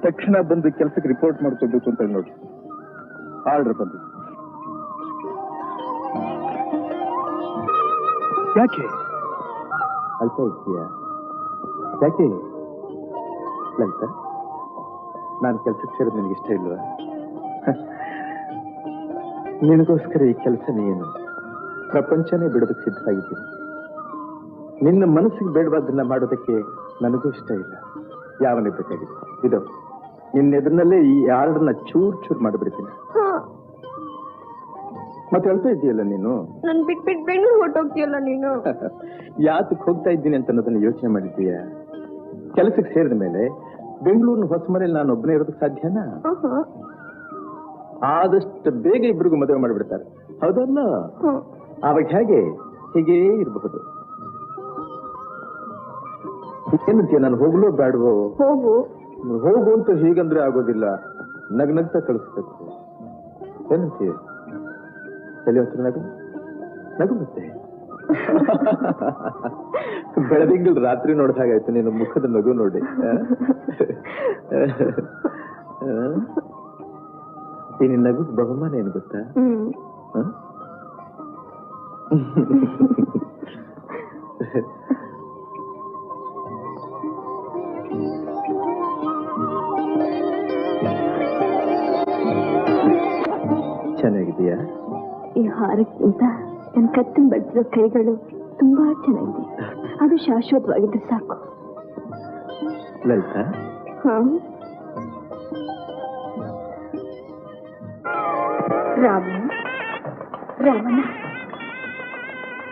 ತಕ್ಷಣ ಬಂದು ಕೆಲ್ಸಕ್ಕೆ ರಿಪೋರ್ಟ್ ಮಾಡ್ಕೋಬೇಕು ಅಂತ ನೋಡಿ. ಆರ್ಡರ್ ಬಂದು ಯಾಕೆ ಅಲ್ಪ ಇದೆಯಾ? ಯಾಕೆ ಲಲಿತಾ, ನಾನು ಕೆಲ್ಸಕ್ಕೆ ಸೇರೋದು ನಿನ್ಗೆ ಇಷ್ಟ ಇಲ್ವಾ? ನಿನಗೋಸ್ಕರ ಈ ಕೆಲಸನೇ ಏನು, ಪ್ರಪಂಚನೇ ಬಿಡೋದಕ್ಕೆ ಸಿದ್ಧವಾಗಿದ್ದೀನಿ. ನಿನ್ನ ಮನಸ್ಸಿಗೆ ಬೇಡವಾದನ್ನ ಮಾಡೋದಕ್ಕೆ ನನಗೂ ಇಷ್ಟ ಇಲ್ಲ. ಯಾವನೇ ಬೇಕಾಗಿತ್ತು ಇದು ನಿನ್ನ ಎದುರಿನಲ್ಲೇ ಈ ಆರ್ಡರ್ನ ಚೂರ್ ಚೂರ್ ಮಾಡಿಬಿಡ್ತೀನಿ. ಮತ್ತೆ ಹೇಳ್ತಾ ಇದ್ದೀಯಲ್ಲ ನೀನು, ನನ್ ಬಿಟ್ಬಿಟ್ಟು ಬೆಂಗಳೂರು ಹೊರಟೋಗ್ತೀಯಲ್ಲ ನೀನು. ಯಾತಕ್ಕೆ ಹೋಗ್ತಾ ಇದ್ದೀನಿ ಅಂತ ಅನ್ನೋದನ್ನ ಯೋಚನೆ ಮಾಡಿದ್ದೀಯಾ? ಕೆಲಸಕ್ಕೆ ಸೇರಿದ ಮೇಲೆ ಬೆಂಗಳೂರಿನ ಹೊಸ ಮನೇಲಿ ನಾನು ಒಬ್ಬನೇ ಇರೋದಕ್ಕೆ ಸಾಧ್ಯನಾ? ಆದಷ್ಟು ಬೇಗ ಇಬ್ಬರಿಗೂ ಮದುವೆ ಮಾಡಿಬಿಡ್ತಾರೆ, ಹೌದಲ್ಲ? ಆವಾಗ ಹೇಗೆ ಹೀಗೇ ಇರಬಹುದು. ಏನಂತೀಯ? ನಾನು ಹೋಗ್ಲೋ ಬೇಡವೋ? ಹೋಗು ಹೋಗು ಅಂತ ಹೀಗಂದ್ರೆ ಆಗೋದಿಲ್ಲ, ನಗ್ನಗ್ತಾ ಕಳಿಸ್ಬೇಕು. ಏನಂತೀಯ? ತಲೆ ಹತ್ರ ನಗು ನಗು. ಮತ್ತೆ ಬೆಳದಿಂಗಳು ರಾತ್ರಿ ನೋಡಿದ ಹಾಗಾಯ್ತು ನಿನ್ನ ಮುಖದ ನಗು ನೋಡಿ. ಈ ನಿನ್ನ ನಗು ಬಹುಮಾನ ಏನು ಗೊತ್ತಾ? ಚೆನ್ನಾಗಿದೆಯಾ? ಈ ಹಾರಕ್ಕಿಂತ ನನ್ನ ಕತ್ತಿನ ಬಡಿಸಿರೋ ಕೈಗಳು ತುಂಬಾ ಚೆನ್ನಾಗಿದೆ. ಅದು ಶಾಶ್ವತವಾಗಿದ್ರೆ ಸಾಕು. ಲಲಿತಾ, ರಾಮನ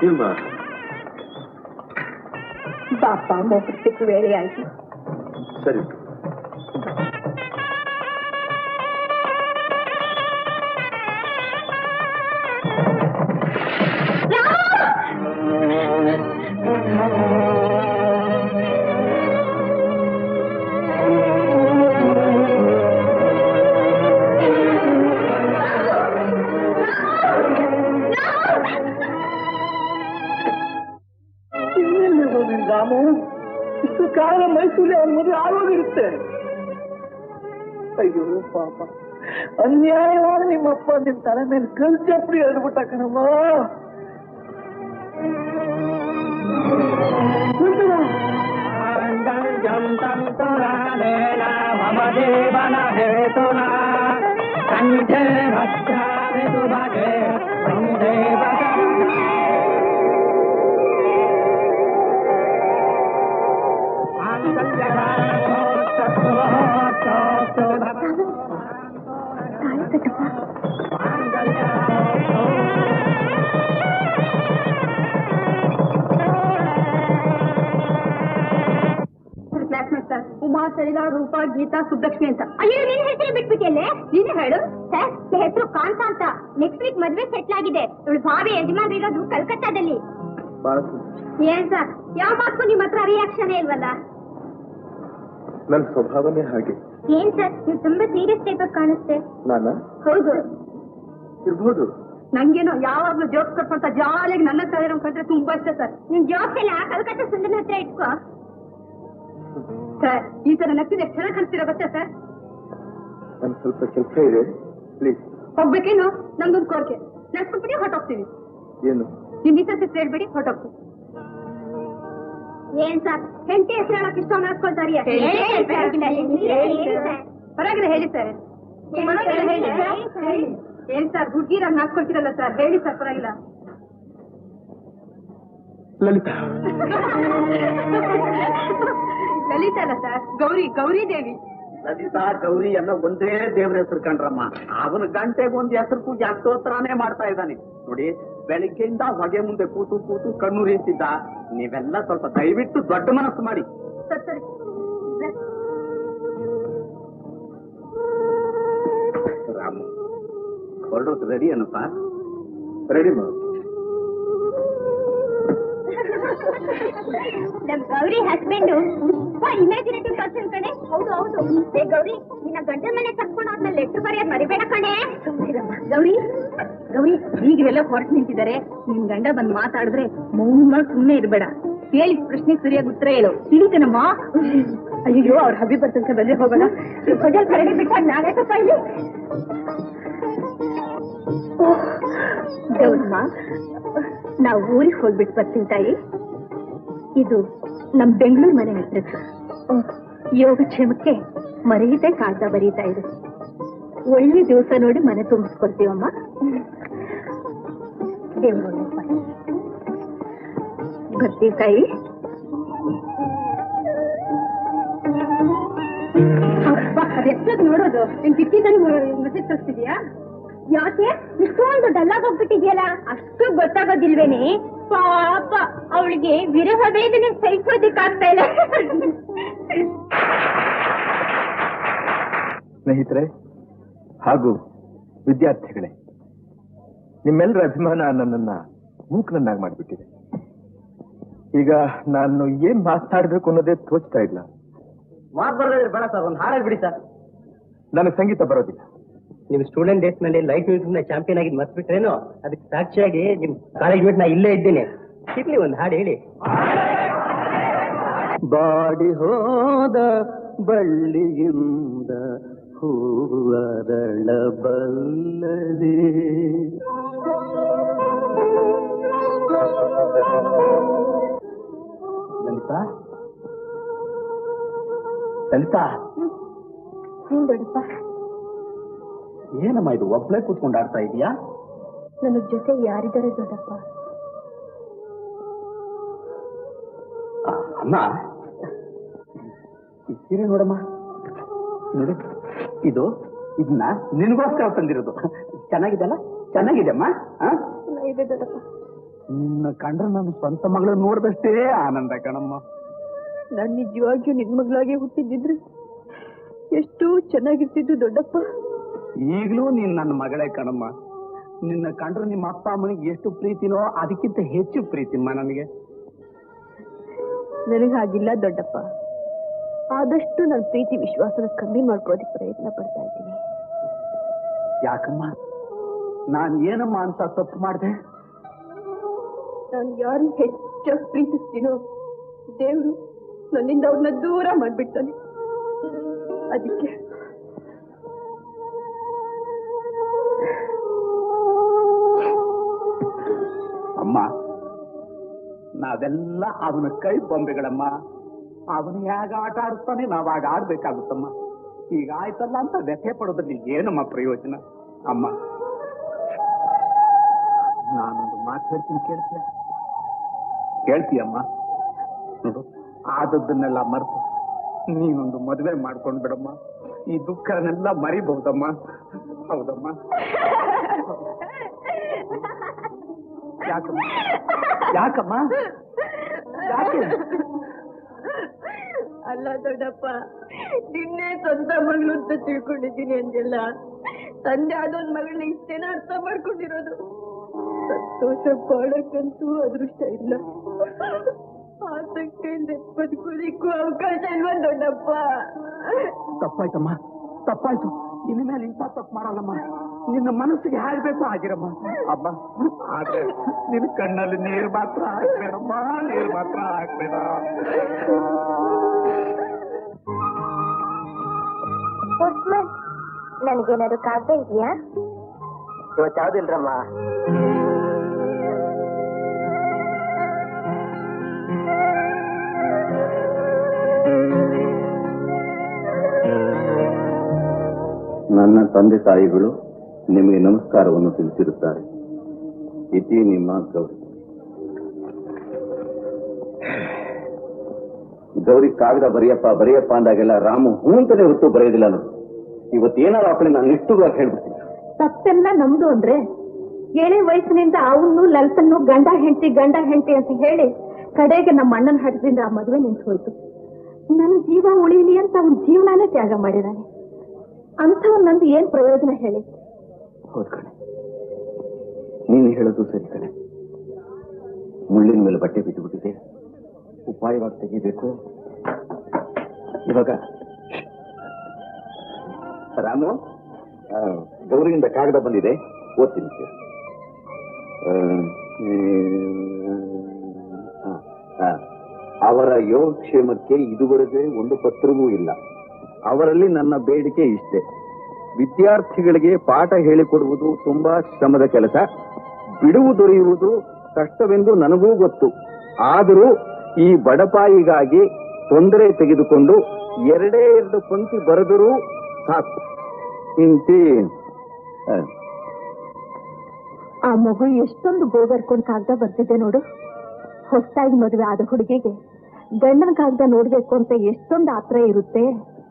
ಇಲ್ವಾ? ಪಾಪ ಮೊಗಕ್ಕೆ ವೇಳೆ ಆಯ್ತು. ಸರಿ. ರಾಮು, ಇಷ್ಟು ಕಾಲ ಮೈಸೂರಲ್ಲಿ ಅವನ ಮದುವೆ ಆಗೋಗಿರುತ್ತೆ. ಅಯ್ಯೋ ಪಾಪ, ಅನ್ಯಾಯವಾಗಿ ನಿಮ್ಮಪ್ಪ ನಿಮ್ ತಲೆ ಮೇಲೆ ಕಲ್ ಚಪ್ಪಡಿ ಹೇಳ್ಬಿಟ್ಟ ಕಣಮ್ಮ. ಮಾಂಗಲ್ಯಂ ತಂತುರಾನೇನ ಮಮ ಜೀವನ ಹೇತುನಾ ಕಂಠೆ ಭದ್ರಾಮಿ ಸುಭಗೆ ಸಂದೇವ ಉಮಾ ಸರಿತಾ ರೂಪಾ ಗೀತಾ ಸುಬ್ಬಲಕ್ಷ್ಮಿ ಅಂತ. ಅಯ್ಯೋ ನಿನ್ ಹೆಸರು ಬಿಟ್ಬಿಟ್ಟಿಯಲ್ಲೇ. ನೀನೇ ಹೇಳು ಸರ್. ಹೆಸರು ಕಾಂತ ಅಂತ. ನೆಕ್ಸ್ಟ್ ವೀಕ್ ಮದ್ವೆ ಸೆಟ್ಲ್ ಆಗಿದೆ. ಇವಳು ಭಾವಿ ಯಜಮಾನ್ ಇರೋದು ಕಲ್ಕತ್ತಾದಲ್ಲಿ. ಏನ್ ಸರ್ ಯಾವ ಮಾತು ನಿಮ್ ಹತ್ರ ರಿಯಾಕ್ಷನ್ ಇಲ್ವಲ್ಲ? ನನ್ನ ಸ್ವಭಾವನೇ ಹಾಗೆ. ಏನ್ ಸರ್ ನೀವು ತುಂಬಾ ಸೀರಿಯಸ್ ಟೈಪ್ ಆಗಿ ಕಾಣಿಸ್ತೆ. ನಾನಾ? ಹೌದು. ಇರ್ಬೋದು. ನಂಗೇನೋ ಯಾವಾಗ್ಲೂ ಜೋಕ್ ಕಟ್ಕೊಂತ ಜಾಲಿಯಾಗಿ ನನ್ನ ತಲೆ ಕಂಡ್ರೆ ತುಂಬಾ ಇಷ್ಟ ಸರ್. ನಿನ್ ಜಾಬ್ ಎಲ್ಲ ಕಲ್ಕತ್ತಾ ಸುಂದರ ಹತ್ರ ಇಟ್ಕೋ. ಸರ್ ಈ ತರ ನಗ್ತಿದೆ ಎಷ್ಟು ಚೆನ್ನಾಗಿ ಕಾಣಿಸ್ತೀರಾ ಗೊತ್ತಾ ಸರ್? ನನ್ ಸ್ವಲ್ಪ ಕೆಲಸ ಇದೆ, ಪ್ಲೀಸ್. ಹೋಗ್ಬೇಕೇನು? ನಮ್ದೊಂದು ಕೋರಿಕೆ. ನಡ್ಸ್ಕೊಂಡ್ಬಿಟ್ಟು ಹೊರಟೋಗ್ತೀವಿ. ಏನು? ನಿಮ್ ಮಿಸಸ್ ಹೆಸರು ಹೇಳ್ಬೇಡಿ, ಹೊರಟೋಗ್ತೀವಿ. ಏನ್ ಸರ್ ಹೆಂಡತಿ ಹೆಸರು ಹೇಳಕ್ ಇಷ್ಟ ನಡ್ಕೊಳ್ತಾರಿ? ಪರವಾಗಿಲ್ಲ ಹೇಳಿ ಸರ್. ಏನ್ ಸರ್ ಹುಡ್ಗಿರಾಗ ನಾಚ್ಕೊಳ್ತೀರಲ್ಲ ಸರ್, ಹೇಳಿ ಸರ್ ಪರವಾಗಿಲ್ಲ. ಲಲಿತಾ. ಲಲಿತಾ ಅಲ್ಲ ಸರ್, ಗೌರಿ, ಗೌರಿ ದೇವಿ. ಲಲಿತಾ ಗೌರಿ ಎಲ್ಲ ಒಂದೇ ದೇವ್ರ ಹೆಸರು ಕಂಡ್ರಮ್ಮ. ಅವನ ಗಂಟೆಗೆ ಒಂದು ಹೆಸರು ಪೂಜೆ ಅಷ್ಟೋತ್ತರಾನೇ ಮಾಡ್ತಾ ಇದ್ದಾನೆ ನೋಡಿ. ಬೆಳಿಗ್ಗೆಯಿಂದ ಹೊಗೆ ಮುಂದೆ ಕೂತು ಕೂತು ಕಣ್ಣು ರೀತಿದ್ದ. ನೀವೆಲ್ಲ ಸ್ವಲ್ಪ ದಯವಿಟ್ಟು ದೊಡ್ಡ ಮನಸ್ಸು ಮಾಡಿ. ಸರ್ ಸರಿ ರಾಮು ಹೊರಡೋದು ರೆಡಿ ಏನಪ್ಪ? ರೆಡಿ ಮಾ. ನಮ್ ಗೌರಿ ಹಸ್ಬೆಂಡ್ ತುಂಬಾ ಇಮ್ಯಾಜಿನೇಟಿವ್ ಪರ್ಸನ್ ಕಣೆ. ಹೌದು ಹೌದು. ಏ ಗೌರಿ ನಿನ್ನ ಗಂಡ ಮನೆ ಕರ್ಕೊಂಡು ಆದ್ಮೇಲೆ ಲೆಟ್ರ್ ಬರೆಯೋದ್ ಮರಿಬೇಡ ಕಣೆ. ಗೌರಿ, ಗೌರಿ ಈಗೆಲ್ಲ ಹೊರಟು ನಿಂತಿದ್ದಾರೆ. ನಿನ್ ಗಂಡ ಬಂದ್ ಮಾತಾಡಿದ್ರೆ ಮೌನ ಸುಮ್ಮನೆ ಇರ್ಬೇಡ. ಹೇಳಿ ಪ್ರಶ್ನೆ ಸರಿಯಾಗಿ ಉತ್ತರ ಹೇಳು. ತಿಳಿತೇನಮ್ಮ? ಅಯ್ಯೋ ಅವ್ರ ಹಬ್ಬಿ ಬರ್ತಂತ ಬಂದ್ರೆ ಹೋಗೋಣ. ಹೋಟೆಲ್ ಕರಡಿ ಬಿಟ್ಟಾಗ ನಾನೇ ತಪ್ಪ ಇಲ್ಲಿ. ಗೌರಮ್ಮ, ನಾವು ಊರಿಗೆ ಹೋಗ್ಬಿಟ್ಟು ಬರ್ತೀನಿ ತಾಯಿ. ಇದು ನಮ್ ಬೆಂಗಳೂರು ಮನೆ ಹೆಸರು. ಯೋಗಕ್ಷೇಮಕ್ಕೆ ಮರೆಯದೆ ಕಾಗ್ದ ಬರೀತಾ ಇರು. ಒಳ್ಳೆ ದಿವಸ ನೋಡಿ ಮನೆ ತುಂಬಿಸ್ಕೊಡ್ತೀವಮ್ಮ. ದೇವರು ಬರ್ತೀವಿ ತಾಯಿ. ಅದೆಷ್ಟೊತ್ತು ನೋಡೋದು? ನಿನ್ ಕಿಟ್ಟಿ ಮೆಸೇಜ್ ಕಳಿಸ್ತಿದ್ಯಾ? ಯಾಕೆ ಇಷ್ಟೊಂದು ಡಲ್ಲಾಗಿ ಹೋಗ್ಬಿಟ್ಟಿದ್ಯಲ್ಲ? ಅಷ್ಟು ಗೊತ್ತಾಗೋದಿಲ್ವೇನೆ? ಪಾಪ ಅವಳಿಗೆ ವಿರಹ ವೇದನೆ ಸಹಿಸೋದಕ್ಕಾಗ್ತಾ ಇಲ್ಲ. ಸ್ನೇಹಿತರೆ ಹಾಗೂ ವಿದ್ಯಾರ್ಥಿಗಳೇ, ನಿಮ್ಮೆಲ್ಲರ ಅಭಿಮಾನ ನನ್ನನ್ನ ಮೂಕನನ್ನಾಗಿ ಮಾಡಿಬಿಟ್ಟಿದೆ. ಈಗ ನಾನು ಏನ್ ಮಾತನಾಡ್ಬೇಕು ಅನ್ನೋದೇ ತೋಚ್ತಾ ಇಲ್ಲ. ಮಾತು ಬರೋದ್ರೆ ಬೇಡ ಸರ್, ಒಂದು ಹಾಡಾಗಿ ಬಿಡಿ ಸರ್. ನನಗೆ ಸಂಗೀತ ಬರೋದಿಲ್ಲ. ನಿಮ್ ಸ್ಟೂಡೆಂಟ್ ಡೇಸ್ ನಲ್ಲಿ ಲೈಟ್ ಮ್ಯೂಸಿಕ್ ನ ಚಾಂಪಿಯನ್ ಆಗಿ ಮರ್ತ್ಬಿಟ್ರೇನು? ಅದಕ್ಕೆ ಸಾಕ್ಷಿಯಾಗಿ ನಿಮ್ ಕಾಲೇಜ್ ಬಿಟ್ಟು ನಾ ಇಲ್ಲೇ ಇದ್ದೇನೆ. ಇರ್ಲಿ ಒಂದು ಹಾಡು ಹೇಳಿ. ಬಾಡಿ ಹೋದ ಬಳ್ಳಿಯಿಂದ ಹೂವರಳಬಲ್ಲದೆ ಲಲಿತಾ, ಲಲಿತಾ. ಏನ್ ದೊಡ್ಡಪ್ಪ? ಏನಮ್ಮ ಇದು ಒಬ್ಳೆ ಕೂತ್ಕೊಂಡು ಆಡ್ತಾ ಇದೀಯಾ? ನನ್ನ ಜೊತೆ ಯಾರಿದ್ದಾರೆ ದೊಡ್ಡಪ್ಪ? ಅಮ್ಮ ಈ ಸೀರೆ ನೋಡಮ್ಮ, ನೋಡು. ಇದನ್ನ ನಿನಗೋಸ್ಕರ ತಂದಿರೋದು. ಚೆನ್ನಾಗಿದೆಲ್ಲ? ಚೆನ್ನಾಗಿದೆಮ್ಮ. ಇದೆ ದೊಡ್ಡಪ್ಪ. ನಿನ್ನ ಕಂಡ್ರೆ ನನ್ನ ಸ್ವಂತ ಮಗಳು ನೋಡಿದಷ್ಟೇ ಆನಂದ ಕಣಮ್ಮ. ನಾನು ನಿಜವಾಗಿಯೂ ನಿನ್ ಮಗಳಾಗೆ ಹುಟ್ಟಿದ್ದಿದ್ರೆ ಎಷ್ಟು ಚೆನ್ನಾಗಿರ್ತಿದ್ದು ದೊಡ್ಡಪ್ಪ. ಈಗಲೂ ನೀನ್ ನನ್ನ ಮಗಳೇ ಕಣಮ್ಮ. ನಿನ್ನ ಕಂಡ್ರೆ ನಿಮ್ಮ ಅಪ್ಪ ಅಮ್ಮನಿಗೆ ಎಷ್ಟು ಪ್ರೀತಿನೋ ಅದಕ್ಕಿಂತ ಹೆಚ್ಚು ಪ್ರೀತಿಮ್ಮ ನನಗೆ. ನನಗಾಗಿಲ್ಲ ದೊಡ್ಡಪ್ಪ. ಆದಷ್ಟು ನನ್ನ ಪ್ರೀತಿ ವಿಶ್ವಾಸನ ಕಮ್ಮಿ ಮಾಡ್ಕೊಳ್ಳೋದಕ್ಕೆ ಪ್ರಯತ್ನ ಪಡ್ತಾ ಇದ್ದೀನಿ. ಯಾಕಮ್ಮ? ನಾನು ಏನಮ್ಮ ಅಂತ ತಪ್ಪು ಮಾಡಿದೆ? ನಾನು ಯಾರನ್ನ ಹೆಚ್ಚಾಗಿ ಪ್ರೀತಿಸ್ತೀನೋ ದೇವರು ನನ್ನಿಂದ ಅವ್ರನ್ನ ದೂರ ಮಾಡ್ಬಿಡ್ತಾನೆ. ಅದಕ್ಕೆ ಅಮ್ಮ, ನಾ ನಾವೆಲ್ಲ ಅವನ ಕೈ ಬೊಂಬೆಗಳಮ್ಮ. ಅವನು ಹೇಗೆ ಆಟ ಆಡಿಸ್ತಾನೆ ನಾವಾಗ ಆಡ್ಬೇಕಾಗುತ್ತಮ್ಮ. ಈಗ ಆಯ್ತಲ್ಲ ಅಂತ ವ್ಯಥೆ ಪಡೋದ್ರಲ್ಲಿ ಏನಮ್ಮ ಪ್ರಯೋಜನ? ಅಮ್ಮ, ನಾನೊಂದು ಮಾತು ಹೇಳ್ತೀನಿ, ಕೇಳ್ತೀಯಮ್ಮ? ನೋಡು, ಆದದ್ದನ್ನೆಲ್ಲ ಮರೆತು ನೀನೊಂದು ಮದುವೆ ಮಾಡ್ಕೊಂಡ್ ಬಿಡಮ್ಮ. ಈ ದುಃಖನೆಲ್ಲ ಮರಿಬಹುದಮ್ಮ. ಹೌದಮ್ಮ? ಯಾಕಮ್ಮ ಯಾಕಮ್ಮ ಯಾಕೆ? ಅಲ್ಲ ದೊಡ್ಡಪ್ಪ, ನಿನ್ನೆ ಸ್ವಂತ ಮಗಳು ಅಂತ ತಿಳ್ಕೊಂಡಿದ್ದೀನಿ ಅಂದಿಲ್ಲ. ತಂದೆ ಅದೊಂದ್ ಮಗಳನ್ನ ಇಷ್ಟೇನ ಅರ್ಥ ಮಾಡ್ಕೊಂಡಿರೋದು. ಸಂತೋಷ ಪಡಕ್ಕಂತೂ ಅದೃಷ್ಟ ಇಲ್ಲ. ಆಸಕ್ತಿಯಿಂದ ಬದುಕೋದಿಕ್ಕೂ ಅವಕಾಶ ಇಲ್ವಾ ದೊಡ್ಡಪ್ಪ? ತಪ್ಪಾಯ್ತಮ್ಮ, ತಪ್ಪಾಯ್ತು. ಇನ್ನು ಮೇಲೆ ಇಂಥ ತಪ್ಪು ಮಾಡಲ್ಲಮ್ಮ. ನಿನ್ನ ಮನಸ್ಸಿಗೆ ಹಾಡ್ಬೇಕು ಆಗಿರಮ್ಮ. ಅಮ್ಮ, ಆದ್ರೆ ನಿನ್ನ ಕಣ್ಣಲ್ಲಿ ನೀರು ಮಾತ್ರ ಹಾಕ್ಬೇಡಮ್ಮ, ನೀರು ಮಾತ್ರ ಹಾಕ್ಬೇಡ. ನನಗೇನಾದ್ರು ಕಾಗ್ದ ಇದೆಯಾ? ಇವತ್ತು ಯಾವ್ದಿಲ್ರಮ್ಮ. ನನ್ನ ತಂದೆ ತಾಯಿಗಳು ನಿಮಗೆ ನಮಸ್ಕಾರವನ್ನು ತಿಳಿಸಿರುತ್ತಾರೆ. ಇತಿ ನಿಮ್ಮ ಗೌರಿ. ಗೌರಿ ಕಾಗದ ಬರೆಯಪ್ಪ ಅಂದಾಗೆಲ್ಲ ರಾಮು ಹೂ ಅಂತಾನೆ ಹೊತ್ತು ಬರೆಯೋದಿಲ್ಲ. ನಾನು ಇವತ್ತೇನಾರು ಆಕಳಿ ನಾನು ನಿಷ್ಠುರವಾಗಿ ಹೇಳ್ಬಿಡ್ತೀನಿ. ತಪ್ಪೆಲ್ಲ ನಮ್ದು ಅಂದ್ರೆ ಏಳೇ ವಯಸ್ಸಿನಿಂದ ಅವನು ಲಲಿತನ್ನು ಗಂಡ ಹೆಂಡತಿ ಅಂತ ಹೇಳಿ ಕಡೆಗೆ ನಮ್ಮ ಅಣ್ಣನ ಹಠದಿಂದ ಆ ಮದುವೆ ನಿಂತು ಹೋಯ್ತು. ನನ್ನ ಜೀವ ಉಳಿಯಲಿ ಅಂತ ಅವನ ಜೀವನಾನೇ ತ್ಯಾಗ ಮಾಡಿದಾನೆ. ಅಂಥವ್ ನಂದು ಏನ್ ಪ್ರಯೋಜನ ಹೇಳಿ? ಹೌದು ಕಣೆ, ನೀನು ಹೇಳೋದು ಸರಿ ಕಣೆ. ಮುಳ್ಳಿನ ಮೇಲೆ ಬಟ್ಟೆ ಬಿದ್ದುಬಿಟ್ಟಿದೆ, ಉಪಾಯವಾಗಿ ತೆಗಿಬೇಕು. ಇವಾಗ ರಾಮು, ಗೌರಿಯಿಂದ ಕಾಗದ ಬಂದಿದೆ, ಓದ್ತೀನಿ. ಅವರ ಯೋಗಕ್ಷೇಮಕ್ಕೆ ಇದುವರೆಗೆ ಒಂದು ಪತ್ರವೂ ಇಲ್ಲ. ಅವರಲ್ಲಿ ನನ್ನ ಬೇಡಿಕೆ ಇಷ್ಟೇ: ವಿದ್ಯಾರ್ಥಿಗಳಿಗೆ ಪಾಠ ಹೇಳಿಕೊಡುವುದು ತುಂಬಾ ಶ್ರಮದ ಕೆಲಸ, ಬಿಡುವು ದೊರೆಯುವುದು ಕಷ್ಟವೆಂದು ನನಗೂ ಗೊತ್ತು. ಆದರೂ ಈ ಬಡಪಾಯಿಗಾಗಿ ತೊಂದರೆ ತೆಗೆದುಕೊಂಡು 2 ಪಂಕ್ತಿ ಬರೆದರೂ ಸಾಕು. ಇಂತಿ ಆ ಮಗು ಎಷ್ಟೊಂದು ಗೋಗರ್ಕೊಂಡು ಕಾಗದ ಬರ್ತಿದೆ ನೋಡು. ಹೊಸದಾಗಿ ಮದುವೆ ಆದ ಹುಡುಗಿಗೆ ಗಂಡನ ಕಾಗದ ನೋಡ್ಬೇಕು ಅಂತ ಎಷ್ಟೊಂದು ಆತ್ರ ಇರುತ್ತೆ.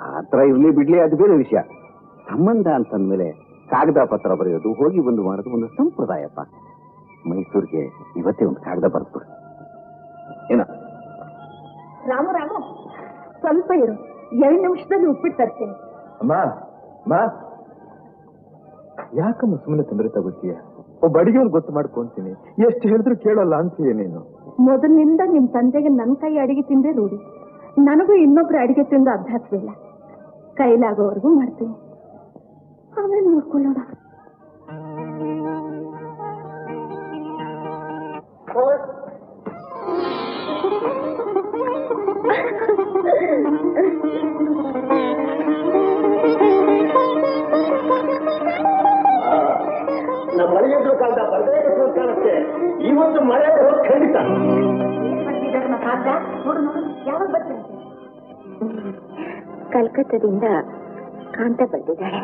ಆತರ ಇರ್ಲಿ ಬಿಡ್ಲಿ, ಅದು ಬೇರೆ ವಿಷಯ. ಸಂಬಂಧ ಅಂತಂದ್ಮೇಲೆ ಕಾಗದ ಪತ್ರ ಬರೆಯೋದು, ಹೋಗಿ ಒಂದು ಮಾಡೋದು ಒಂದು ಸಂಪ್ರದಾಯಪ್ಪ. ಮೈಸೂರಿಗೆ ಇವತ್ತೇ ಒಂದು ಕಾಗದ ಬರ್ಬಿಡು. ಏನ ರಾಮು, ಸ್ವಲ್ಪ ಇರು, 2 ನಿಮಿಷದಲ್ಲಿ ಉಪ್ಪಿಟ್ಟು ತರ್ತೀನಿ. ಅಮ್ಮ, ಯಾಕಮ್ಮ ಸುಮ್ಮನೆ ತೊಂದರೆ ತಗೋತೀಯ? ಒಬ್ಬ ಅಡಿಗೆವ್ರು ಗೊತ್ತು ಮಾಡ್ಕೊಂತೀನಿ, ಎಷ್ಟು ಹೇಳಿದ್ರು ಕೇಳಲ್ಲ ಅಂತೀಯ ನೀನು. ಮೊದಲಿನಿಂದ ನಿಮ್ ತಂದೆಗೆ ನನ್ನ ಕೈ ಅಡಿಗೆ ತಿಂದೇ ರೂಢಿ. ನನಗೂ ಇನ್ನೊಬ್ರು ಅಡಿಗೆ ತಿಂದು ಅಭ್ಯಾಸವಿಲ್ಲ. ಕೈಲಾಗೋವರೆಗೂ ಮಾಡ್ತೀನಿ, ಆಮೇಲೆ ನೋಡ್ಕೊಳ್ಳೋಣ. ನಮ್ಮ ಮಳೆಯದ್ದು ಕಾಲದ ಬರದೇ ಕಾಣುತ್ತೆ. ಇವತ್ತು ಮಳೆ ಖಂಡಿತ. ಯಾವಾಗ ಬರ್ತೀನಿ? ಕಲ್ಕತ್ತಾದಿಂದ ಕಾಂತ ಬಂದಿದ್ದಾಳೆ.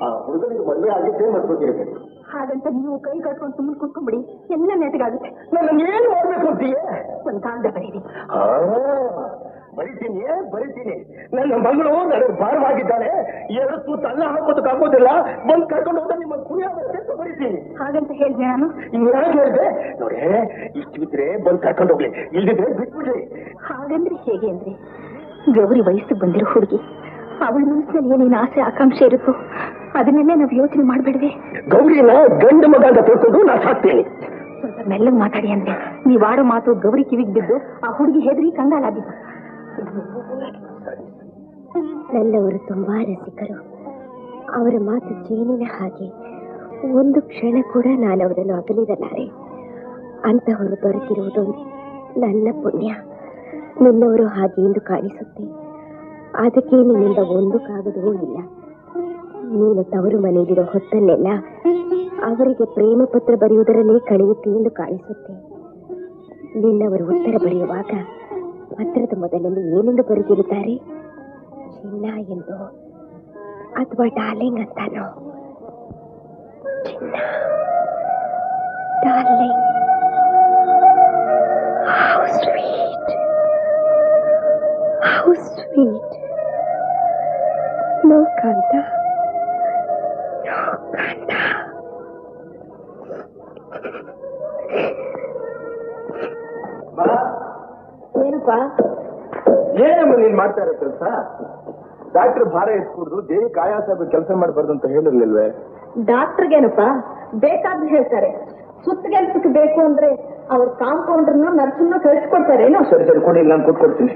ಆ ಹುಡುಗನಿಗೆ ಮದುವೆ ಆಗಿದ್ದೇ ಮರ್ತೋಗಿರ್ಬೇಕು. ಹಾಗಂತ ನೀವು ಕೈ ಕಟ್ಕೊಂಡು ಸುಮ್ಮನೆ ಕೂತ್ಕೊಂಡ್ಬಿಡಿ, ಎಲ್ಲ ನೆಟ್ಟಗಾಗುತ್ತೆ. ನಾನು ಏನು ಮಾಡ್ಬೇಕು ಅಂತೀಯ? ಒಂದು ಕಾಗದ ಬರೀರಿ. ಬರೀತೀನಿ. ನನ್ನ ಮಗಳು ನನಗೆ ಭಾರವಾಗಿದ್ದಾಳೆ, 2 ತೂತು ಅನ್ನ ಹಾಕೋದಕ್ಕಾಗೋದಿಲ್ಲ, ಬಂದು ಕರ್ಕೊಂಡು ಹೋದ ನಿಮ್ಮ ಕುರಿಯಾಗ ಬರೀತೀನಿ. ಹಾಗಂತ ಹೇಳಿದೆ ನಾನು. ಯಾಕೆ ಹೇಳಿದೆ ನೋಡಿ, ಇಷ್ಟು ಬಿದ್ರೆ ಬಂದು ಕರ್ಕೊಂಡು ಹೋಗ್ಲಿ, ಇಲ್ದಿದ್ರೆ ಬಿಟ್ಬಿಡ್ಲಿ. ಹಾಗಂದ್ರೆ ಹೇಗೆ ಅಂದ್ರೆ, ಗೌರಿ ವಯಸ್ಸು ಬಂದಿರೋ ಹುಡುಗಿ, ಅವಳ ಮನಸ್ಸಿನಲ್ಲಿ ಏನೇನು ಆಸೆ ಆಕಾಂಕ್ಷೆ ಇರುತ್ತೋ ಅದನ್ನೆಲ್ಲೇ ನಾವು ಯೋಚನೆ ಮಾಡ್ಬೇಡ್ವೆ. ಗೌರಿನ ಗಂಡು ಮಗ ಅಂತ ತಿಳ್ಕೊಂಡು ನಾ ಸಾಕ್ತೇನೆ. ಸ್ವಲ್ಪ ಮೆಲ್ಲಗೆ ಮಾತಾಡಿ ಅಂದ್ರೆ ನೀವ್ ಆಡೋ ಮಾತು ಗೌರಿ ಕಿವಿಗೆ ಬಿದ್ದು ಆ ಹುಡುಗಿ ಹೆದರಿ ಕಂಗಾಲಾಗಿದ್ದು. ನನ್ನವರು ತುಂಬಾ ರಸಿಕರು. ಅವರ ಮಾತು ಜೇನಿನ ಹಾಗೆ, ಒಂದು ಕ್ಷಣ ಕೂಡ ನಾನು ಅವರನ್ನು ಅಗಲಿರಲಾರೆ. ಅಂತಹವರು ದೊರೆತಿರುವುದು ನನ್ನ ಪುಣ್ಯ. ನಿನ್ನವರು ಹಾಗೆ ಎಂದು ಕಾಣಿಸುತ್ತೆ, ಅದಕ್ಕೆ ನಿನ್ನಿಂದ ಒಂದು ಕಾಗದವೂ ಇಲ್ಲ. ನೀನು ತವರು ಮನೆಯಲ್ಲಿರೋ ಹೊತ್ತನ್ನೆಲ್ಲ ಅವರಿಗೆ ಪ್ರೇಮ ಪತ್ರ ಬರೆಯುವುದರಲ್ಲೇ ಕಳೆಯುತ್ತೆ ಎಂದು ಕಾಣಿಸುತ್ತೆ. ನಿನ್ನವರು ಉತ್ತರ ಬರೆಯುವಾಗ ಪತ್ರದ ಮೊದಲಲ್ಲಿ ಏನೆಂದು ಬರೆದಿರುತ್ತಾರೆ? ಚಿನ್ನ ಎಂದು ಅಥವಾ ಡಾರ್ಲಿಂಗ್ ಅಂತಾನೋ? ಚಿನ್ನ, darling, how sweet, how sweet. No Kanta, no Kanta. ಏನಪ್ಪಾ? ಏನಮ್ಮ ನೀನ್ ಮಾಡ್ತಾ ಇರೋ ಕೆಲಸ? ಡಾಕ್ಟರ್ ಭಾರ ಎತ್ಕೂಡ್ದು ದೇಹಕ್ಕೆ ಆಯಾಸ ಕೆಲಸ ಮಾಡಬಾರ್ದು ಅಂತ ಹೇಳಿರ್ಲಿಲ್ವೇ? ಡಾಕ್ಟರ್ಗೇನಪ್ಪ ಬೇಕಾದ್ರೆ ಹೇಳ್ತಾರೆ. ಸುತ್ತಗೆಲ್ಸಕ್ಕೆ ಬೇಕು ಅಂದ್ರೆ ಅವ್ರ ಕಾಂಪೌಂಡ್ರನ್ನು ನರ್ಸನ್ನು ಕಳಿಸ್ಕೊಡ್ತಾರೇನೋ. ಸರಿ ಸರಿ ಕೊಡಿ, ನಾನು ಕೊಟ್ಕೊಡ್ತೀನಿ.